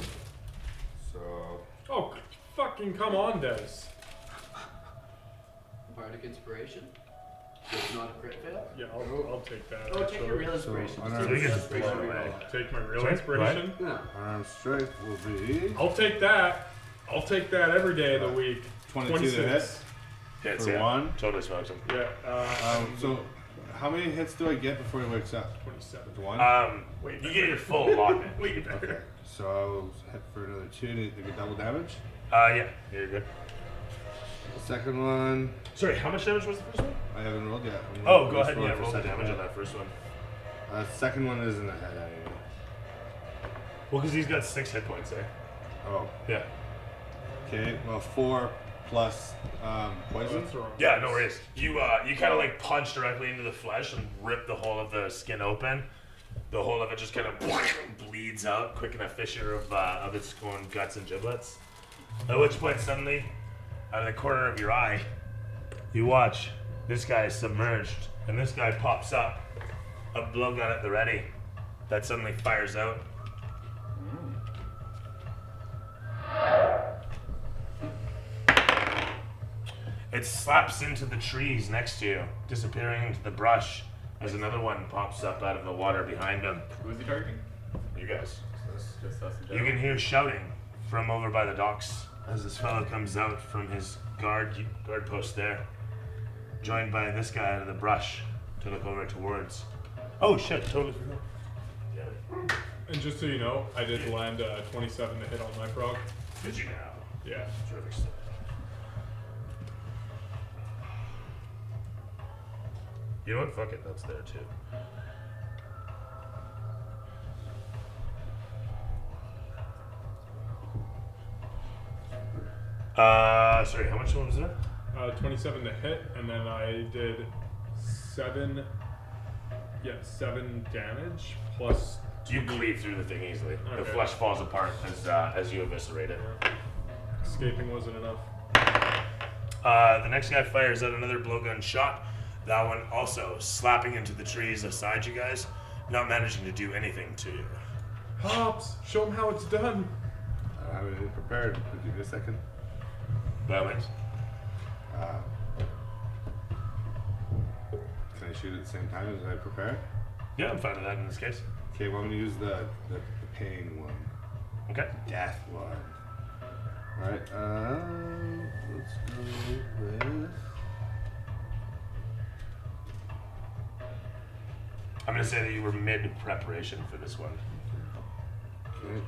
So Oh, fucking come on, Des. Bardic inspiration. It's not a crit fail. Yeah, I'll take that. Oh, take your actually. real inspiration. So, Just unarmed take your real strike. inspiration. Blow away. reroll. Take my real Sorry, inspiration. Yeah. unarmed strike will be I'll take that. I'll take that every day of the week. 22 to hit. Hits, For yeah. one? Totally smokes him. Yeah. So how many hits do I get before he wakes up? 27. With one. You get your full allotment. Okay. So I'll hit for another 2 to get double damage. Yeah, you're good. The second one Sorry, how much damage was the first one? I haven't rolled yet. I'm Oh, gonna go ahead. roll Yeah, for roll the second damage on hit. that first one. Second one isn't a hit anyway. Well, because he's got 6 hit points, eh? Oh. Yeah. Okay. Well, 4 plus poison. That's wrong. Yeah, no worries. You kind of like punch directly into the flesh and rip the whole of the skin open. The whole of it just kind of bleeds out, quick and a fissure of its own guts and giblets. At which point, suddenly, out of the corner of your eye, you watch this guy is submerged, and this guy pops up, a blowgun at the ready, that suddenly fires out. It slaps into the trees next to you, disappearing into the brush as another one pops up out of the water behind him. Who's he targeting? You guys. Just us in You general. can hear shouting from over by the docks as this fellow comes out from his guard post there, joined by this guy out of the brush to look over towards. Oh shit! Totally forgot. Yeah. And just so you know, I did land 27 to hit on my frog. Did you now? Yeah. Terrific stuff. You know what? Fuck it. That's there too. Sorry, how much one was that? 27 to hit, and then I did 7 damage plus You cleave through the thing easily. The Okay. flesh falls apart as you eviscerate it. escaping wasn't enough. The next guy fires out another blowgun shot. That one also slapping into the trees beside you guys, not managing to do anything to you. Hobbs, show him how it's done. I have it prepared. Give me a second. By all means. Can I shoot at the same time as I prepare? Yeah, I'm fine with that in this case. Okay, well I'm gonna use the pain one. Okay. Death one. Alright, let's go with I'm gonna say that you were mid preparation for this one. okay.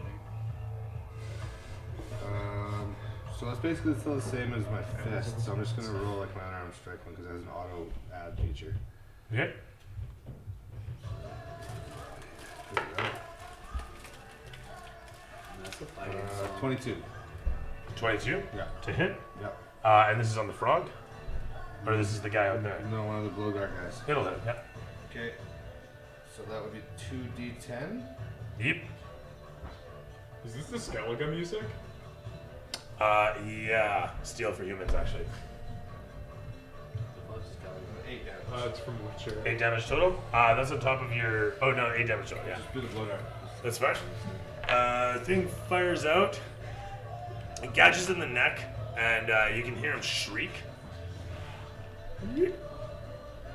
So it's basically still the same as my fist, so I'm just gonna roll like my unarmed strike one because it has an auto add feature. Okay. There we go. That's a fighting song. 22. 22 Yeah. to hit. Yep. And this is on the frog? Or this is the guy out there? No, one of the blow guard guys. It'll hit, yeah. Okay. So that would be 2d10. Yep. Is this the Skellige music? Yeah. Steel for humans, actually. The fuck's this guy? 8 damage. It's from Witcher. 8 damage total. That's on top of your. Oh no, 8 damage total. Yeah, Just do the blow dart. that's fine. Thing fires out. It catches in the neck, and you can hear him shriek.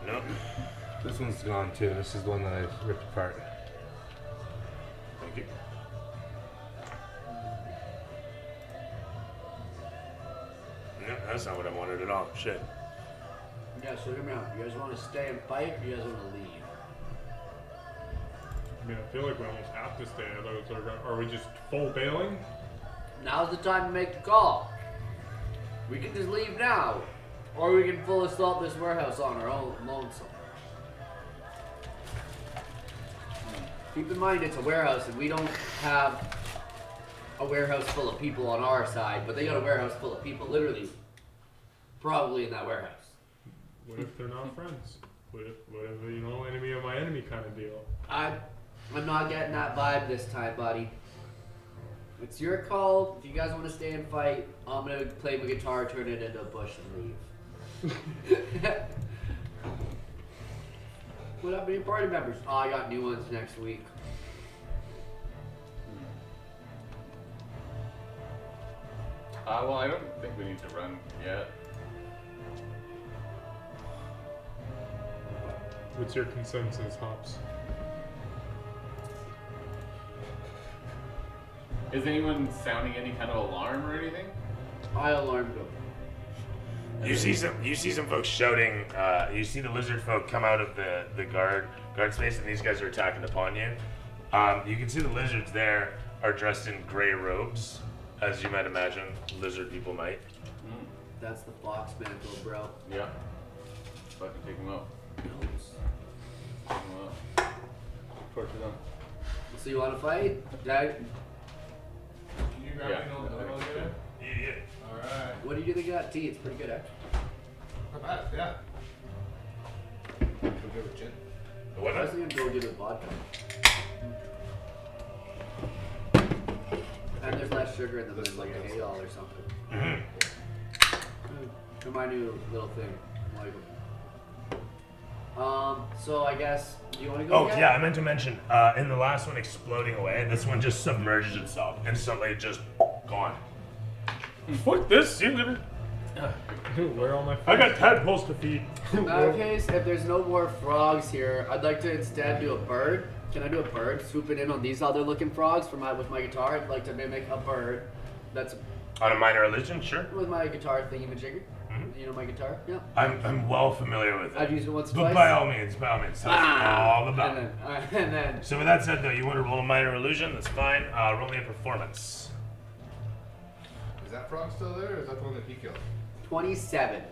Nope. This one's gone too. This is the one that I ripped apart. Thank you. No, that's not what I wanted at all. Shit. Yeah, so hear me out. You guys want to stay and fight, or you guys want to leave? I mean, I feel like we almost have to stay. I thought it was like, are we just full bailing? Now's the time to make the call. We can just leave now, or we can full assault this warehouse on our own lonesome. Keep in mind it's a warehouse, and we don't have a warehouse full of people on our side, but they got a warehouse full of people, literally, probably in that warehouse. What if they're not friends? What if you know, enemy of my enemy kind of deal? I'm not getting that vibe this time, buddy. It's your call. If you guys want to stay and fight, I'm gonna play my guitar, turn it into a bush, and leave. What up, any party members? Oh, I got new ones next week. Well, I don't think we need to run yet. What's your consensus, Hops? Is anyone sounding any kind of alarm or anything? I alarmed them. You see some folks shouting. You see the lizard folk come out of the guard space, and these guys are attacking upon you. You can see the lizards there are dressed in gray robes, as you might imagine lizard people might. That's the fox mantle, bro. Yeah. Fucking take them out. Take them out. Torture them. So you want to fight? Jack? Can you grab Yeah. me an old elevator? Yeah. Alright. What do you think of that tea? It's pretty good, actually. Not bad, yeah. We'll go with gin. What? I was gonna go get a vodka. And there's less sugar in them than like a ale or something. For my new little thing. Like, so I guess you want to go? Oh again? yeah, I meant to mention. In the last one exploding away, this one just submerged itself instantly, just gone. Fuck this, see you later. Dude, where are all my I got tadpoles to feed. In that case, if there's no more frogs here, I'd like to instead do a bird. Can I do a bird? Swooping in on these other looking frogs with my guitar. I'd like to mimic a bird that's On a minor religion, sure. with my guitar thingy-majigger. You know my guitar? Yeah. I'm well familiar with it. I've used it once or But twice. by all means, tell us all about it. And then So with that said, though, you want to roll a minor illusion? That's fine. Roll me a performance. Is that frog still there, or is that the one that he killed? 27.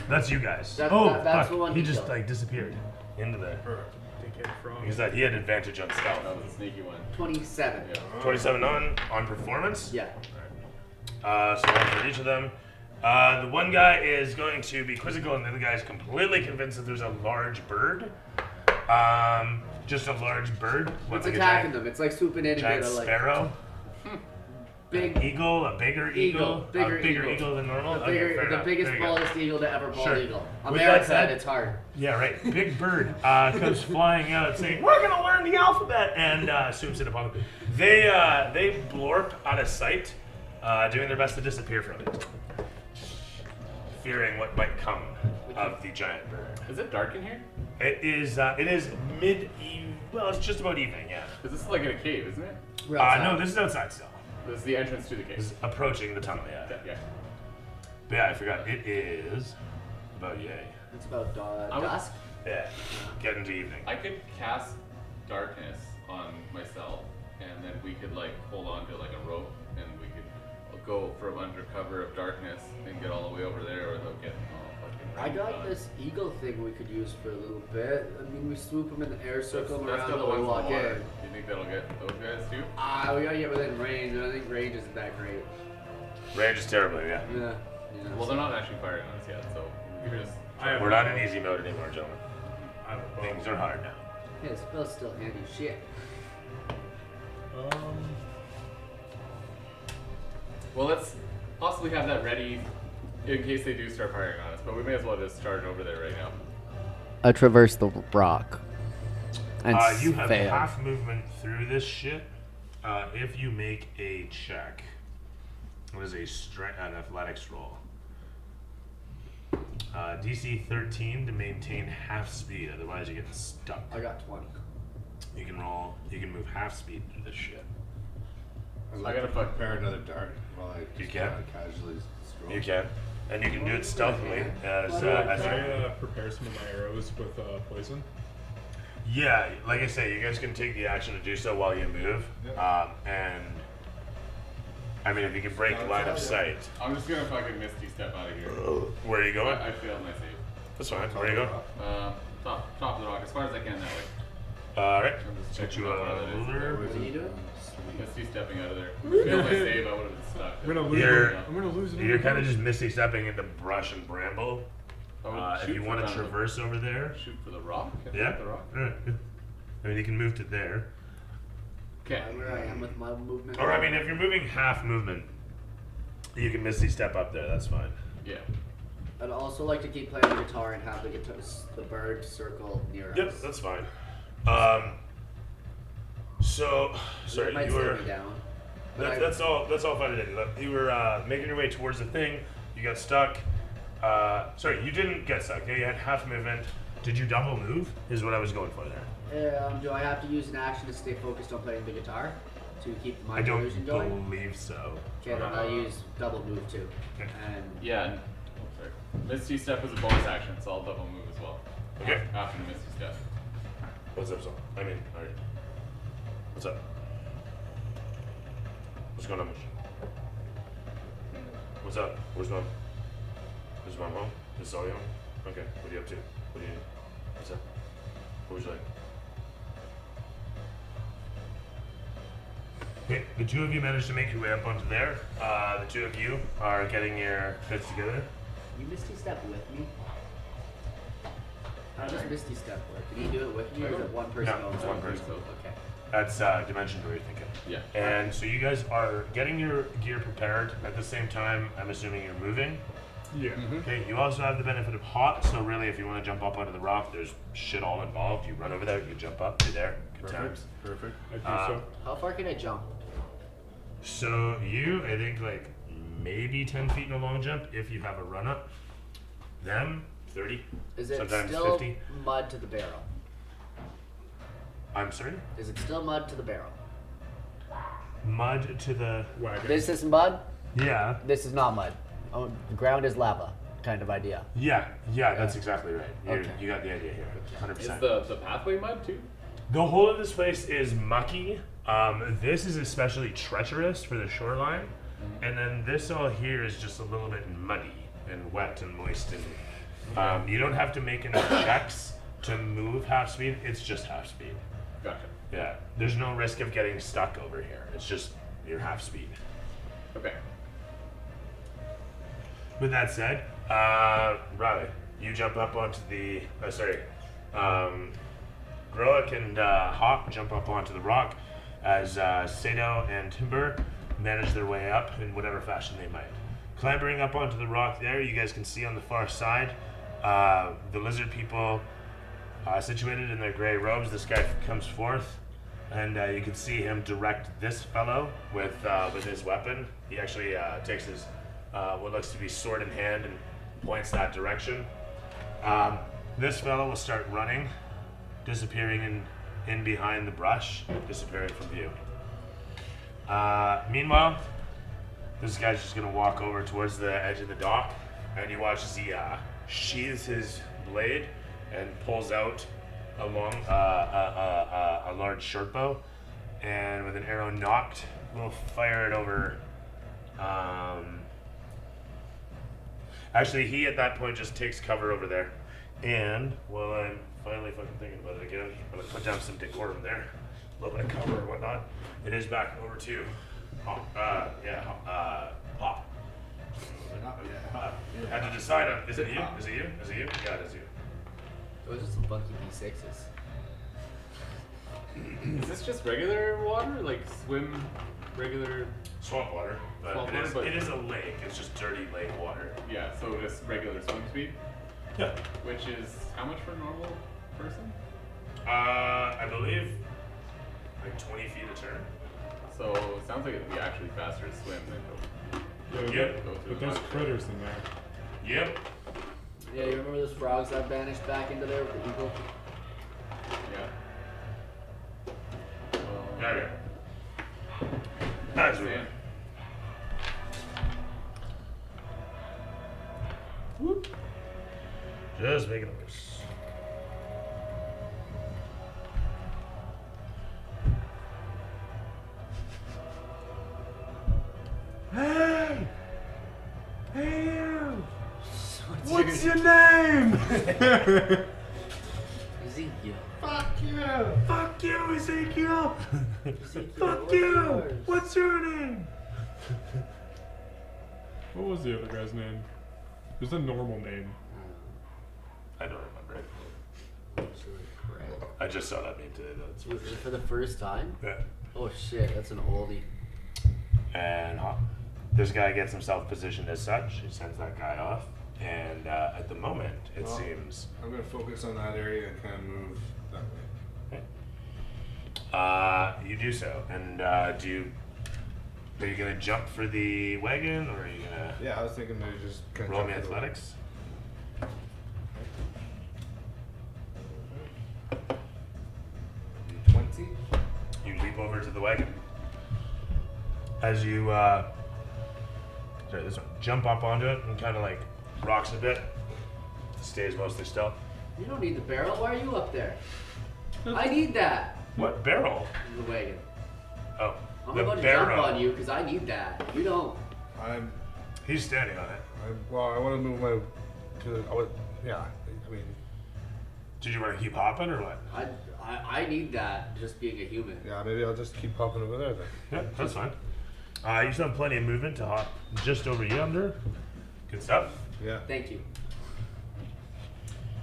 That's you guys. That's fuck. the one He he just killed. like disappeared into there. Dickhead frog. Because that he had advantage on That stealth. was a sneaky one. 27. Yeah. 27 on performance. Yeah. So one for each of them. The one guy is going to be quizzical, and the other guy is completely convinced that there's a large bird. Just a large bird. What's like attacking a them? It's like swooping in and giant doing a like sparrow. big, Eagle, a bigger eagle, Bigger a bigger eagle. eagle than normal. the, Okay, fair the enough. biggest, There you go. baldest eagle to ever bald Sure. eagle. With America, that said- it's hard. Yeah, right. Big bird comes flying out saying, "We're gonna learn the alphabet," and swoops in upon them. They blorp out of sight, doing their best to disappear from it, fearing what might come of the giant bird. Is it dark in here? It is mid-eve. Well, it's just about evening. Yeah. Because this is like in a cave, isn't it? We're outside. No, this is outside still. This is the entrance to the cave. This is approaching the tunnel. Yeah. Yeah. But yeah, I forgot. It is about yay. It's about I was- dusk. Yeah. Getting to evening. I could cast darkness on myself, and then we could like hold on to like a rope, and we could go from under cover of darkness and get all the way over there without getting all fucking. I got this eagle thing we could use for a little bit. I mean, we swoop them in the air, circle them That's around got the the ones in the walk water. in. Do you think that'll get those guys too? We gotta get within range, and I think range isn't that great. Range is terrible, yeah. Yeah. Well, they're not actually firing on us yet, so we can just. We're not in easy mode anymore, gentlemen. I have a Things are hard now. Yeah, the spell's still handy shit. Well, let's possibly have that ready in case they do start firing on us, but we may as well just charge over there right now. I traverse the rock. And You have fail. half movement through this shit if you make a check. What is an athletics roll? DC 13 to maintain half speed, otherwise you get stuck. I got 20. You can move half speed through this shit. I'd I like gotta to fuck- prepare another dart while I just can. kinda casually stroll. You can. And you can do it stealthily as Can a I prepare some of my arrows with poison? yeah, like I say, you guys can take the action to do so while you move. And I mean, if you can break line of sight, I'm just gonna fucking Misty step out of here. where are you going? I failed my save. That's fine. Where are you going? Top of the rock, as far as I can that way. All right. I'm just Get checking you out where a that is. ruler. What are you doing? Misty stepping out of there. Failed my save, I would have been stuck. I'm gonna lose. You're- I'm gonna lose. You're kind of just misty stepping into brush and bramble. I would If shoot you for want to kind of- traverse over there, Shoot for the rock? Can I yeah. hit the rock? All right. I mean, you can move to there. Okay. Where I am with my movement. Or I mean, if you're moving half movement, you can misty step up there. That's fine. Yeah. I'd also like to keep playing the guitar and have the bird circle near Yep, us. that's fine. So, sorry, It might you slow were. me down. But I- That's all. That's all fine and dandy. You were making your way towards the thing. You got stuck. Sorry, you didn't get stuck. You had half movement. Did you double move? Is what I was going for there. Do I have to use an action to stay focused on playing the guitar to keep my I don't illusion going? believe so. Okay, then I'll use double move too. Okay. And Yeah. Sorry. Misty step is a bonus action, so I'll double move as well. Okay. After the Misty step. What's up, son? I mean, alright. What's up? What's going on? What's up? Where's mom? Is mom home? Is Sally home? Okay. What are you up to? What do you need? What's up? What would you like? Okay, the two of you managed to make your way up onto there. The two of you are getting your fits together. you Misty step with me? How does Misty step work? Can you do it with me, or is it one person? No, owns it's it? one person. Okay. That's dimension door, you're thinking. Yeah. And so you guys are getting your gear prepared at the same time. I'm assuming you're moving. Yeah. Okay. You also have the benefit of hot. So really, if you want to jump up onto the rock, there's shit all involved. You run over there, you jump up, you're there. Good times. Perfect. I do so. How far can I jump? So you, I think, like maybe 10 feet in a long jump if you have a run up. Them 30. Is it Sometimes still 50. mud to the barrel? I'm sorry. Is it still mud to the barrel? Mud to the Wagon. This is mud. yeah. This is not mud. Oh, the ground is lava, kind of idea. Yeah. That's exactly right. Okay. You got the idea here. 100%. Is the pathway mud too? The whole of this place is mucky. This is especially treacherous for the shoreline. And then this all here is just a little bit muddy and wet and moist. And you don't have to make any checks to move half speed. It's just half speed. Gotcha. Yeah. There's no risk of getting stuck over here. It's just your half speed. Okay. With that said, Riley, you jump up onto the. Groic and Hawk jump up onto the rock as Sato and Timber manage their way up in whatever fashion they might. Clambering up onto the rock there, you guys can see on the far side the lizard people situated in their gray robes. This guy comes forth, and you can see him direct this fellow with his weapon. He actually takes his what looks to be sword in hand and points that direction. This fellow will start running, disappearing in behind the brush, disappearing from view. Meanwhile, this guy's just gonna walk over towards the edge of the dock, and you watch as he sheathes his blade and pulls out a large short bow, and with an arrow knocked, we'll fire it over. Actually, he at that point just takes cover over there. And while I'm finally fucking thinking about it again, I'm gonna put down some decorum there. A little bit of cover and whatnot. It is back over to Pop. Pop. Had to decide on, is it you? Is it you? Is it you? Yeah, it is you. Those are some funky D6s. Is this just regular water? Like regular? Swamp water, but Swamp it, water, is, but- it is a lake. It's just dirty lake water. Yeah, so just regular swim speed, Yeah. which is how much for a normal person? I believe like 20 feet a turn. So it sounds like it'd be actually faster to swim than Yeah, go through but the there's mud. critters in there. Yep. Yeah, you remember those frogs that vanished back into there with the eagle? Yeah. Okay. That's right. Sand. Whoop. Just making it worse. Hey! Hey you! What's your name? Ezekiel. Fuck you! Fuck you, Ezekiel! Ezekiel, Fuck what's you! yours? What's your name? What was the other guy's name? It was a normal name. I don't remember. I just saw that meme today. That's Was it for the first time? yeah. Oh shit, that's an oldie. And this guy gets himself positioned as such. He sends that guy off. And at the moment, it Well, seems I'm gonna focus on that area and kind of move that way. you do so. And are you gonna jump for the wagon, or are you gonna Yeah, I was thinking maybe just kind of roll me athletics? 20. You leap over to the wagon. As you jump up onto it and kind of like rocks a bit. Stays mostly still. You don't need the barrel. Why are you up there? I need that. What barrel? The wagon. Oh, I'm the about to barrel. jump on you because I need that. You don't. I'm. He's standing on it. Well, I want to move my. Yeah. I mean, Did you want to keep hopping or what? I need that. Just being a human. yeah. Maybe I'll just keep hopping over there then. Yeah, that's fine. You still have plenty of movement to hop just over yonder. Good stuff. Yeah. Thank you.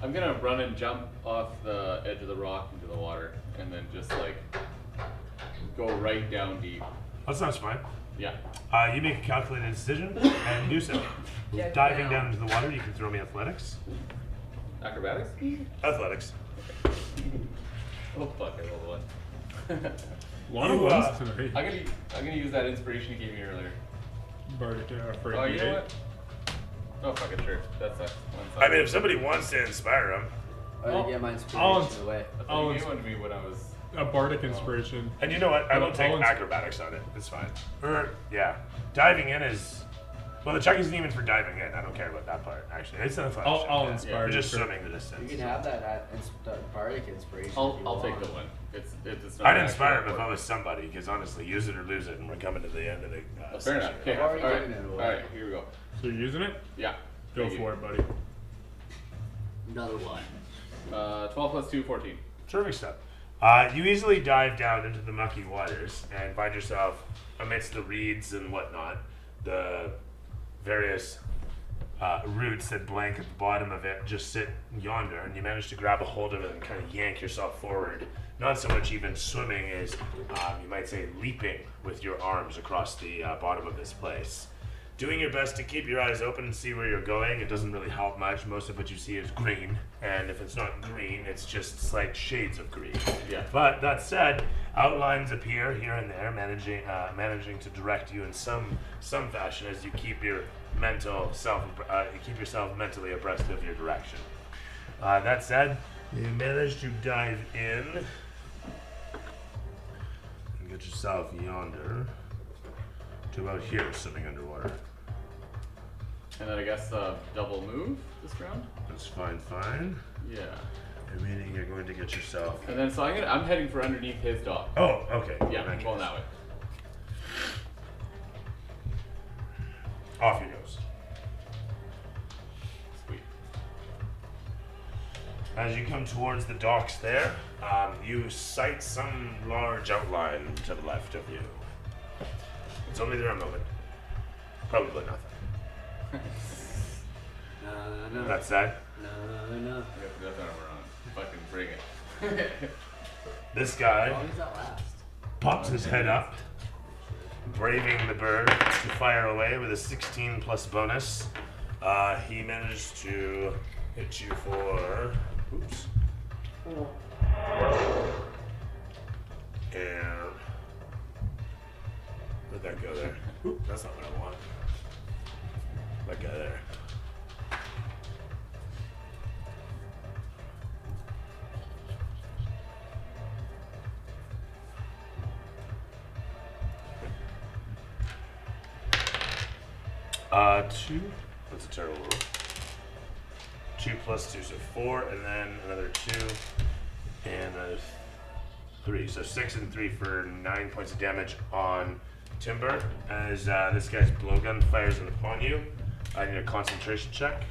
I'm gonna run and jump off the edge of the rock into the water, and then just like go right down deep. That sounds fine. Yeah. You make a calculated decision and do so. Get Diving down. down into the water, you can throw me athletics. Acrobatics? Athletics. Oh fuck! I rolled one. A lot of You, ones tonight. I'm gonna use that inspiration you gave me earlier. Bardic for Oh, you know 88. what? Oh fucking sure. That's a one I mean, if somebody wants to inspire him, I I'll- didn't get my I'll inspiration away. I I'll thought you ins- gave one to me when I was. A bardic inspiration. and you know what? I will take I'll acrobatics on it. It's fine. Or yeah, diving in is. Well, the check isn't even for diving in. I don't care about that part. Actually, it's an athletics. check, I'll yeah. inspire You're you just for- swimming the You distance. can have that bardic inspiration. if I'll you take want. the one. It's not I'd an inspire actual him if I one. was somebody, because honestly, use it or lose it, and we're coming to the end of the. Fair enough. session. Okay. I've already All right. given it All away. right. Here we go. So you're using it? Yeah. Go Thank you. for it, buddy. Another one. 12 plus 2, 14. Terrific stuff. You easily dive down into the mucky waters and find yourself amidst the reeds and whatnot, the various roots that blank at the bottom of it just sit yonder, and you manage to grab a hold of it and kind of yank yourself forward. Not so much even swimming as, you might say, leaping with your arms across the bottom of this place. Doing your best to keep your eyes open and see where you're going. It doesn't really help much. Most of what you see is green, and if it's not green, it's just slight shades of green. Yeah. But that said, outlines appear here and there, managing to direct you in some fashion as you keep your keep yourself mentally abreast of your direction. That said, you manage to dive in and get yourself yonder to about here, swimming underwater. And then I guess double move this round. That's fine. Yeah. Meaning you're going to get yourself. And then so I'm heading for underneath his dock. Oh, okay. Yeah, In that I'm going case. that way. Off he goes. As you come towards the docks there, you sight some large outline to the left of you. It's only there a moment. Probably nothing. No. That said, No. We got the death armor on. Fucking bring it. this How guy long does that last? pops his head up, braving the bird to fire away with a 16 plus bonus. He managed to hit you for. Oops. And. Where'd that go there? Oop, that's not what I want. That guy there. Two. That's a terrible roll. 2 plus 2, so 4, and then another 2, and another 3. So 6 and 3 for 9 points of damage on Timber. As this guy's blowgun fires in upon you, I need a concentration check.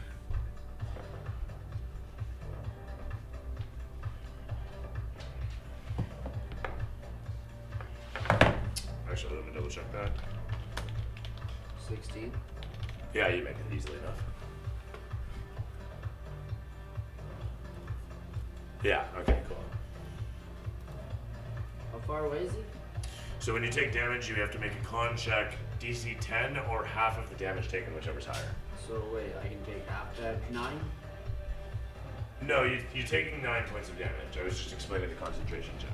Actually, let me double check that. 16. Yeah, you make it easily enough. Yeah, okay, cool. How far away is he? So when you take damage, you have to make a con check, DC 10 or half of the damage taken, whichever's higher. So wait, I can take half that 9? No, you're taking 9 points of damage. I was just explaining the concentration check.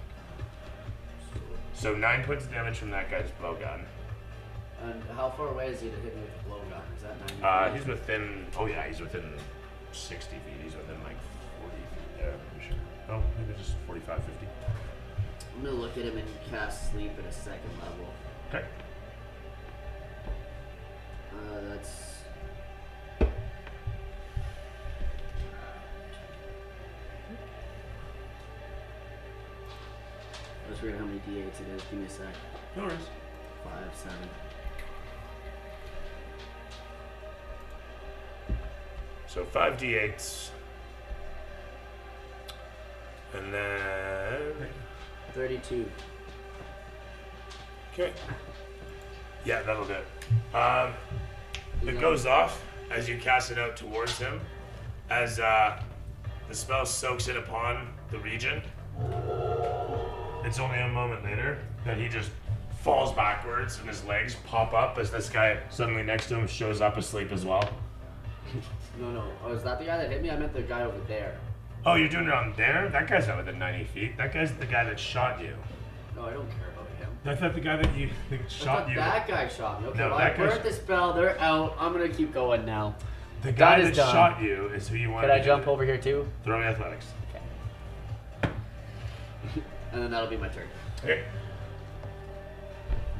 So 9 points of damage from that guy's blowgun. And how far away is he to hit me with the blowgun? Is that 90 feet? He's within, oh yeah, he's within 60 feet. He's within like 40 feet there, I'm pretty sure. Oh, maybe just 45, 50. I'm gonna look at him and cast sleep at a second level. Okay. That's... I was reading how many d8s it is. Give me a sec. No worries. 5, 7. So 5 d8s. And then... 32. Okay. Yeah, that'll do it. It goes off as you cast it out towards him. As the spell soaks in upon the region. It's only a moment later that he just falls backwards and his legs pop up as this guy suddenly next to him shows up asleep as well. No. Oh, is that the guy that hit me? I meant the guy over there. Oh, you're doing it on there? That guy's not within 90 feet. That guy's the guy that shot you. No, I don't care about him. I thought the guy that shot you. That guy shot me. Okay, No, well, that I guy burnt the spell. They're out. I'm gonna keep going now. The guy is that done. shot you is who you want Could I jump over here too? Throw me athletics. And then that'll be my turn. Okay.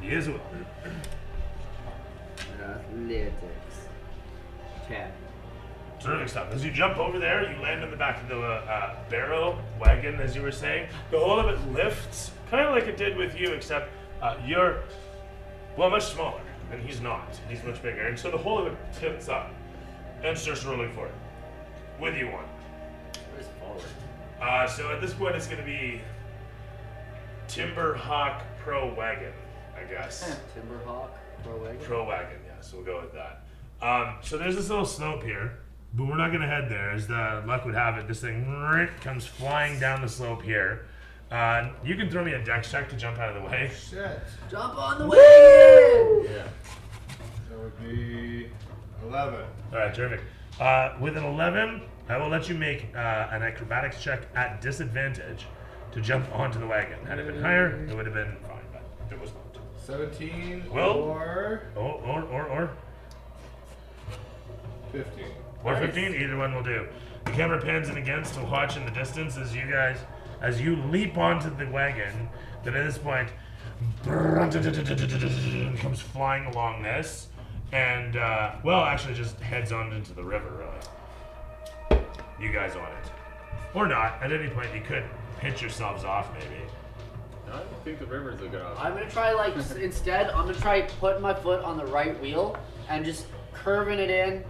He is a will. Athletics. 10. Terrific stuff. As you jump over there, you land on the back of the barrel wagon, as you were saying. The whole of it lifts, kind of like it did with you, except you're, well, much smaller, and he's not. He's much bigger. And so the whole of it tips up and starts rolling forward with you on. Where's forward? So at this point, it's going to be Timber Hawk Pro Wagon, I guess. Timberhawk Pro Wagon. Pro Wagon, yeah, so we'll go with that. So there's this little slope here, but we're not going to head there. As the luck would have it, this thing comes flying down the slope here. You can throw me a dex check to jump out of the way. Shit. Jump on the wagon! Yeah. That would be 11. All right, terrific. With an 11, I will let you make an acrobatics check at disadvantage to jump onto the wagon. Had it been higher, it would have been fine, but it was not. 17 Well- or Or 15. Or 15, either one will do. The camera pans in again to watch in the distance as you leap onto the wagon, that at this point comes flying along this, and well, actually just heads on into the river, really. You guys on it. Or not. At any point, you could pitch yourselves off, maybe. No, I don't think the river's a good option. I'm gonna try, like, instead, I'm gonna try putting my foot on the right wheel and just curving it in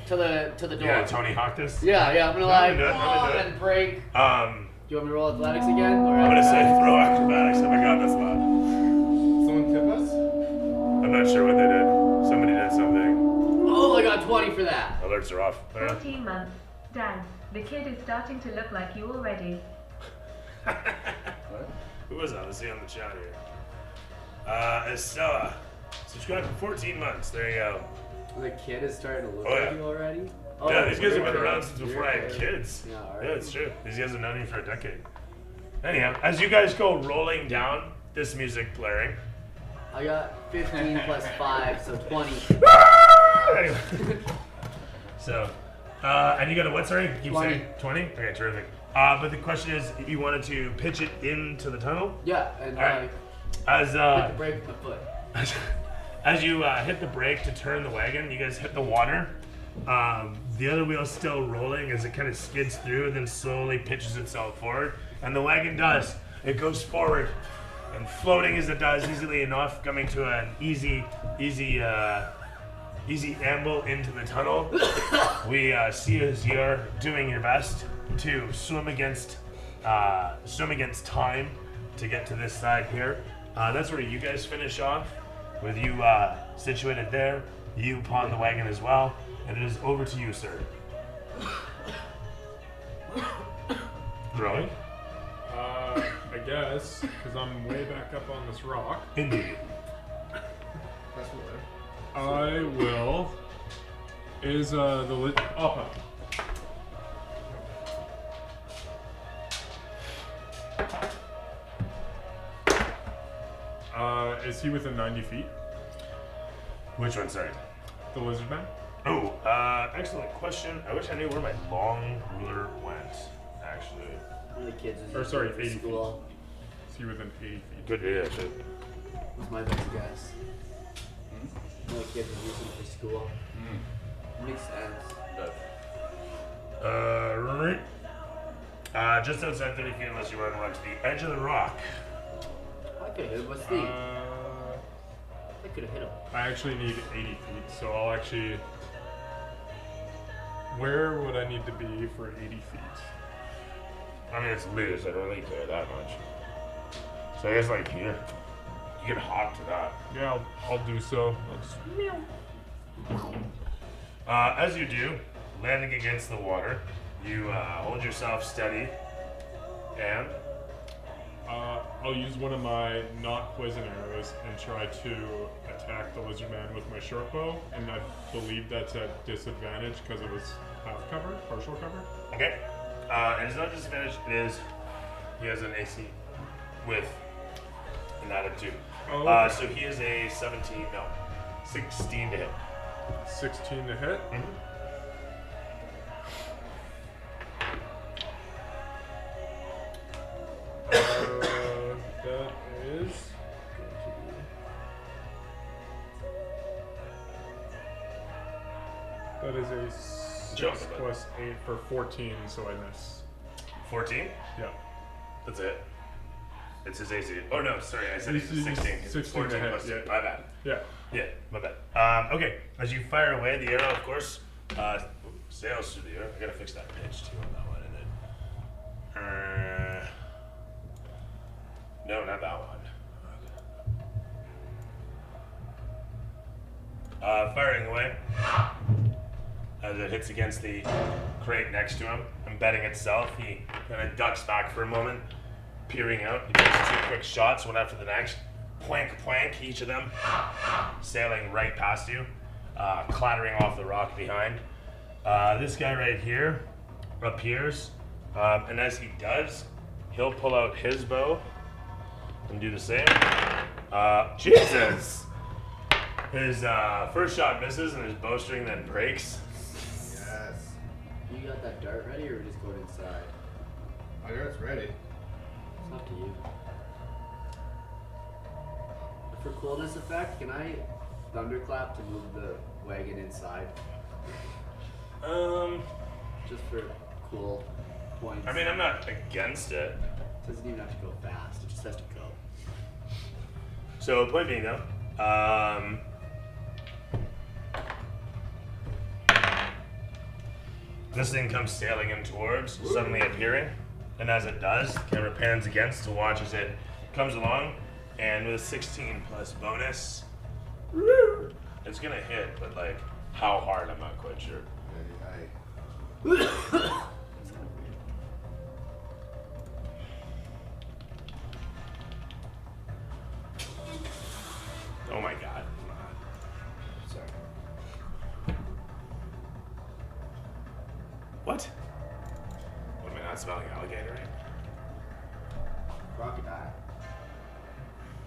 to the door. Yeah, Tony Hawk this. Yeah, I'm gonna No, like I'm gonna do it, I'm gonna do it. and break. Um, Do you want me to roll athletics again? Or I'm gonna say throw acrobatics if I got this one. Someone tip us? I'm not sure what they did. Somebody did something. Oh, I got 20 for that. Alerts are off. 14 months. Dan, the kid is starting to look like you already. Who was that? Let's see on the chat here. Estella. Subscribed for 14 months. There you go. The kid is starting to look Oh, like yeah. you already. Oh, Yeah, these guys have been you're around okay. since before You're I had okay. kids. Yeah, alright. Yeah, it's true. These guys have known me for a decade. Anyhow, as you guys go rolling down, this music blaring. I got 15 plus 5, so 20. Anyway. So, and you got a what, sorry? Keep 20. saying 20? Okay, terrific. But the question is, if you wanted to pitch it into the tunnel? Yeah, and Alright. hit As, the brake with my foot. as you hit the brake to turn the wagon, you guys hit the water. The other wheel's still rolling as it kind of skids through and then slowly pitches itself forward. And the wagon does. It goes forward and floating as it does, easily enough, coming to an easy amble into the tunnel. We see as you're doing your best to swim against time to get to this side here. That's where you guys finish off, with you situated there, you pawn the wagon as well, and it is over to you, sir. Throwing? I guess, because I'm way back up on this rock. Indeed. That's what I will. Is oh. Is he within 90 feet? Which one, sorry? The lizard man? Oh, excellent question. I wish I knew where my long ruler went, actually. How many kids is Or he sorry, for 80 feet. school? Is he within 80 feet? Good idea, actually. What's my best guess? How many kids is using for school? Makes sense. Right. Just outside 30 feet unless you want to run to the edge of the rock. I could hit him with speed. Uh, I could have hit him. I actually need 80 feet, so I'll actually. Where would I need to be for 80 feet? I mean, it's loose. I don't really care that much. So I guess, like, here. You can hop to that. Yeah, I'll do so. I'll just- As you do, landing against the water, you hold yourself steady and I'll use one of my not poison arrows and try to attack the lizard man with my short bow, and I believe that's at disadvantage because it was half cover, partial cover. okay. And it's not disadvantage, it is he has an AC with an added 2. Oh, okay. So he is a 16 to hit. 16 to hit. That is. That is a 6 Jump. plus 8 for 14, so I miss. 14? Yeah. That's it. It's his AC. Oh no, sorry, I said he's He's 16. 16 It's 14 to hit, plus 2. yeah. My bad. Yeah. Yeah, my bad. Okay, as you fire away, the arrow, of course, sails through the air. I gotta fix that pitch too on that one, isn't it? No, not that one. Firing away as it hits against the crate next to him, embedding itself. He kind of ducks back for a moment, peering out. He takes 2 quick shots, one after the next. Plank, plank, each of them sailing right past you, clattering off the rock behind. This guy right here appears, and as he does, he'll pull out his bow and do the same. Jesus! His first shot misses, and his bowstring then breaks. Yes. You got that dart ready, or we just going inside? My dart's ready. It's up to you. For coolness effect, can I thunderclap to move the wagon inside? Just for cool points. I mean, I'm not against it. It doesn't even have to go fast, it just has to go. So, point being though, 10 This thing comes sailing in towards, suddenly appearing, and as it does, camera pans against to watch as it comes along, and with a 16 plus bonus, it's gonna hit, but like how hard, I'm not quite sure. Oh my god. Sorry. What? What am I not smelling alligator right? Crocodile.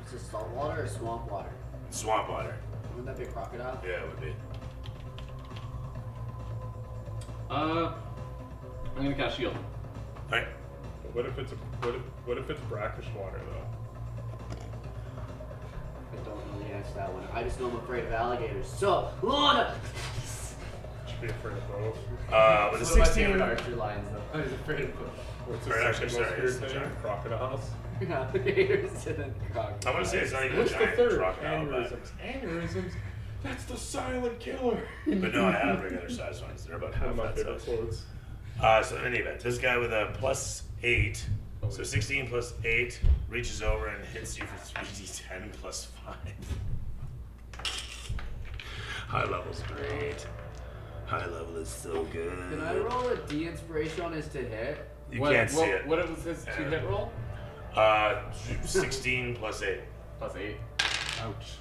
Is this salt water or swamp water? Swamp water. Wouldn't that be a crocodile? Yeah, it would be. I'm gonna cast shield. But Alright. what if it's brackish water though? I don't know the answer to that one. I just know I'm afraid of alligators. So, Lorna! Should be afraid of both. With a One of my 16. favorite archer lines, though. I was afraid of What's the Or actually, second most sorry, weird it's the thing? giant. Crocodiles. alligators and then crocodiles. I'm gonna say it's not even What's a the giant third? crocodile, Aneurysms. Aneurysms. That's the silent killer. but no, I have regular size ones. They're about One half of my that favorite size. quotes. So in any event, this guy with a +8, so 16 plus 8, reaches over and hits you for 3d10 plus 5. High level's great. High level is so good. Can I roll a D inspiration on his to hit? You can't see it. What was his 2-hit roll? 16 plus 8. Plus 8. Ouch.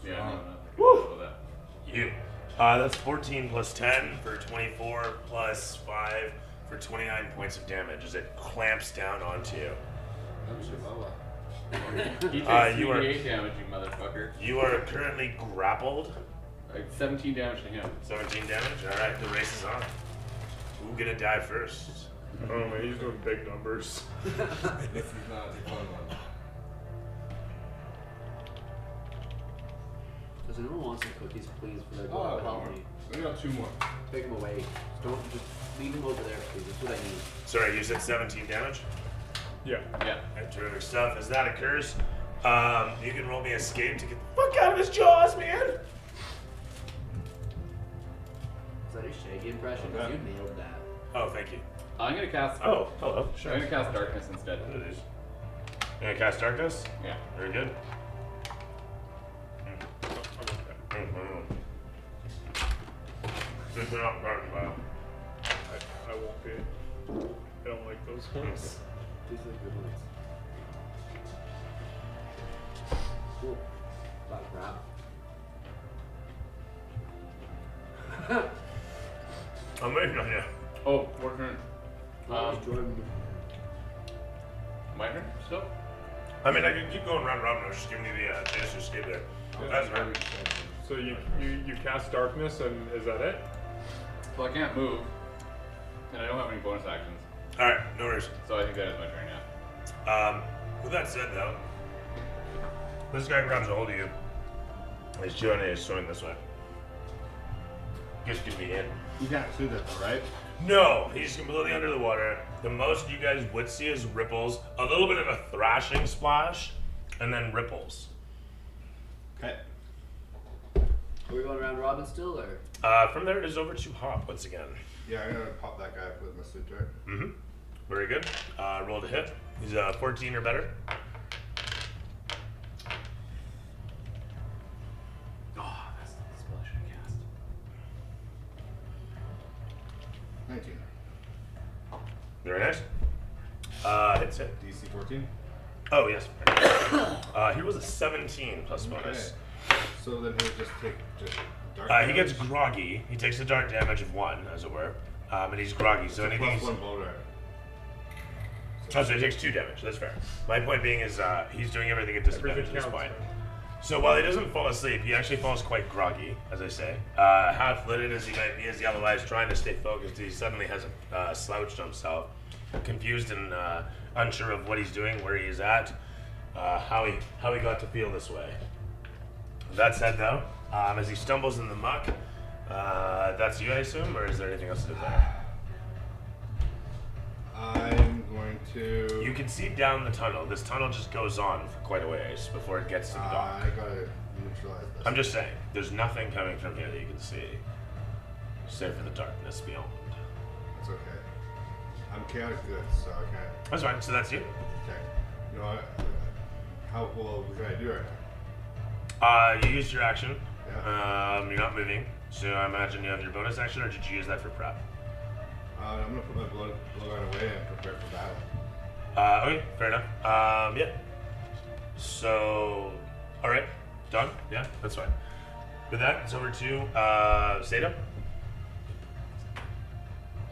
Yeah, no. Woo! That. You. That's 14 plus 10 for 24 plus 5 for 29 points of damage as it clamps down onto you. He takes you are- 3d8 damage, you motherfucker. You are currently grappled. Like 17 damage to him. 17 damage. Alright, the race is on. Who's gonna die first? Oh man, he's doing big numbers. This is not a fun one. Does anyone want some cookies, please, for their Oh, goal? one Help more. me. I got 2 more. Take them away. Don't just leave them over there, please. That's what I need. Sorry, you said 17 damage? Yeah. Yeah. Alright, terrific stuff. As that occurs, you can roll me escape to get the fuck out of his jaws, man! Is that a Shaggy impression? 'Cause Okay. you nailed that. Oh, thank you. I'm gonna cast. Oh, hello. Sure. I'm gonna cast darkness instead. What it is. You gonna cast darkness? Yeah. Very good. Since we're not dark, well. I won't be. I don't like those ones. These are good ones. Cool. Black crap. I'm waiting on you. Oh, your turn. Jordan. My turn still? I mean, I can keep going round robin. I was just giving you the chance to escape there. That's right. So you cast darkness and is that it? Well, I can't move, and I don't have any bonus actions, Alright, no worries. so I think that is my turn now. With that said, though, this guy grabs a hold of you. He's chewing and he's swimming this way. Just give me in. You can't see this, right? No, he's completely under the water. The most you guys would see is ripples, a little bit of a thrashing splash, and then ripples. Okay. Are we going around Robin still, or? From there, it is over to Hop once again. Yeah, I'm gonna pop that guy up with my sleep dart. Mm-hmm. Very good. Roll to hit. He's 14 or better. Oh, that's the spell I should have cast. 19. Very nice. Hits it. DC 14. Oh, yes. He was a 17 plus bonus. Okay. So then he'll just take just dark He gets damage? groggy. He takes the dark damage of 1, as it were. And he's groggy, so It's a anything plus he's... 1 blow dart. Oh, so he takes 2 damage. That's fair. My point being is he's doing everything at disadvantage Everything at this counts. point. So while he doesn't fall asleep, he actually falls quite groggy, as I say. Half-litted as he might be, as he otherwise trying to stay focused, he suddenly has slouched himself, confused and unsure of what he's doing, where he is at, how he got to feel this way. That said, though, as he stumbles in the muck, that's you, I assume, or is there anything else to do there? I'm going to. You can see down the tunnel. This tunnel just goes on for quite a ways before it gets to the dock. I gotta neutralize this. I'm just saying, there's nothing coming from here that you can see, except for the darkness beyond. chaotic good, so I can't. That's fine. So that's you. Okay. No, how well can I do right now? You used your action. Yeah. You're not moving. So I imagine you have your bonus action, or did you use that for prep? I'm gonna put my blood gun away and prepare for battle. Okay, fair enough. Yeah. So, all right, done. Yeah, that's fine. With that, it's over to Seda.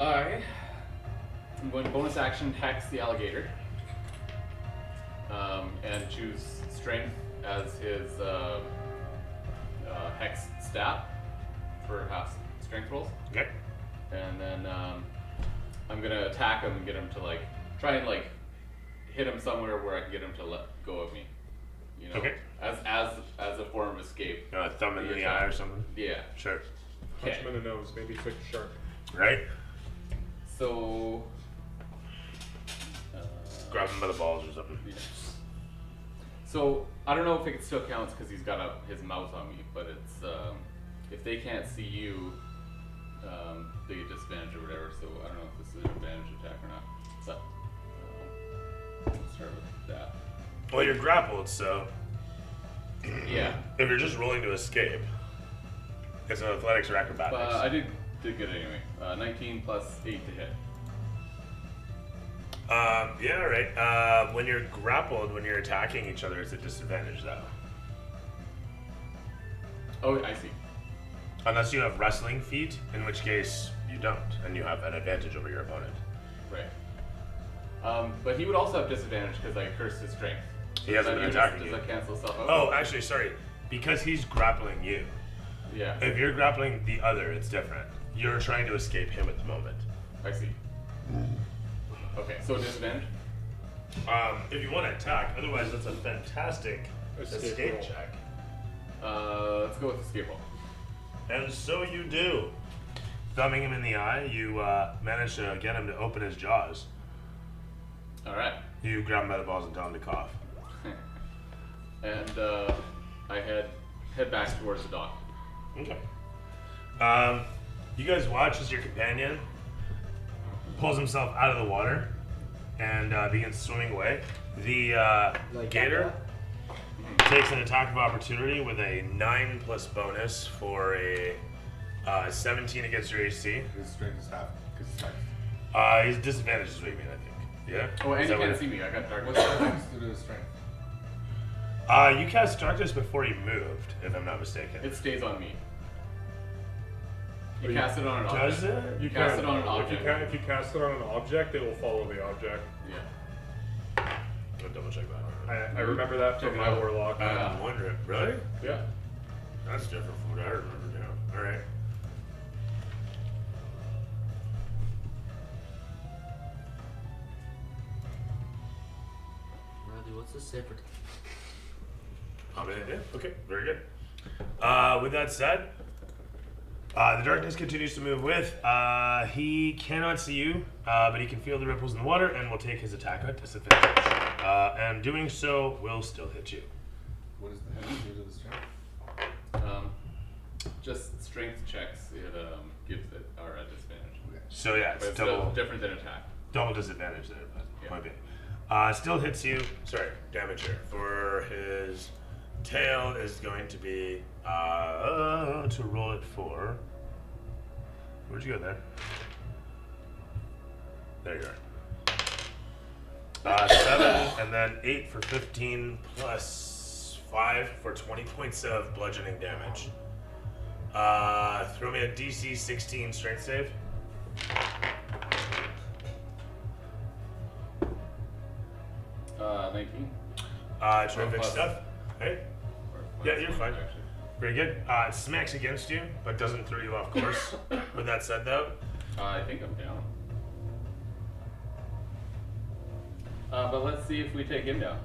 I'm going to bonus action hex the alligator. And choose strength as his hex stat for half strength rolls. Okay. And then I'm gonna attack him and get him to like try and like hit him somewhere where I can get him to let go of me. You know, Okay. as a form of escape. Thumb in the eye or something. Yeah. Sure. Punch Okay. him in the nose, maybe flick a shark. Right. So. Grab him by the balls or something. Yeah. So I don't know if it still counts because he's got his mouth on me, but it's if they can't see you, they get disadvantage or whatever. So I don't know if this is an advantage attack or not. So we'll start with that. Well, you're grappled, so Yeah, if you're just rolling to escape, it's an athletics or acrobatics. but I did good anyway. 19 plus 8 to hit. Yeah, all right. When you're grappled, when you're attacking each other, it's a disadvantage, though. Oh, I see. Unless you have wrestling feat, in which case you don't, and you have an advantage over your opponent. Right. But he would also have disadvantage because I cursed his strength. He hasn't been attacking Does you. that cancel itself out? Oh, actually, sorry. Because he's grappling you. Yeah. If you're grappling the other, it's different. You're trying to escape him at the moment. I see. Okay, so disadvantage? If you want to attack, otherwise that's a fantastic escape roll. check. Let's go with escape roll. And so you do. Thumbing him in the eye, you manage to get him to open his jaws. Alright. You grab him by the balls and tell him to cough. And I head back towards the dock. Okay. You guys watch as your companion pulls himself out of the water and begins swimming away. The Like gator takes an attack of opportunity with a 9+ bonus for a 17 against your AC. His strength is half. Because it's hex. He's disadvantaged is what you mean, I think. Yeah? Oh, and Is you that can't what- see me. I got dark. What's the hex to do with strength? You cast darkness before you moved, if I'm not mistaken. It stays on me. Oh, You cast it on an object. Does it? You cast it on an object. If you cast it on an object, it will follow the object. Yeah. I'll double check that. I remember that from Check it my out. warlock. I'm wondering. Really? Yeah. That's different from what I remember now. Alright. Randy, what's the save for? Okay, very good. With that said, the darkness continues to move with. He cannot see you, but he can feel the ripples in the water and will take his attack at disadvantage. And doing so will still hit you. What does the hex do to the strength? Just strength checks. It gives it or a disadvantage. So yeah, But it's it's still double, different than attack. double disadvantage there, but Yeah. might be. Still hits you. Sorry, damage here. For his tail is going to be to roll it for. Where'd you go there? There you are. 7 and then 8 for 15 plus 5 for 20 points of bludgeoning damage. Throw me a DC 16 strength save. Uh, 19. Terrific plus- stuff. Hey, Or Yeah, you're fine. actually. very good. It smacks against you, but doesn't throw you off course. With that said, though, I think I'm down. But let's see if we take him down.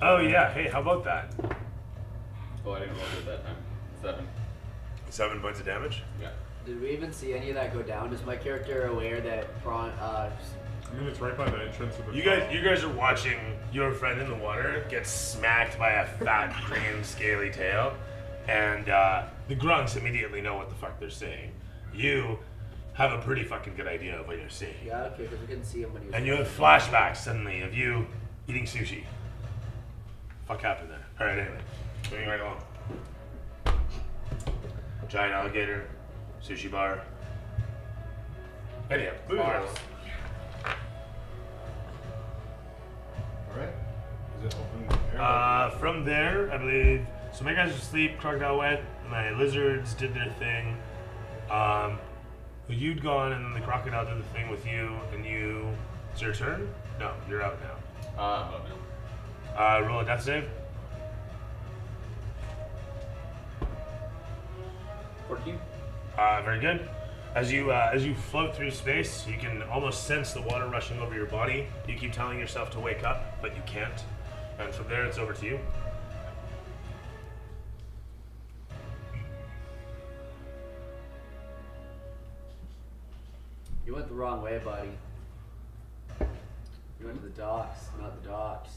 oh yeah, hey, how about that? Oh, I didn't roll it that time. 7. 7 points of damage. Yeah. Did we even see any of that go down? Is my character aware that prawn? I mean, it's right by the entrance of the You guys are watching your friend in the water get smacked by a fat green scaly tail, and the grunts immediately know what the fuck they're saying. You have a pretty fucking good idea of what you're seeing. Yeah, okay, because we couldn't see him when he was. And you have flashbacks suddenly of you eating sushi. Fuck happened there? Alright, anyway. Moving right along. Giant alligator, sushi bar. Anyhow, moving right along. Alright. Is it open air? From there, I believe. So my guys were asleep, crocodile went, my lizards did their thing. You'd gone, and then the crocodile did the thing with you, and you. It's your turn? No, you're out now. I'm up now. Roll a death save. 14. Very good. As you float through space, you can almost sense the water rushing over your body. You keep telling yourself to wake up, but you can't. And from there, it's over to you. You went the wrong way, buddy. You went to the docks, not the docks.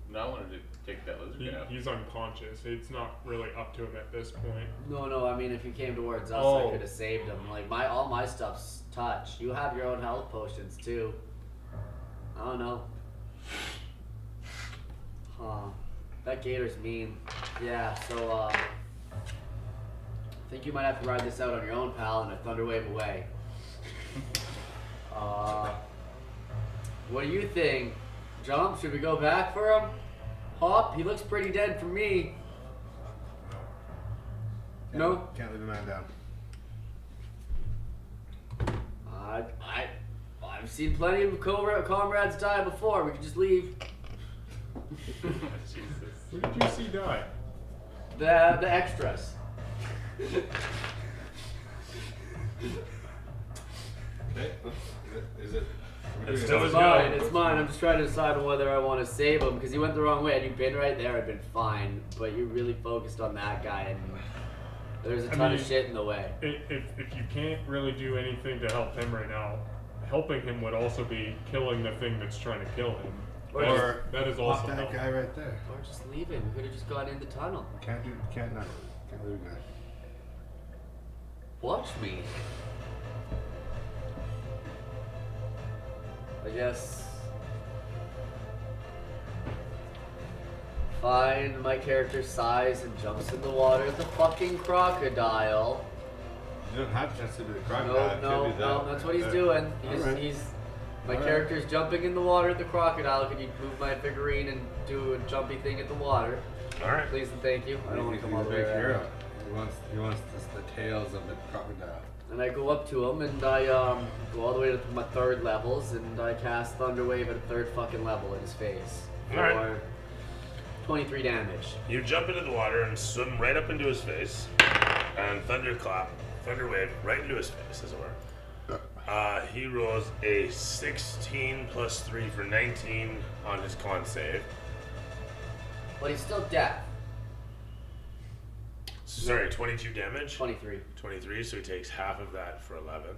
No, I wanted to take that lizard out. He's unconscious. It's not really up to him at this point. No, I mean if you came towards us, I could have saved him. Like all my stuff's touch. You have your own health potions too. I don't know. Huh. That gator's mean. Yeah, so I think you might have to ride this out on your own, pal, and a thunder wave away. What do you think? Jump? Should we go back for him? Hop? He looks pretty dead for me. No? Can't leave a man down. I've seen plenty of comrades die before. We could just leave. Jesus. Who did you see die? The extras. Okay. Is it? It's still It's as mine. good. It's mine. I'm just trying to decide on whether I want to save him because he went the wrong way. Had you been right there, I'd been fine. But you really focused on that guy, and there's a ton of shit in the way. If you can't really do anything to help him right now, helping him would also be killing the thing that's trying to kill him. Or that is pop also that helpful. guy right there. Or just leave him. We could have just gone in the tunnel. Can't leave a guy. Watch me. I guess. Find my character's size and jumps in the water as a fucking crocodile. You don't have a chance to be the crocodile. No, that's what he's doing. Alright. He's my Alright. character's jumping in the water at the crocodile. Could you move my figurine and do a jumpy thing at the water? Alright. Please and thank you. I don't want to come all the way around. He wants the tails of the crocodile. And I go up to him and I go all the way to my third levels and I cast Thunder Wave at a third fucking level in his face. Alright. For 23 damage. You jump into the water and swim right up into his face, and thunder wave right into his face, as it were. He rolls a 16 plus 3 for 19 on his con save. But he's still dead. Sorry, 22 damage? 23. 23, so he takes half of that for 11.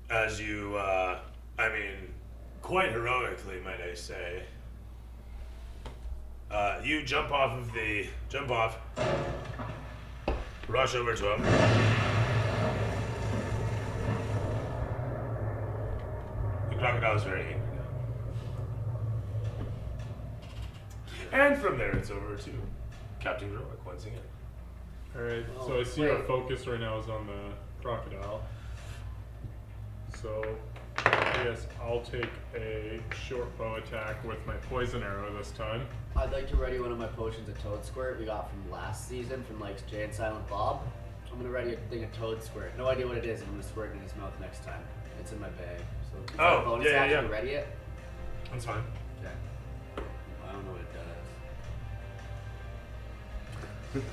As you, quite heroically, might I say, you jump off, rush over to him. The crocodile is very angry now. And from there, it's over to Captain Heroic once again. Alright, Oh, so I see wait. our focus right now is on the crocodile. So, I guess I'll take a short bow attack with my poison arrow this time. I'd like to ready one of my potions of Toad Squirt we got from last season from like Jay and Silent Bob. I'm gonna ready a thing of Toad Squirt. No idea what it is. I'm gonna squirt it in his mouth next time. It's in my bag. So is that a bonus action to ready it? That's fine. Okay. I don't know what it does.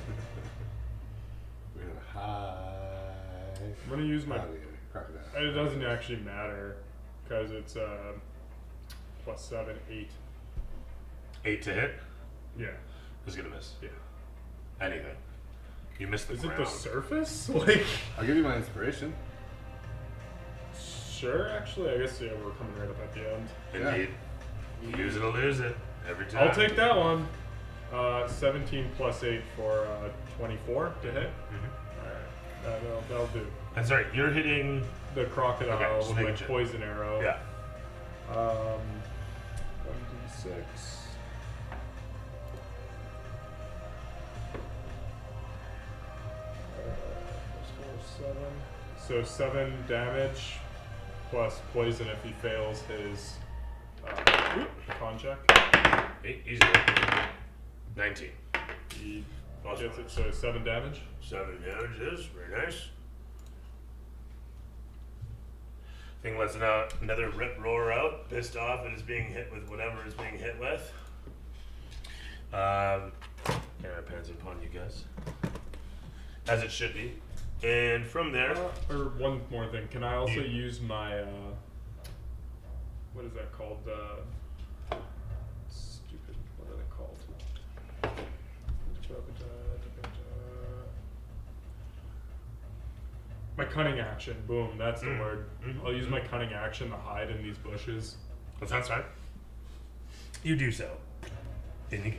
We're gonna hide. I'm gonna use my. Out of here, crocodile. It doesn't actually matter because it's plus 7, 8. 8 to hit. Yeah. Who's gonna miss? Yeah. Anything. You missed the Is it ground. the surface? Like. I'll give you my inspiration. Sure, actually, I guess we're coming right up at the end. Indeed. Use it or lose it. Every time. I'll take that one. 17 plus 8 for 24 to hit. Alright, that'll do. I'm sorry, you're hitting. The crocodile Okay, just with my making sure. poison arrow. Yeah. 1d6. So 7 damage plus poison if he fails his con check. Easy. 19. He Also gets it, so 7 damage. 7 damage is very nice. Thing lets another rip roar out, pissed off and is being hit with whatever it's being hit with. Camera pans upon you guys. As it should be. And from there. Or one more thing, can I also use my what is that called? Stupid, what are they called? My cunning action, boom, that's the word. I'll use my cunning action to hide in these bushes. That sounds fine. You do so. In you go.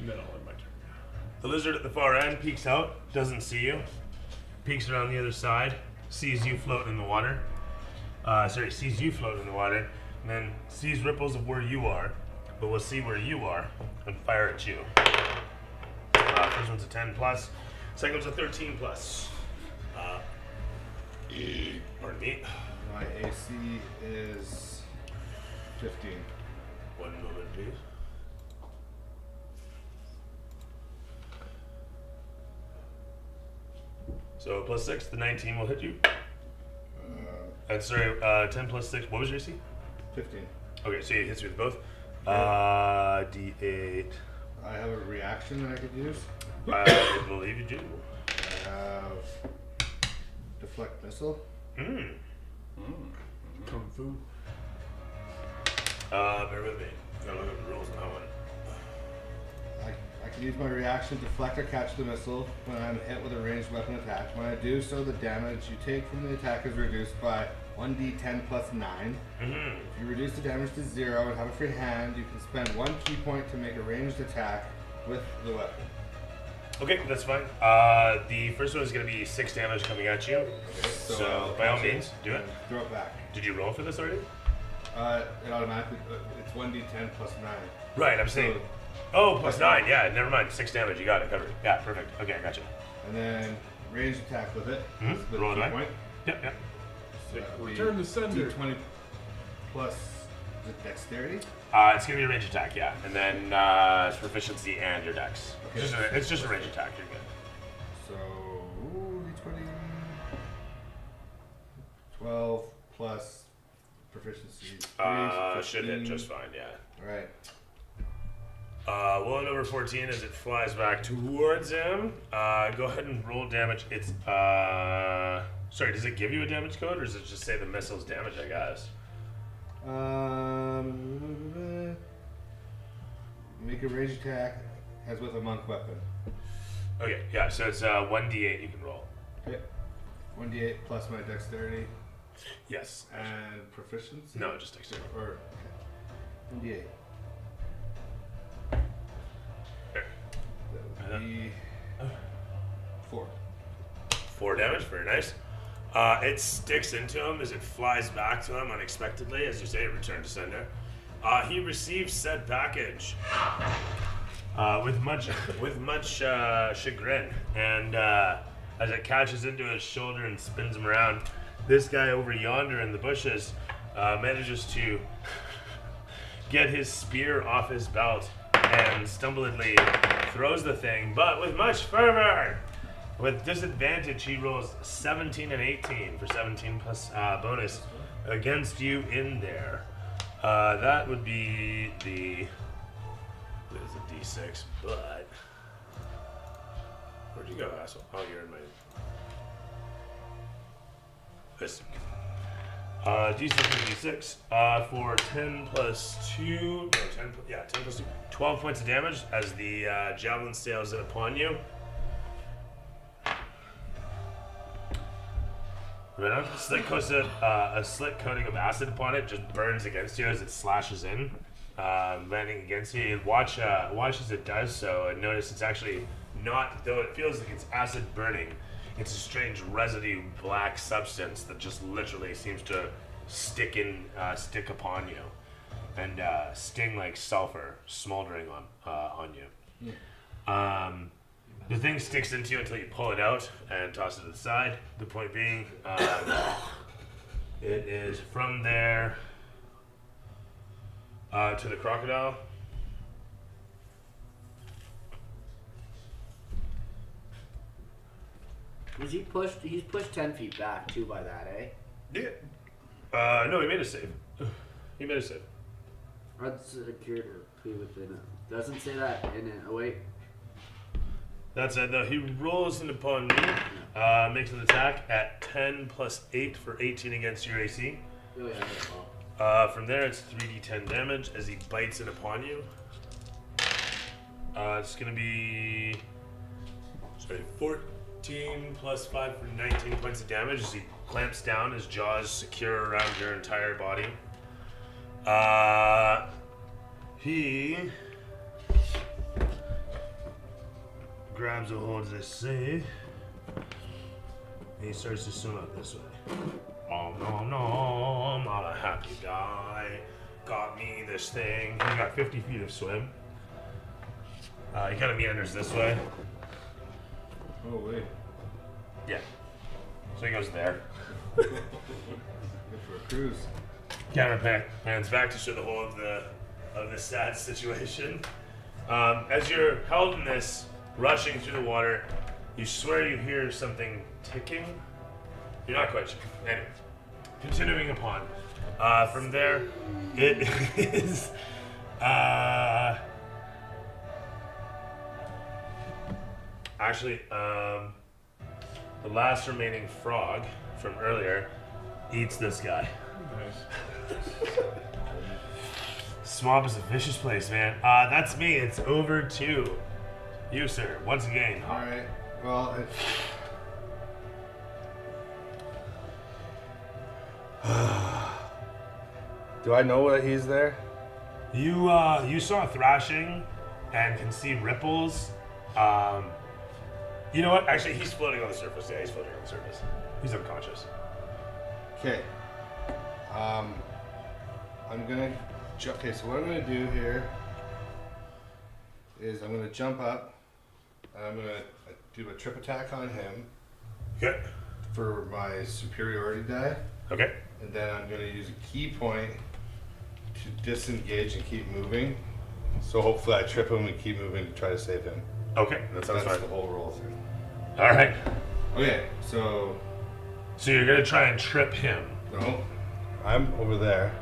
And then I'll end my turn. The lizard at the far end peeks out, doesn't see you. Peeks around the other side, sees you float in the water. Sees you float in the water, and then sees ripples of where you are, but will see where you are and fire at you. First one's a 10 plus, second one's a 13 plus. Pardon me. My AC is 15. One moment, please. So plus 6, the 19 will hit you. And sorry, 10 plus 6, what was your AC? 15. Okay, so it hits you with both. D8. I have a reaction that I could use. I believe you do. I have deflect missile. Kung Fu. Bear with me. Gotta look at the rules on that one. I can use my reaction to deflect or catch the missile when I'm hit with a ranged weapon attack. When I do so, the damage you take from the attack is reduced by 1d10 plus 9. If you reduce the damage to 0 and have a free hand, you can spend 1 key point to make a ranged attack with the weapon. Okay, that's fine. The first one is going to be 6 damage coming at you. Okay, So, by all catch it means, do it. and throw it back. Did you roll for this already? It automatically, it's 1d10 plus 9. Right, I'm saying. Oh, plus 9. Yeah, never mind. 6 damage. You got it covered. Yeah, perfect. Okay, I got you. And then ranged attack with it. With Roll a it key back. point. Yep, yep. So that would be Return to sender. D20 plus is it dexterity. It's going to be a range attack, yeah. And then it's proficiency and your dex. Okay. It's just a range attack. You're good. So D20 12 plus proficiency. Should hit just fine, yeah. Alright. 1 over 14 as it flies back towards him. Go ahead and roll damage. It's sorry, does it give you a damage code or does it just say the missile's damage, I guess? Make a range attack as with a monk weapon. Okay, yeah, so it's 1d8 you can roll. Okay. 1d8 plus my dexterity Yes. and proficiency. No, just dexterity. Or okay. 1d8. There. That would be 4. 4 damage, very nice. It sticks into him as it flies back to him unexpectedly, as you say, return to sender. He receives said package with much chagrin, and as it catches into his shoulder and spins him around, this guy over yonder in the bushes manages to get his spear off his belt and stumbledly throws the thing, but with much fervor. With disadvantage, he rolls 17 and 18 for 17 plus bonus against you in there. That would be the... There's a d6, but... Where'd you go, asshole? Oh, you're in my... This. D6 and D6 for 10 plus 2... No, 10 plus 2. 12 points of damage as the javelin sails in upon you. Right on. A slick coating of acid upon it just burns against you as it slashes in. landing against you. Watch as it does so, and notice it's actually not, though it feels like it's acid burning, it's a strange residue black substance that just literally seems to stick upon you and sting like sulfur smoldering on you. The thing sticks into you until you pull it out and toss it to the side. The point being, it is from there to the crocodile. Was he pushed? He's pushed 10 feet back too by that, eh? Yeah. No, he made a save. He made a save. Unsecured or be within it. Doesn't say that in it. Oh wait. That's it. Though he rolls in upon me, makes an attack at 10 plus 8 for 18 against your AC. Oh yeah, well. From there, it's 3d10 damage as he bites in upon you. It's gonna be 14 plus 5 for 19 points of damage as he clamps down, his jaws secure around your entire body. He grabs a hold, as I say, and he starts to swim up this way. Oh no, I'm not a happy guy. Got me this thing. He got 50 feet of swim. He kind of meanders this way. Oh, wait. Yeah. So he goes there. Good for a cruise. Camera pans back to show the whole of the sad situation. As you're held in this, rushing through the water, you swear you hear something ticking. You're not quite sure. Anyway, continuing upon. From there, it is. Actually, the last remaining frog from earlier eats this guy. Swamp is a vicious place, man. That's me. It's over to you, sir. Once again. All right. Well, do I know that he's there? You saw thrashing and can see ripples. You know what? Actually, he's floating on the surface. Yeah, he's floating on the surface. He's unconscious. Okay. I'm gonna. Okay, so what I'm gonna do here is I'm gonna jump up. And I'm gonna do a trip attack on him Okay. for my superiority die, Okay. and then I'm gonna use a key point to disengage and keep moving. So hopefully I trip him and keep moving to try to save him. Okay. That sounds That's fine. the whole roll thing. All right. Okay, so So you're gonna try and trip him. no, I'm over there.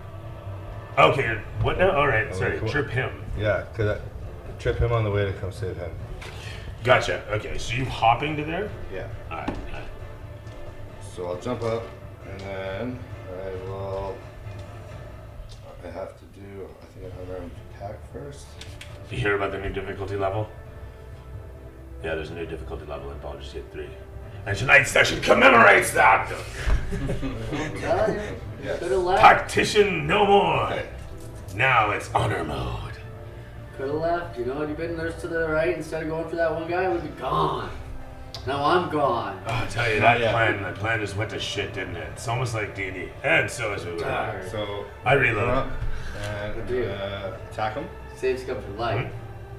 Okay. What now? All right. Oh, Sorry. cool. Trip him. Yeah, cause I trip him on the way to come save him. Gotcha. Okay. So you hopping to there? Yeah. All right. So I'll jump up, and then I will. I have to do. I think I'm going to attack first. You hear about the new difficulty level? Yeah, there's a new difficulty level in Baldur's Gate 3. And tonight's session commemorates that! I'm telling you. Yes. Could have left. Tactician no more! Okay. Now it's honor mode. Could have left. You know, you've been there to the right instead of going for that one guy, would be gone. Now I'm gone. Oh, I tell you, Not that yet. plan just went to shit, didn't it? It's almost like D&D. And so is it. Darn. So I come reload. up and Good deal. attack him. Saves come for life.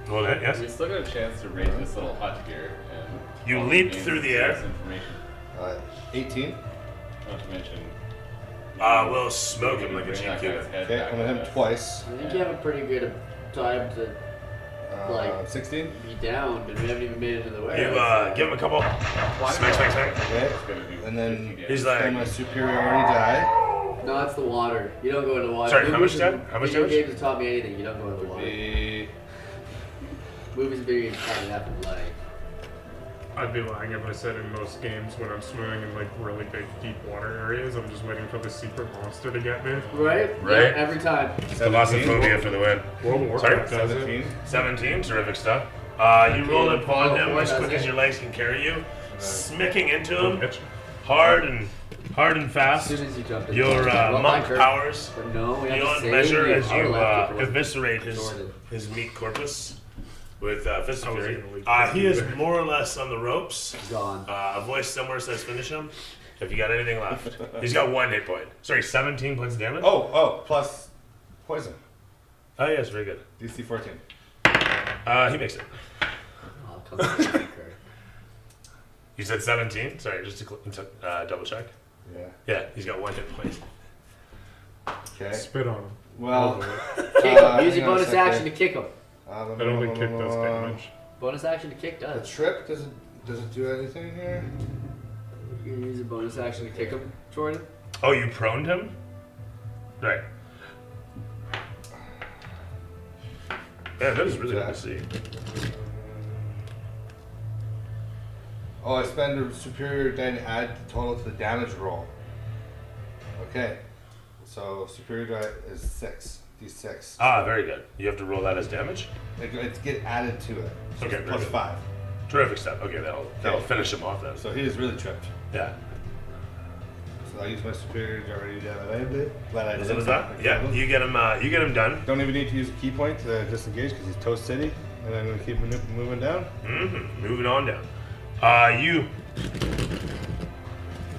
Hold it, yes. We still got a chance to raise this little hut here. And You all the leaped names through the and air. Information. 18. Not to mention. We'll smoke him like a bring cheap that kid. guy's head Okay, back I'm gonna hit at him us. twice. I think you have a pretty good time to Like- 16. be down, and we haven't even made it to the way. You give him a couple. Smack, smack, smack. Okay. It's gonna do And then 50 damage. He's spend like, my superiority die. No, it's the water. You don't go in the water. Sorry, how Movies much and- damage? How much video damage? games have taught me anything. You don't go in the water. Be Movies and video games taught me that from life. I'd be lying if I said in most games when I'm swimming in like really big deep water areas, I'm just waiting for the secret monster to get me. Right? Right. Yeah, every time. Philosophophobia for the win. World of Sorry? Warcraft does it. 17. 17, terrific stuff. You rolled upon him as quick as your legs can carry you, smicking into him Bitch. hard and hard and As fast. soon as you jumped in. Your Well, monk my turn. powers But no, we have the beyond same measure year. as Our you left wasn't eviscerate his distorted. meat corpus with Fist of I was Fury. gonna leave He is there. more or less on the ropes. Gone. A voice somewhere says finish him. Have you got anything left? He's got 1 hit point. Sorry, 17 points of damage. Oh, plus poison. Oh yes, very good. DC 14. He makes it. I'll come to the card. You said 17? Sorry, just to double check. Yeah. Yeah, he's got 1 hit point. Okay. Spit on him. Well, Kick him. Use hang your on a bonus second. action to kick him. I don't think kick does damage. Bonus action to kick The does. trip doesn't do anything here. You can use a bonus action to kick him, Jordan. Oh, you proned him? Right. Yeah, that is really good to see. Oh, I spend a superior die to add the total to the damage roll. Okay. So superior die is 6. D6. Ah, very good. You have to roll that as damage? It's get added to it. So Okay, it's very plus good. 5. Terrific stuff. Okay, that'll finish him off then. So he is really tripped. Yeah. So I use my superior die. Glad I Is did. that that? Yeah, you get him done. Don't even need to use a key point to disengage because he's Toast City. And I'm going to keep moving down. Mm-hmm. Moving on down. You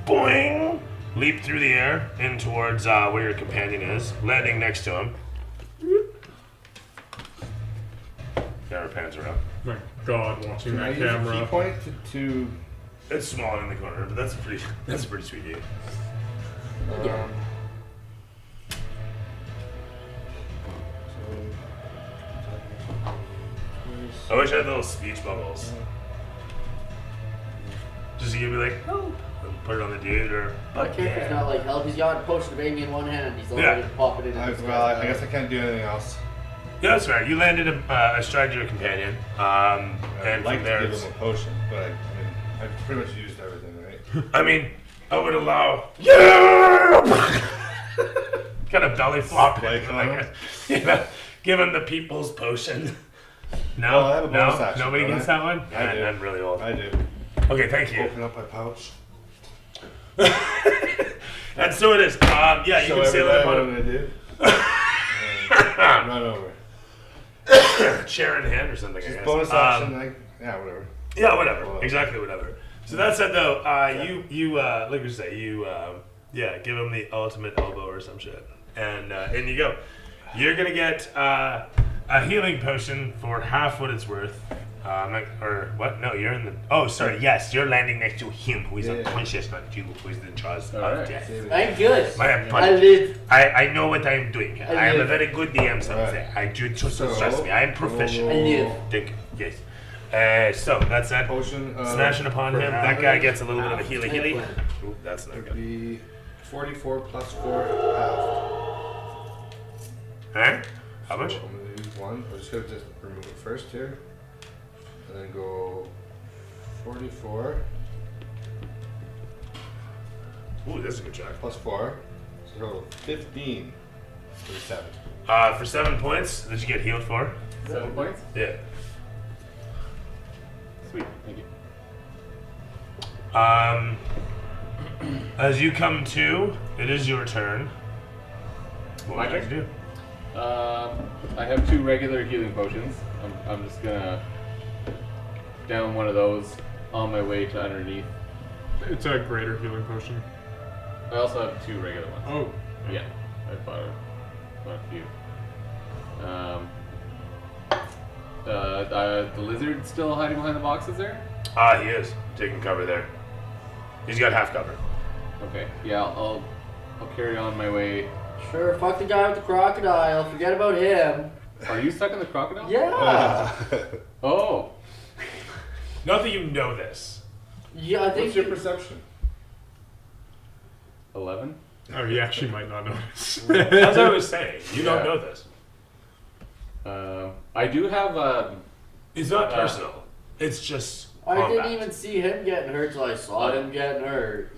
boing leap through the air in towards where your companion is, landing next to him. Camera pans around. My God, watching Can I that use a camera. key point to It's smaller in the corner, but that's a pretty sweet game. Yeah. I wish I had little speech bubbles. Just to give me like, oh, put it on the dude or. My character's not like help. He's got a potion of aiming in one hand. He's already Yeah. popping it in. his Well, I guy's guess I mouth. can't do anything else. Yeah, that's right. You landed astride your companion, I'd and like from to there, give it's- him a potion, but I mean, I've pretty much used everything, right? I mean, I would allow. Yeah! kind of belly flop. Spike on him? Yeah, give him the people's potion. No, Well, I have a no, bonus action, nobody don't gets I? that one. I do. I'm really old. I do. Okay, thank you. Open up my pouch. And so it is. Yeah, you So can sail it everybody, upon what do I do? Run over. a chair in hand or something. I Just guess. bonus action, yeah, whatever. Yeah, whatever. Well, exactly, whatever. So that said, though, you like you say, yeah, give him the ultimate elbow or some shit, and in you go. You're gonna get a healing potion for half what it's worth. Or what? No, you're in the. Oh, sorry. Yes, you're landing next to him, who is Yeah. unconscious, not you, who is in charge of Alright. death. I'm good. My I apologies. live. I know what I'm doing. I am a live. very good DM, so to Right. say. I do just So, trust me. I am professional. I live. Thank you. Yes. So that's that. Potion. Smashing upon for him. half That of guy it gets a little bit of a healy healy. Half Ooh, that's not would good. be 44 plus 4 half. Huh? How much? So I'm going to use one. I'm just going to just remove it first here. And then go 44 Ooh, this is a good check. plus 4. So total 15 for 7. For 7 points, did you get healed for? 7 points? Yeah. Sweet, thank you. As you come to, it is your turn. What My would you like to turn? do? I have 2 regular healing potions. I'm just gonna down one of those on my way to underneath. It's a greater healing potion. I also have 2 regular ones. Oh. Yeah, I bought a few. The lizard still hiding behind the boxes there? He is. Taking cover there. He's got half cover. Okay, yeah, I'll carry on my way. Sure, fuck the guy with the crocodile. Forget about him. Are you stuck in the crocodile? Yeah. Oh, Not that you know this. Yeah, I think What's your perception? 11? Oh, he actually might not notice. As I was saying, you don't Yeah. know this. I do have It's not personal. It's just I combat. didn't even see him getting hurt till I saw him getting hurt.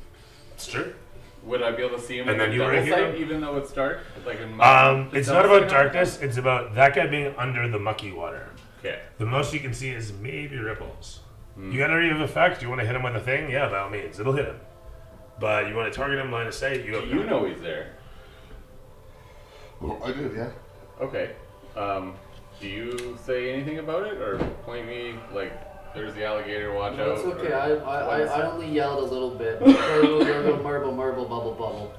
It's true. Would I be able to see him And with then the you were double a sight hero? even though it's dark? Like in my, It's double not about sight on? darkness. It's about that guy being under the mucky water. Okay. The most you can see is maybe ripples. Hmm. You got area of effect. You want to hit him with a thing? Yeah, by all means, it'll hit him. But you want to target him line of sight, you have You know he's there. I do, yeah. Okay. Do you say anything about it, or point me like, there's the alligator, watch No, out? it's okay. or I only yelled a little bit. Marble, marble, bubble, bubble.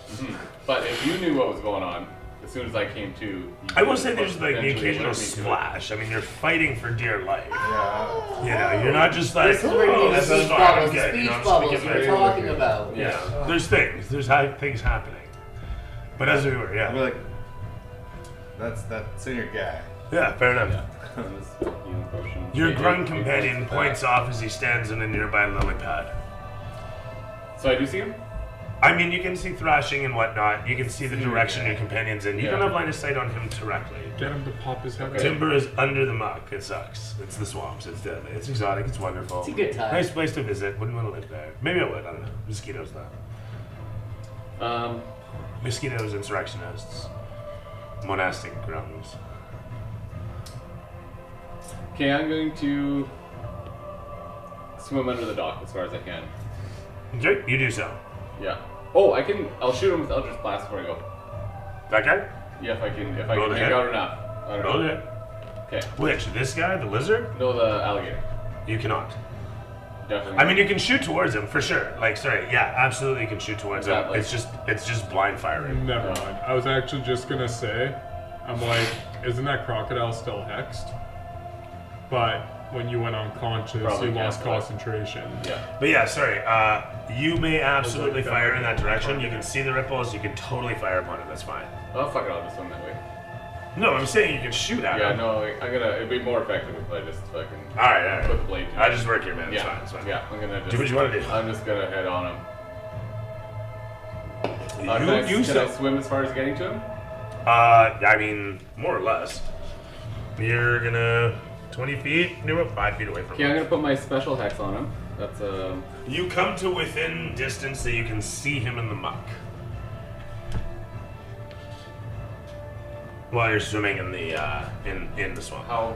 But if you knew what was going on, as soon as I came to, I will say there's like the potentially occasional alert me to it. splash. I mean, you're fighting for dear life. Yeah. You know, you're not just like, This is where you oh, need the this is speech fine, I'm bubbles. The good. You speech know, I'm bubbles speaking you're very talking clearly. about. Yeah, there's things. There's things happening. But as we were, I'll yeah. be like, that's in your guy. Yeah, fair enough. This healing potion. Your Okay, grunt eight companion points points back. off as he stands in a nearby lily pad. So I do see him? I mean, you can see thrashing and whatnot. You can see the direction your companion's in. You Yeah. don't have line of sight on him directly. Get him to pop his head out. Timber is under the muck. It sucks. It's the swamps. It's deadly. It's exotic. It's wonderful. It's a good time. Nice place to visit. Wouldn't want to live there. Maybe I would. I don't know. Mosquitoes, though. Mosquitoes, insurrectionists, monastic grounds. Okay, I'm going to swim under the dock as far as I can. Okay, you do so. Yeah. Oh, I'll shoot him with Eldritch Blast before I go. That guy? Yeah, if I can Roll to make hit. out enough. I don't know. Okay. Okay. Which? This guy? The lizard? No, the alligator. You cannot. Definitely. I mean, you can shoot towards him for sure. Like, sorry, yeah, absolutely, you can shoot towards him. That, like- It's just blind firing. Never mind. I was actually just gonna say, I'm like, isn't that crocodile still hexed? But when you went unconscious, Probably you lost can't, but- concentration. Yeah. But yeah, sorry. You may absolutely Like that. fire in that direction. You can see the ripples. You can totally fire upon it. That's fine. Oh, fuck it, I'll just swim that way. No, I'm saying you can shoot at Yeah, him. no, it'd be more effective if I just fucking All right. put the blade to I it. just work here, man. It's Yeah, fine. It's fine. yeah, I'm gonna just. Do what you want to do. I'm just gonna head on him. Can I swim as far as getting to him? I mean, more or less. You're gonna 20 feet. You're about 5 feet away from Okay, I'm him. gonna put my special hex on him. That's You come to within distance that you can see him in the muck. While you're swimming in the in the swamp. how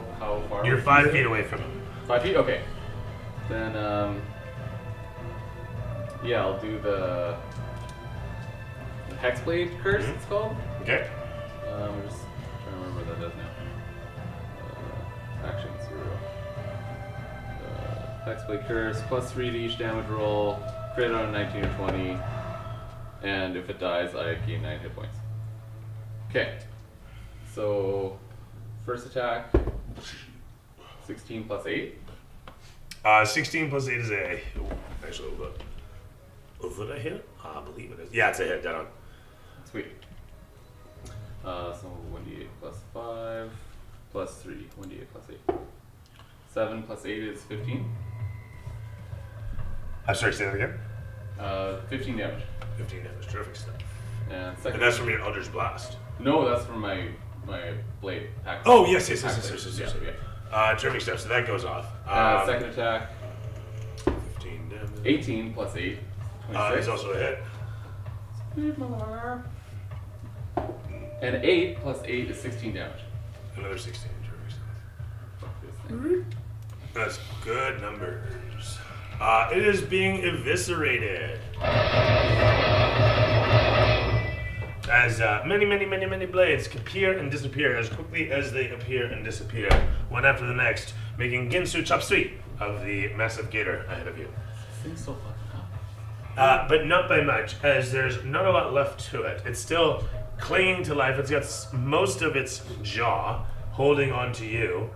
far? You're would 5 you say? feet away from him. 5 feet? Okay. Then, yeah, I'll do the Hexblade Curse, it's called. Okay. I'm just trying to remember what that does now. Actions, here we go. Hexblade Curse, +3 to each damage roll, crit on a 19 or 20, and if it dies, I gain 9 hit points. Okay. So, first attack, 16 plus 8. 16 plus 8 is a. Actually, look. Is it a hit? I believe it is. Yeah, it's a hit. Dead on. Sweet. So 1d8 plus 5 plus 3. 1d8 plus 8. 7 plus 8 is 15. I'm sorry, say that again. 15 damage. 15 damage. Terrific stuff. And second. And that's from your Eldritch Blast. No, that's from my blade axe. Oh, yes. Axe blade. Yeah. Terrific stuff. So that goes off. Second attack, 15 damage. 18 plus 8. 26. It's also a hit. And 8 plus 8 is 16 damage. Another 16. Terrific stuff. Fuck this thing. That's good numbers. It is being eviscerated. As many blades appear and disappear as quickly as they appear and disappear, one after the next, making Ginsu chop suey of the massive gator ahead of you. This thing's so fucking But not by much, as there's not a lot left to it. It's still clinging to life. It's got most of its jaw holding onto you,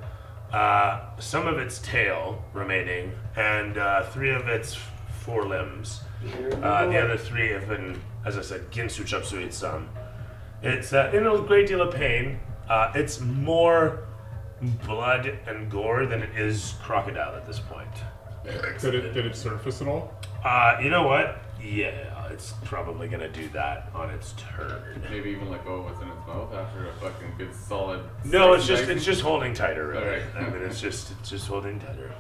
some of its tail remaining, and 3 of its 4 limbs. The other 3 have been, as I said, Ginsu chop suey some. It's in a great deal of pain. It's more blood and gore than it is crocodile at this point. Did it surface at all? You know what? Yeah, it's probably gonna do that on its turn. Maybe even let go of what's in its mouth after a fucking good solid. No, it's slice. just holding tighter, really. Alright. I mean, it's just holding tighter.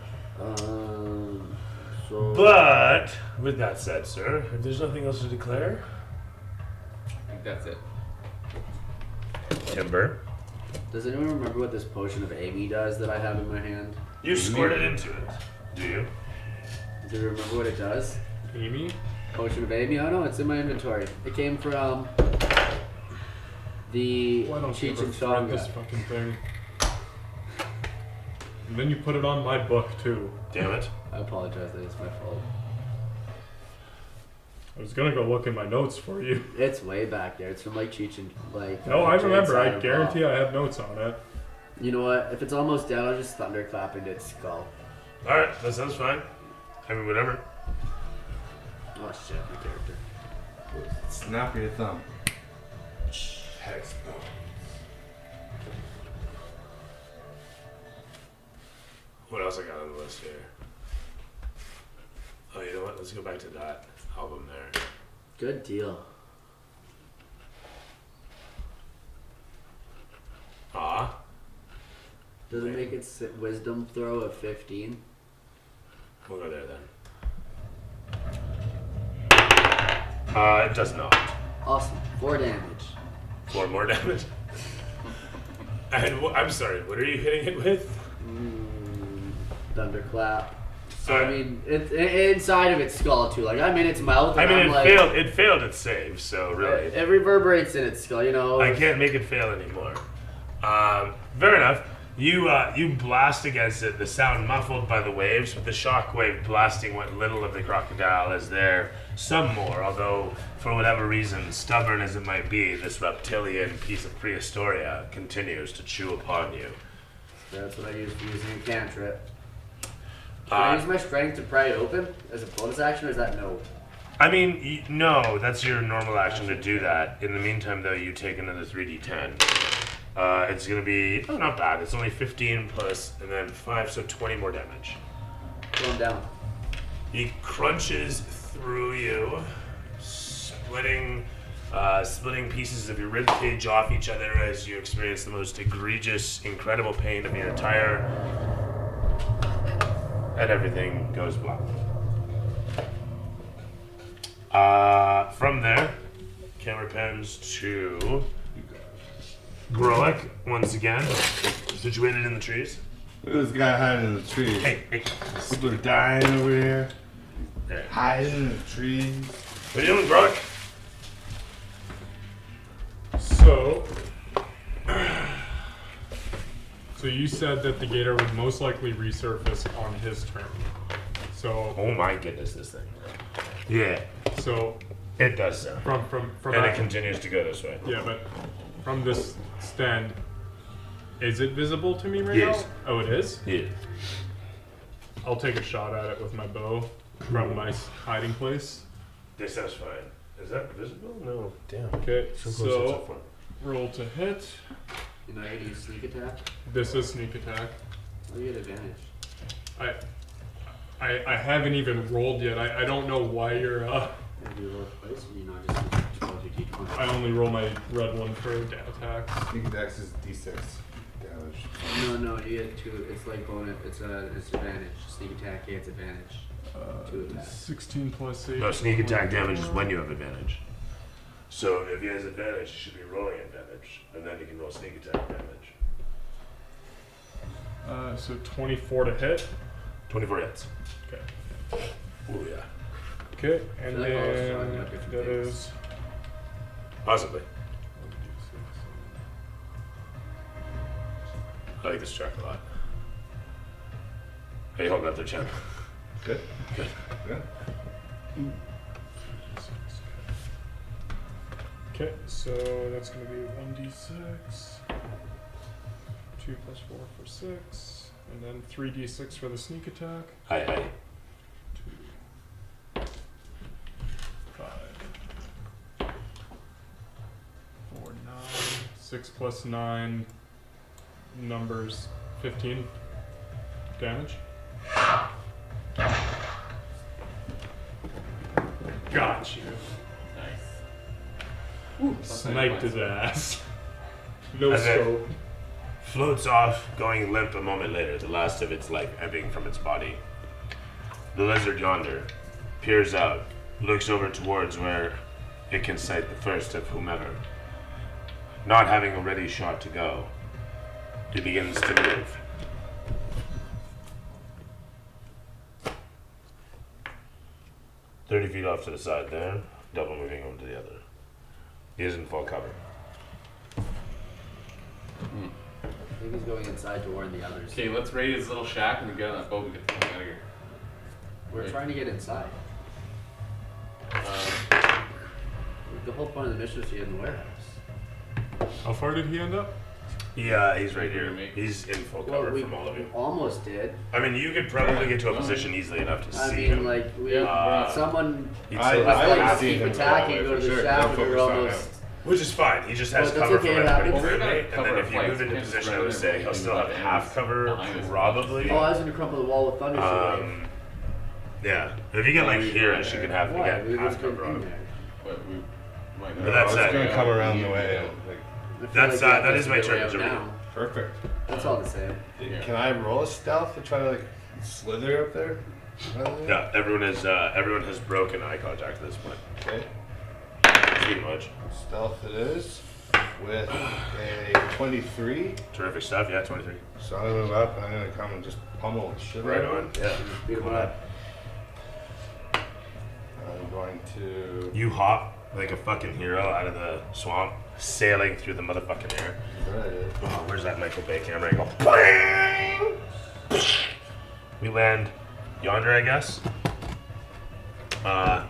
So But with that said, sir, if there's nothing else to declare, I think that's it. Timber, does anyone remember what this potion of Amy does that I have in my hand? you squirted into it. Do you? Do you remember what it does? Amy? Potion of Amy? Oh no, it's in my inventory. It came from the Why don't you Cheech ever and thread Chong this guy. fucking thing? And then you put it on my book too. Damn it. I apologize, that is my fault. I was gonna go look in my notes for you. It's way back there. It's from like Cheech and like. No, I Jay remember. I Silent guarantee Bob. I have notes on it. You know what? If it's almost down, I'll just thunderclap into its skull. Alright, that sounds fine. I mean, whatever. Oh shit, my character. Snap your thumb. Hex bones. What else I got on the list here? Oh, you know what? Let's go back to that album there. Good deal. Ah. Does it make its wisdom throw of 15? We'll go there then. It does not. Awesome. 4 damage. 4 more damage. And I'm sorry, what are you hitting it with? Thunderclap. So I Alright. mean, it's inside of its skull too. Like I'm in its mouth. I And mean, I'm it like, failed. It failed its save, so really, It reverberates in its skull. You know. I can't make it fail anymore. Fair enough. You blast against it. The sound muffled by the waves, with the shockwave blasting what little of the crocodile is there. Some more, although for whatever reason, stubborn as it might be, this reptilian piece of prehistoria continues to chew upon you. That's what I use for using a cantrip. Can I use my strength to pry it open as a bonus action, or is that no? I mean, no, that's your normal action to do that. In the meantime, though, you take another 3d10. It's gonna be not bad. It's only 15 plus, and then 5, so 20 more damage. Going down. He crunches through you, splitting pieces of your rib cage off each other as you experience the most egregious, incredible pain of your entire, and everything goes black. From there, camera pans to Grolic once again, situated in the trees. Look at this guy hiding in the trees. Hey, People are dying over here. there. Hiding in the trees. What are you doing, Grolic? So you said that the gator would most likely resurface on his turn. So Oh my goodness, this thing. Yeah, so it does so. from And it that, continues to go this way. yeah, but from this stand, is it visible to me right Yes. now? Oh, it is. Yeah. I'll take a shot at it with my bow from my hiding place. This sounds fine. Is that visible? No. Damn. Okay, So close and so so far. roll to hit. You know, I can use sneak attack. This is sneak attack. Oh, you get advantage. I haven't even rolled yet. I don't know why you're If you roll twice, you know, just 12 your d20. I only roll my red one for attack. Sneak dex is d6 damage. No, you get 2. It's like bonus. It's advantage. Sneak attack, yeah, it's advantage. 2 attacks. 16 plus 8. No, sneak attack damage is when you have advantage. So if he has advantage, he should be rolling advantage, and then he can roll sneak attack damage. So 24 to hit. 24 hits. Okay. Oh yeah. Okay, and I feel like all then strong have different that things. is. Possibly. I like this track a lot. How you holding up there, champ? Good. Good. Good. Okay, so that's going to be 1d6. 2 plus 4 for 6. And then 3d6 for the sneak attack. Hi. 2, 5, 4, 9. 6 plus 9 numbers 15 damage. Got you. Sniped his ass. No And then- scope. Floats off, going limp a moment later, the last of its life ebbing from its body. The lizard yonder peers out, looks over towards where it can sight the first of whomever. Not having already shot to go, it begins to move. 30 feet off to the side there, double moving over to the other. He is in full cover. I think he's going inside to warn the others. Okay, let's raid his little shack and we get on that boat and get the fuck out of here. We're trying to get inside. The whole point of the mission is to get in the warehouse. How far did he end up? Yeah, he's right here. He's in full cover we from all of you. almost did. I mean, you could probably get to a position easily enough to I see mean, him. like, we, Yeah. someone He'd I- still I have like half to keep him attacking, that go way to for the sure. shack, Don't and we're focus on almost... Which is fine. He just has Well, that's cover okay, from it everybody happens. currently, and Cover then our if you flanks. move into Can't just position, run I would in say and he'll leave still have the half enemies cover, behind us. probably. Oh, I was gonna crumple the wall with thunder shield. Yeah. If you get like here, you can have Why? get We half just been cover on in him. there. But we might But not. that's it's it. gonna come around the way. I feel That's, like that is my that's the turn, way out Jeremy. now. Perfect. That's all the same. Yeah. Can I roll a stealth to try to like slither up there? Yeah, everyone has broken eye contact at this point. Okay. Pretty much. Stealth it is with a 23. Terrific stuff. Yeah, 23. So I'm gonna move up and I'm gonna come and just pummel the shit Right out of on. him. Yeah. Beat him Cool. up. I'm going to. You hop like a fucking hero out of the swamp, sailing through the motherfucking air. Oh, where's that Michael Bay camera angle? Bang! We land yonder, I guess. Hang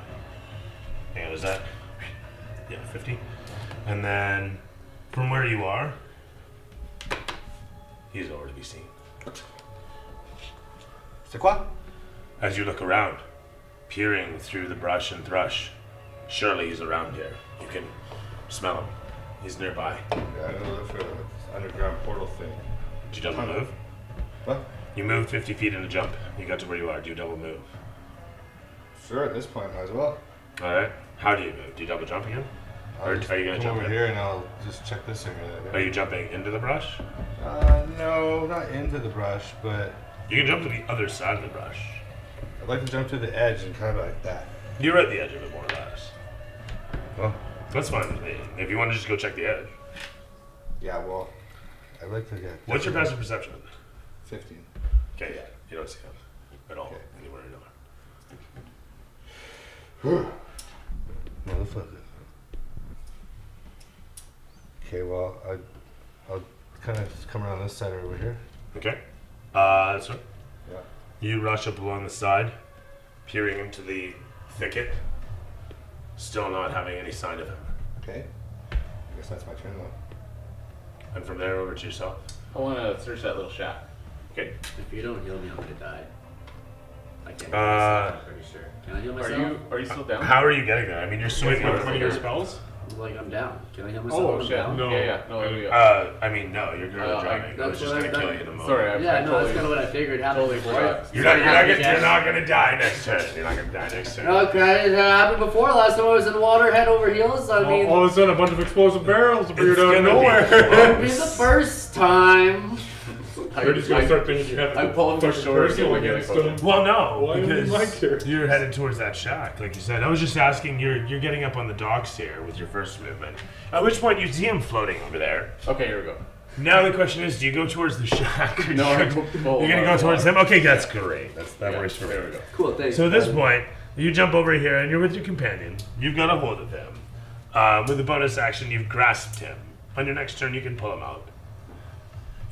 on, is that? Yeah, 50. And then from where you are, he's nowhere to be seen. C'est quoi? As you look around, peering through the brush and thrush, surely he's around here. You can smell him. He's nearby. Yeah, I'm gonna look for the underground portal thing. Did you double move? What? You moved 50 feet in a jump. You got to where you are. Do you double move? Sure, at this point, might as well. Alright. How do you move? Do you double jump again? Or I'll just are you going to come jump over in? here and I'll just check this thing out. Are you jumping into the brush? No, not into the brush, but You can jump to the other side of the brush. I'd like to jump to the edge and kind of like that. You're at the edge of it, more or less. Oh, That's fine with me. If you want to just go check the edge. yeah, well, I'd like to get. What's your passive perception? 15. Okay, yeah. You don't see him at all. Okay. Anywhere anywhere. Motherfucker. Okay, well, I'll kind of come around this side over here. Okay. So Yeah. you rush up along the side, peering into the thicket, still not having any sign of him. Okay. I guess that's my turn though. And from there over to yourself. I want to search that little shack. Okay. If you don't heal me, I'm gonna die. I can't heal Uh, myself, I'm pretty sure. Can I heal Are myself? you still down? How are you getting there? I mean, you're swinging What, with one of your spells? Like, I'm down. Can I heal myself? Oh, I'm shit. down? No. Yeah, no, there we go. I mean, no, you're Oh, driving. I was that's just what gonna I've kill done. you in a moment. Sorry, I Yeah, no, totally, that's kind of what I figured happened totally before. forgot. You're not gonna die next turn. You're not gonna die next turn. Okay, that happened before. Last time I was in water, head over heels. I mean, All of a sudden, a bunch of explosive barrels appeared It's out of gonna be nowhere. it'll be the first time. You're just gonna start thinking you have I'm pulling for fucking sure. personal against them. Well, no, Why am I like because here? you're headed towards that shack, like you said. I was just asking. You're getting up on the docks here with your first movement. At which point you see him floating over there. Okay, here we go. Now the question is, do you go towards the shack? Or No, you're gonna go towards him. Okay, that's great. That Yeah, works for me. there we go. Cool, thanks. So at this point, you jump over here and you're with your companion. You've got a hold of him. With the bonus action, you've grasped him. On your next turn, you can pull him out.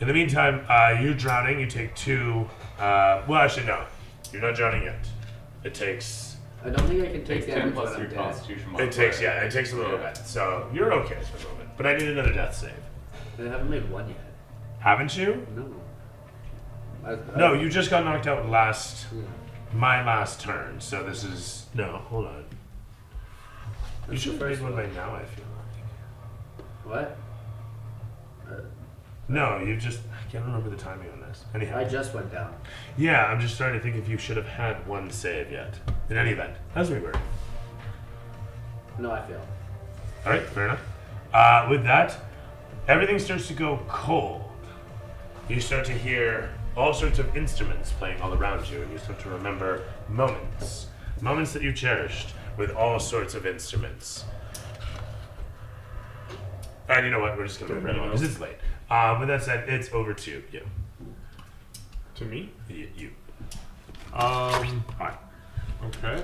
In the meantime, you're drowning. You take 2. Well, actually, no. You're not drowning yet. It takes. I don't think I can Takes take 10 damage plus when your I'm dead. constitution It modifier. takes. Yeah. It takes a little bit. So you're okay for the moment. But I need another death save. I haven't made one yet. Haven't you? No. No. You just got knocked out last. Yeah. My last turn. So this is. No. Hold on. You That's should the have made first one by one. now. I feel like. What? No, you just. I can't remember the timing on this. Anyhow. I just went down. Yeah, I'm just trying to think if you should have had one save yet. In any event, as we were. No, I failed. All right, fair enough. With that, everything starts to go cold. You start to hear all sorts of instruments playing all around you, and you start to remember moments that you cherished with all sorts of instruments. And you know what? We're just gonna move right on because it's late. With that said, it's over to you. To me? You. Hi. Hi. Okay.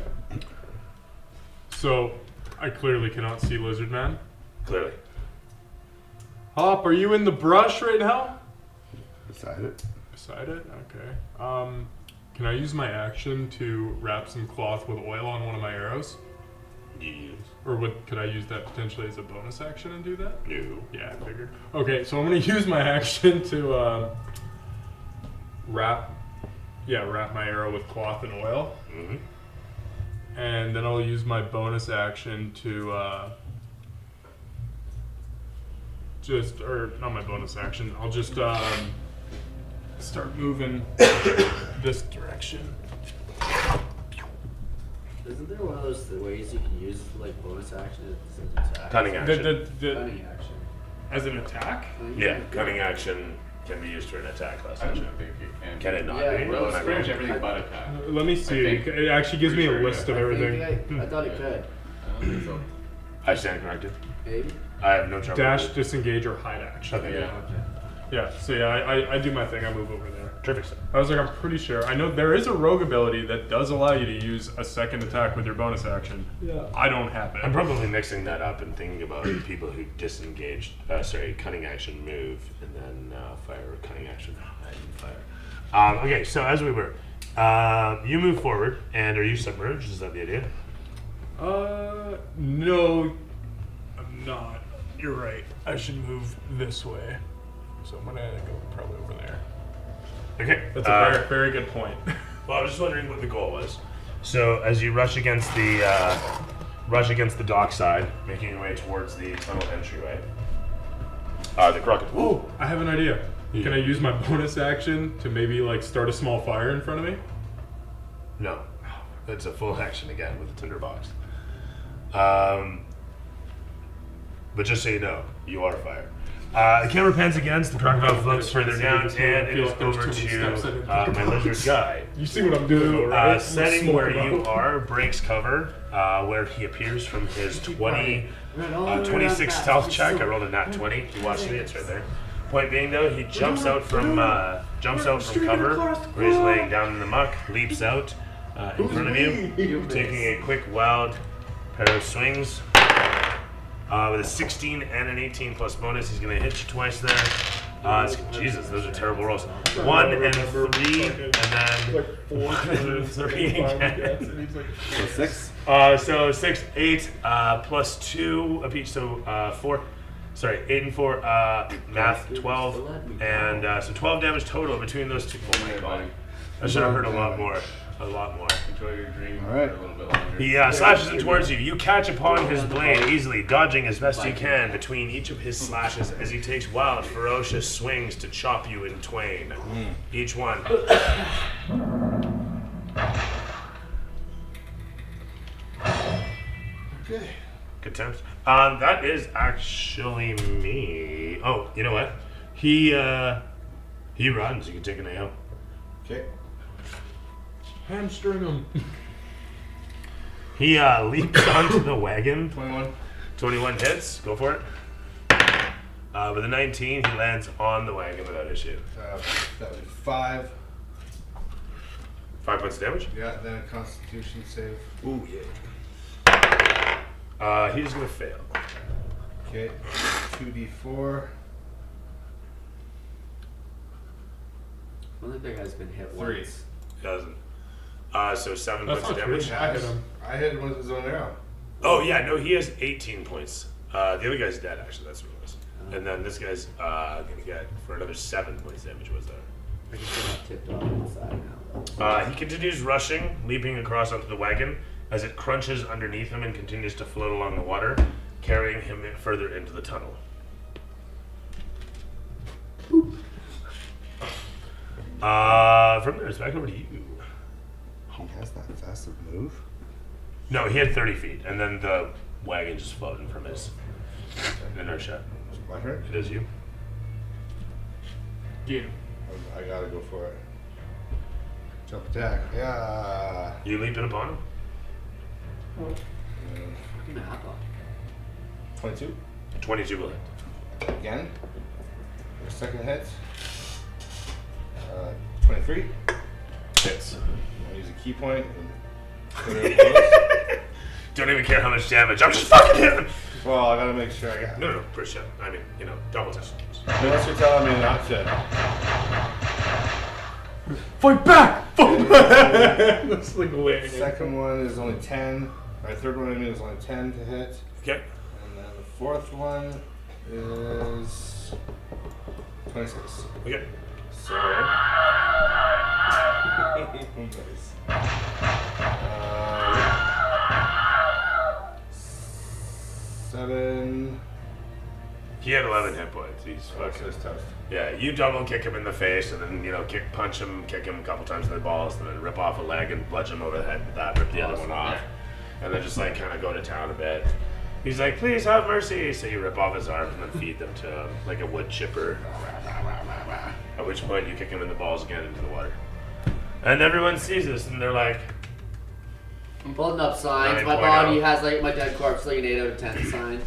So, I clearly cannot see Lizard Man. Clearly. Hop, are you in the brush right now? Beside it. Beside it? Okay. Can I use my action to wrap some cloth with oil on one of my arrows? Yes. Or could I use that potentially as a bonus action and do that? No. Yeah, I figured. Okay, so I'm gonna use my action to wrap my arrow with cloth and oil. Mm-hmm. And then I'll use my bonus action to not my bonus action. I'll just start moving this direction. Isn't there one of those ways you can use like bonus action as an attack? Cunning action. Cunning action. As an attack? Yeah, cunning action can be used for an attack class I don't action. think it can. Can it not Yeah, be? well, It's Not pretty much really. everything but attack. Let me see. I think- It actually gives me a pretty sure, list yeah. of everything. I thought it could. I don't think so. I stand corrected. Maybe. I have no trouble. Dash, with it. disengage, or hide action. Okay. Yeah. Okay. Yeah, so yeah, I do my thing. I move over there. Terrific stuff. I was like, I'm pretty sure. I know there is a rogue ability that does allow you to use a second attack with your bonus action. Yeah. I don't have it. I'm probably mixing that up and thinking about people who cunning action move and then fire or cunning action and fire. Okay, so as we were, you move forward, and are you submerged? Is that the idea? No, I'm not. You're right. I should move this way. So I'm gonna go probably over there. Okay. That's a very, very good point. Well, I was just wondering what the goal was. So as you rush against the dock side, making your way towards the tunnel entryway, the crocodile. Oh, I have an idea. Can I use my bonus action to maybe like start a small fire in front of me? No, it's a full action again with a tinderbox. But just so you know, you are fire. The camera pans against, the crocodile floats further down, and it goes over to my lizard guy. You see what I'm doing, though, right? Setting where you are, breaks cover, where he appears from his 26 stealth check. I rolled a nat 20. You watch me, it's right there. Point being, though, he jumps out from cover, where he's laying down in the muck, leaps out in front of you, taking a quick, wild pair of swings. With a 16 and an 18 plus bonus, he's going to hit you twice there. Jesus, those are terrible rolls. 1 and 3, and then 1 and 3 again. So 6. So 6, 8, plus 2 apiece, so 4. Sorry, 8 and 4, math 12, and so 12 damage total between those two. Oh my god. I should have heard a lot more. A lot more. Enjoy your dream All right. for a little bit longer. He slashes in towards you. You catch upon his blade easily, dodging as best you can between each of his slashes as he takes wild, ferocious swings to chop you in twain. Each one. Okay. Good times. That is actually me. Oh, you know what? He runs. You can take an AO. Okay. Hamstring him. He leaps onto the wagon. 21. 21 hits. Go for it. With a 19, he lands on the wagon without issue. That was 5. 5 points of damage. Yeah, then a Constitution save. Ooh, yeah. He's gonna fail. Okay. 2d4. I don't think that guy's been hit 3. once. Doesn't. So 7 That's points of not true. damage. I hit him. I hit one with his own arrow. Oh yeah, no, he has 18 points. The other guy's dead actually. That's what it was. And then this guy's gonna get for another 7 points damage. Was there? I can see that tipped off on the side now. He continues rushing, leaping across onto the wagon as it crunches underneath him and continues to float along the water, carrying him further into the tunnel. From there, it's back over to you. He has that fast of move. No, he had 30 feet, and then the wagon just floating from his inertia. My turn? It is you. Yeah. I gotta go for it. Jump attack. Yeah. You leap in upon him. Fucking apple. 22. 22 will hit. Again. Your second hit. 23. Hits. I'll use a key point and put it in close. don't even care how much damage. I'm just fucking hitting him. Well, I gotta make sure I got. No, per shot. I mean, double touch. Unless you're telling me not to. Fight back! Fight back! That's like laying. Second one is only 10. My third one, I mean, is only 10 to hit. Okay. And then the fourth one is 26. Okay. So. Nice. 7. He had 11 hit points. He's fucking. That's toast. Yeah, you double kick him in the face, and then punch him, kick him a couple times in the balls, and then rip off a leg and bludgeon him over the head with that, rip the other one off, and then just like kind of go to town a bit. He's like, "Please have mercy!" So you rip off his arm and then feed them to him like a wood chipper. At which point you kick him in the balls again into the water, and everyone sees this and they're like, I'm pulling up signs. My 9.0. body has like my dead corpse like an 8 out of 10 sign.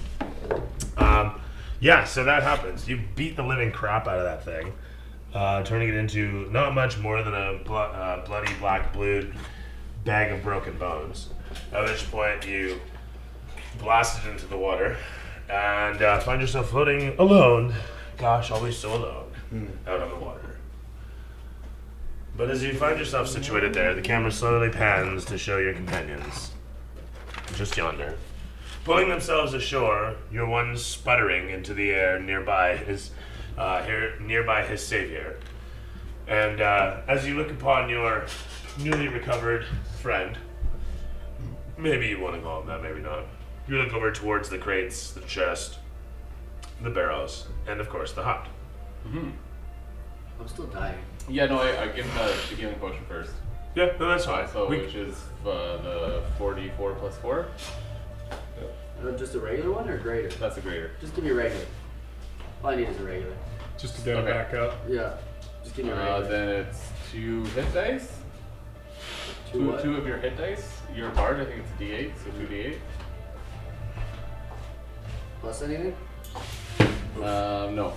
Yeah, so that happens. You beat the living crap out of that thing, turning it into not much more than a bloody black blued bag of broken bones. At which point you blast it into the water and find yourself floating alone. Gosh, always so alone out on the water. But as you find yourself situated there, the camera slowly pans to show your companions. Just yonder. Pulling themselves ashore, your one sputtering into the air nearby his savior. And as you look upon your newly recovered friend, maybe you want to call him that, maybe not. You look over towards the crates, the chest, the barrels, and of course the hut. I'm still dying. Yeah, no, I give him the healing potion first. Yeah, no, that's fine. So, which is the 44 plus 4. Just a regular one or greater? That's a greater. Just give me a regular. All I need is a regular. Just to get it Okay. back up. Yeah. Just give me a regular. Then it's 2 hit dice. Two what? 2 of your hit dice. You're a bard, I think it's a d8, so 2d8. Plus anything? No.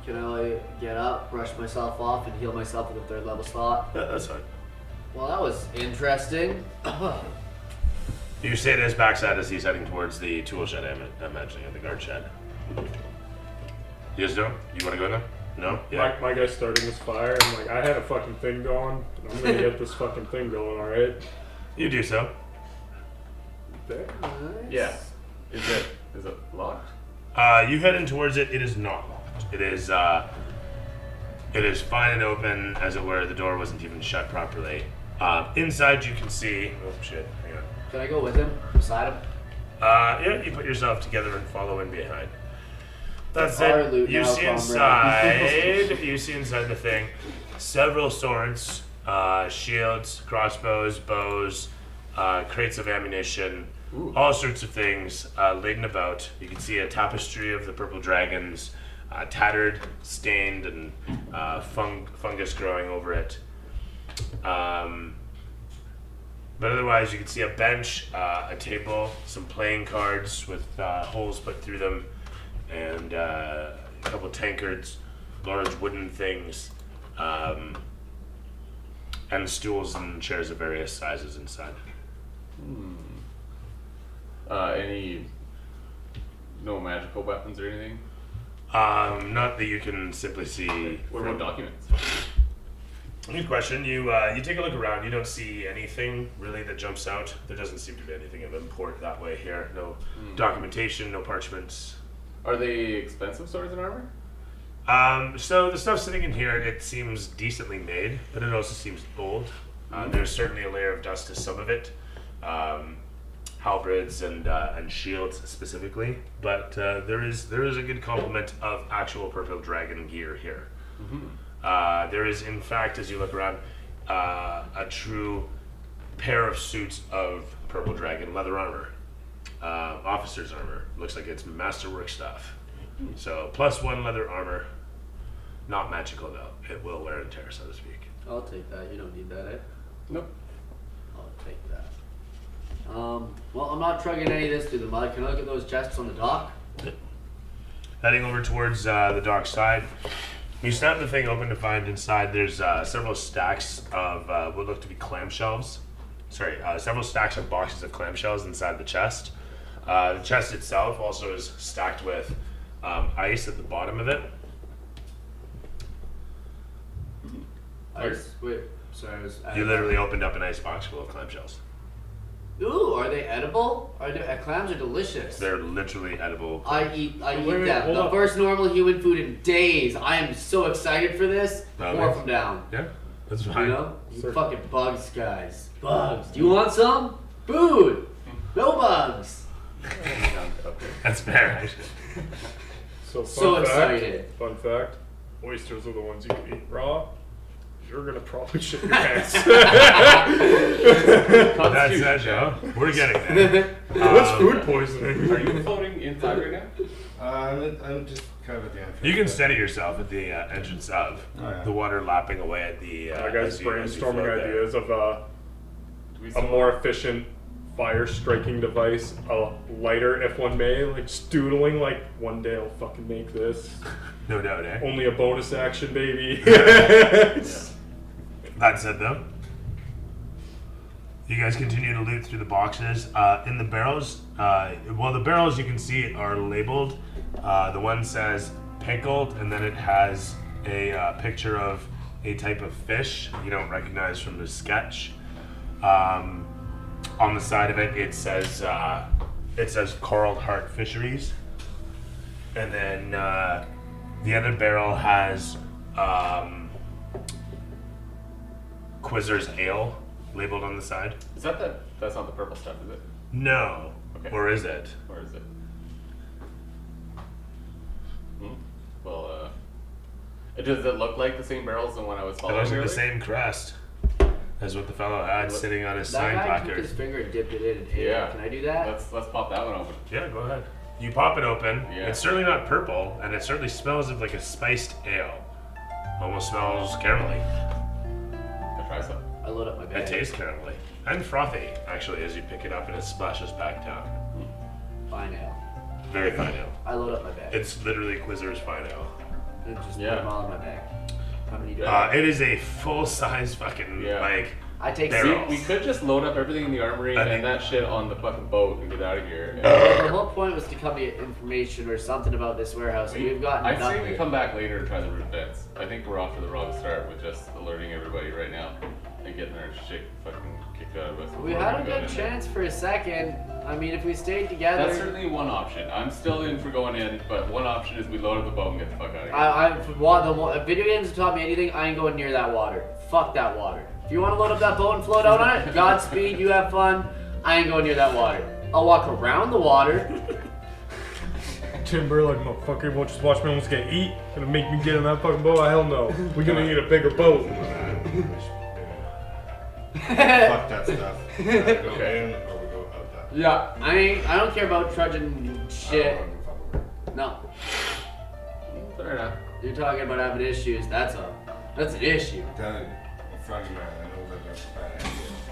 Can I get up, brush myself off, and heal myself with a 3rd level slot? Yeah, that's fine. Well, that was interesting. You stay at his backside as he's heading towards the tool shed, I'm imagining, at the guard shed. You guys know? You want to go now? No? Yeah. My guy's starting this fire. I'm like, I had a fucking thing going. And I'm gonna get this fucking thing going, alright? You do so. There. Nice. Yeah. Is it locked? You head in towards it. It is not locked. It is fine and open, as it were. The door wasn't even shut properly. Inside you can see... Oh, shit. Hang on. Can I go with him? Beside him? Yeah, you put yourself together and follow in behind. That's Our it. loot You now, see comrade. inside. You see inside the thing several swords, shields, crossbows, bows, crates of ammunition, all sorts of things laden about. You can see a tapestry of the purple dragons, tattered, stained, and fungus growing over it. But otherwise, you can see a bench, a table, some playing cards with holes put through them, and a couple tankards, large wooden things, and stools and chairs of various sizes inside. No magical weapons or anything? Not that you can simply see. What about documents? Good question. You take a look around. You don't see anything really that jumps out. There doesn't seem to be anything of import that way here. No documentation, no parchments. Are they expensive swords and armor? So the stuff sitting in here, it seems decently made, but it also seems old. There's certainly a layer of dust to some of it. Halberds and shields specifically, but there is a good complement of actual purple dragon gear here. There is, in fact, as you look around, a true pair of suits of purple dragon leather armor, officer's armor. Looks like it's masterwork stuff. So +1 leather armor, not magical though. It will wear and tear, so to speak. I'll take that. You don't need that, eh? Nope. I'll take that. Well, I'm not trucking any of this through the mud. Can I look at those chests on the dock? Heading over towards the dock side, You snap the thing open to find inside there's several stacks of what look to be clamshells. Sorry, several stacks of boxes of clamshells inside the chest. The chest itself also is stacked with ice at the bottom of it. Ice? Wait, sorry. You literally opened up an ice box full of clamshells. Ooh, are they edible? Clams are delicious. They're literally edible. I eat wait, them. hold The up. first normal human food in days. I am so excited for this. Really? More from down. Yeah, that's You fine. know? You Sure. fucking bugs, guys. Bugs. Do you want some? Food. No bugs. That's fair, actually. So, So fun excited. Fun fact: oysters are the ones you can eat raw. You're gonna probably shit your pants. That's that, Joe. We're getting there. What's food poisoning? Are you floating inside right now? I'm just kind of at the end. You can steady yourself at the entrance of yeah. the water lapping away at the. Guys, as you brainstorming float there. ideas of Do we a still- more efficient fire striking device, a lighter, if one may, like stoodling. Like one day I'll fucking make this. No doubt, eh? Only a bonus action, baby. That said, though, you guys continue to loot through the boxes. In the barrels, the barrels you can see are labeled. The one says pickled, and then it has a picture of a type of fish you don't recognize from the sketch. On the side of it, it says Coral Heart Fisheries, and then the other barrel has. Quizzer's Ale labeled on the side. Is that's not the purple stuff, is it? No. Okay. Or is it? Or is it? Well, does it look like the same barrels as the one I was It following? looks like the earlier? same crest as what the fellow had sitting on his sign That guy took placard. his finger and dipped it in and ate it. Yeah. Can I do that? Let's pop that one open. Yeah, go ahead. You pop it open. Yeah. It's certainly not purple, and it certainly smells of like a spiced ale. Almost smells caramelly. Can I try some? I load up my bag. It tastes caramelly. And frothy, actually, as you pick it up and it splashes back down. Fine ale. Very fine ale. I load up my bag. It's literally Quizzer's fine ale. And just Yeah. put them all in my bag. How many do It is a full-size fucking, Yeah. like, I take barrel. We could just load up everything in the armory I think- and that shit on the fucking boat and get out of here. The whole point was to come to get information or something about this warehouse. and We've gotten I'd nothing. say we come back later and try the roof vents. I think we're off to the wrong start with just alerting everybody right now and getting our shit fucking kicked out of us. We before had a go good in there. chance for a second. I mean, if we stayed together. That's certainly one option. I'm still in for going in, but one option is we load up the boat and get the fuck out of here. If video games have taught me anything, I ain't going near that water. Fuck that water. If you want to load up that boat and float out on it, Godspeed, you have fun. I ain't going near that water. I'll walk around the water. Timber, like motherfucker, won't just watch me almost get eat. Gonna make me get in that fucking boat? Hell no. We're gonna need a bigger boat. Fuck that stuff. Go in or we go out that. Yeah, I don't care about trudging shit. No, Fair enough. you're talking about having issues. That's an issue. I'm telling you, I'm front man. I know that that's a bad idea.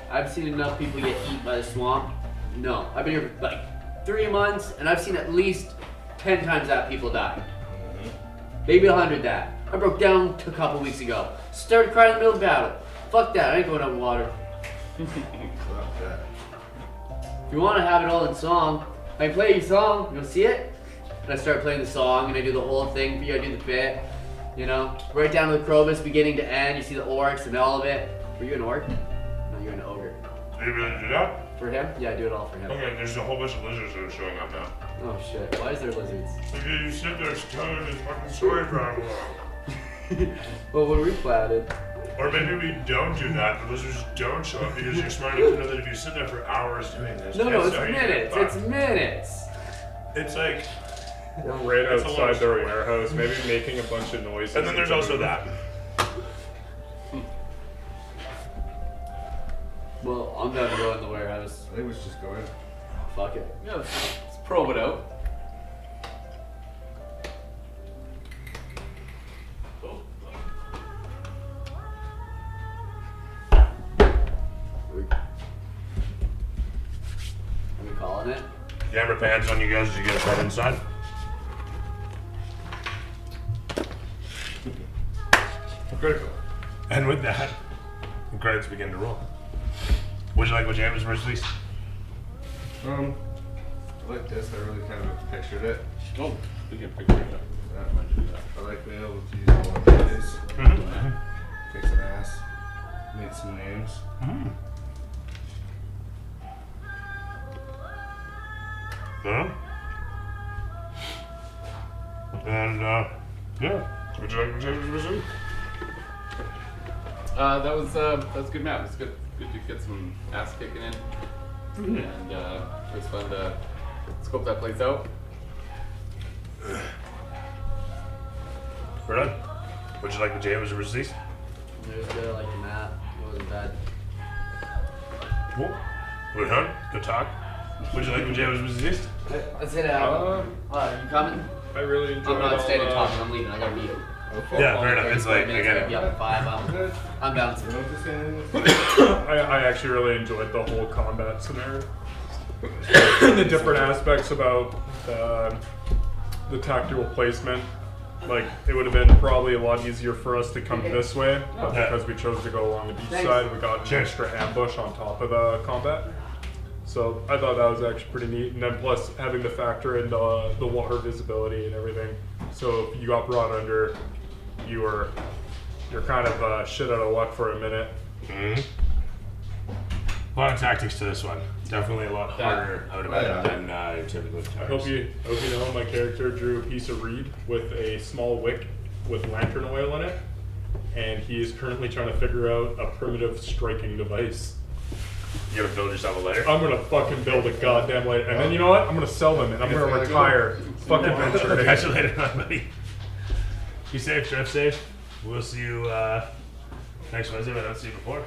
I've seen enough people get eaten by the swamp. No, I've been here for like 3 months, and I've seen at least 10 times that people die. Maybe 100 that. I broke down a couple weeks ago. Started crying in the middle of the battle. Fuck that, I ain't going out in water. Fuck that. If you want to have it all in song, I play your song, you'll see it. And I start playing the song, and I do the whole thing for you. I do the bit, you know, right down to the Krobus, beginning to end. You see the orcs and all of it. Were you an orc? No, you're an ogre. Do you really do that? For him? Yeah, I do it all for him. Okay, there's a whole bunch of lizards that are showing up now. Oh shit, why is there lizards? Because you sit there telling this fucking story for how long. Well, when we planted. Or maybe we don't do that, the lizards don't show up because you're smart enough to know that if you sit there for hours doing this, No, it's how you get minutes. fucked. It's minutes. It's like, We're right That's a long outside the story. warehouse, maybe making a bunch of noises. and then there's also that. Well, I'm gonna go in the warehouse. I think we should just go in. Fuck it. Yeah, let's probe it out. Are we calling it? Camera pans on you guys as you get right inside. Critical. And with that, the credits begin to roll. Would you like what James was released? I like this. I really kind of pictured it. Oh, we can picture it up. I like being able to use one of these. Kick some ass. Make some names. Yeah. And, yeah. Would you like what James was released? That's good map. It's good to get some ass kicking in. And it was fun to scope that place out. We're done. Would you like what James was released? It was good. I like the map. It wasn't bad. Cool. We're done. Good talk. Would you like what James was released? That's it. You coming? I really enjoyed I'm not all, staying and talking. I'm leaving. I got a meeting. Yeah, fair enough. It's like, I get Be it. up at 5. I'm bouncing. I actually really enjoyed the whole combat scenario. The different aspects about the tactical placement. Like, it would have been probably a lot easier for us to come this way, but Yeah. because we chose to go along the beach Thanks. side, we got an extra ambush on top of the combat. So I thought that was actually pretty neat, and then plus having to factor in the water visibility and everything. So if you got brought under, you're kind of shit out of luck for a minute. A lot of tactics to this one. Definitely a lot harder, I would imagine, than typical I hope tires. you know my character drew a piece of reed with a small wick with lantern oil in it, and he is currently trying to figure out a primitive striking device. You gotta build yourself a layer. I'm gonna fucking build a goddamn light, and then you know what? I'm gonna sell them, and I'm gonna retire. Fucking venture. Catch you later on, buddy. Be safe, drive safe. We'll see you next Wednesday, but I don't see you before.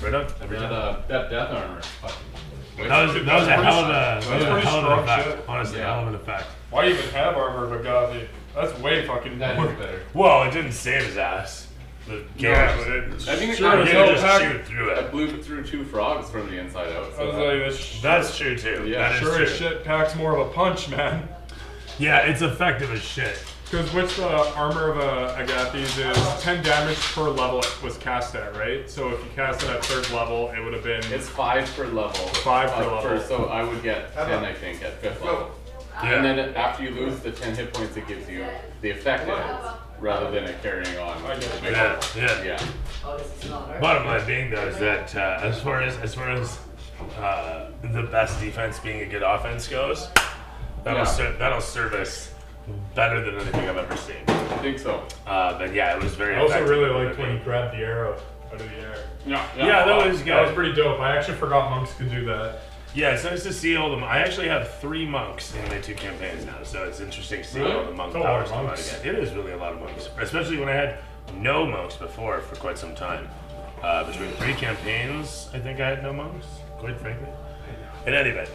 Right on. Every time. That death armor. Fucking. That was a hell of That's pretty an strong effect. shit. Honestly, a hell of an effect. Why even have armor of agave? That's way fucking That more. is better. Well, it didn't save his ass. The game, No, it I think Sure you as can hell just pack- shoot through I it. blew through 2 frogs from the inside out. I So was that- like, That's true too. Yeah, that is sure true. as shit packs more of a punch, man. Yeah, it's effective as shit. Because with the armor of Agathis is 10 damage per level it was cast at, right? So if you cast it at 3rd level, it would have been... It's 5 per level. 5 per level. So I would get 10, I think, at 5th level. Yeah. And then after you lose the 10 hit points, it gives you the effect it is, rather than it carrying on. I get it. Yeah. Yeah. Oh, this is not right. Bottom line being though is that as far as the best defense being a good offense goes, that'll that'll serve us better than anything I've ever seen. I think so. But yeah, it was very. I also effective. really liked when he grabbed the arrow out of the air. Yeah. Yeah, that was good. That was pretty dope. I actually forgot monks could do that. Yeah, it's nice to see all them. I actually have 3 monks in my 2 campaigns now, so it's interesting to see all the monk That's a lot of powers come out monks. again. It is really a lot of monks, especially when I had no monks before for quite some time. Between 3 campaigns, I think I had no monks, quite frankly. In any event,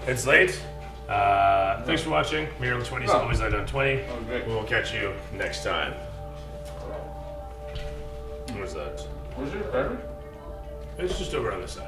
it's late. Thanks for watching. We're on the 20s, always light on 20. Oh, great. We'll catch you next time. What was that? Was your beverage? It's just over on the side.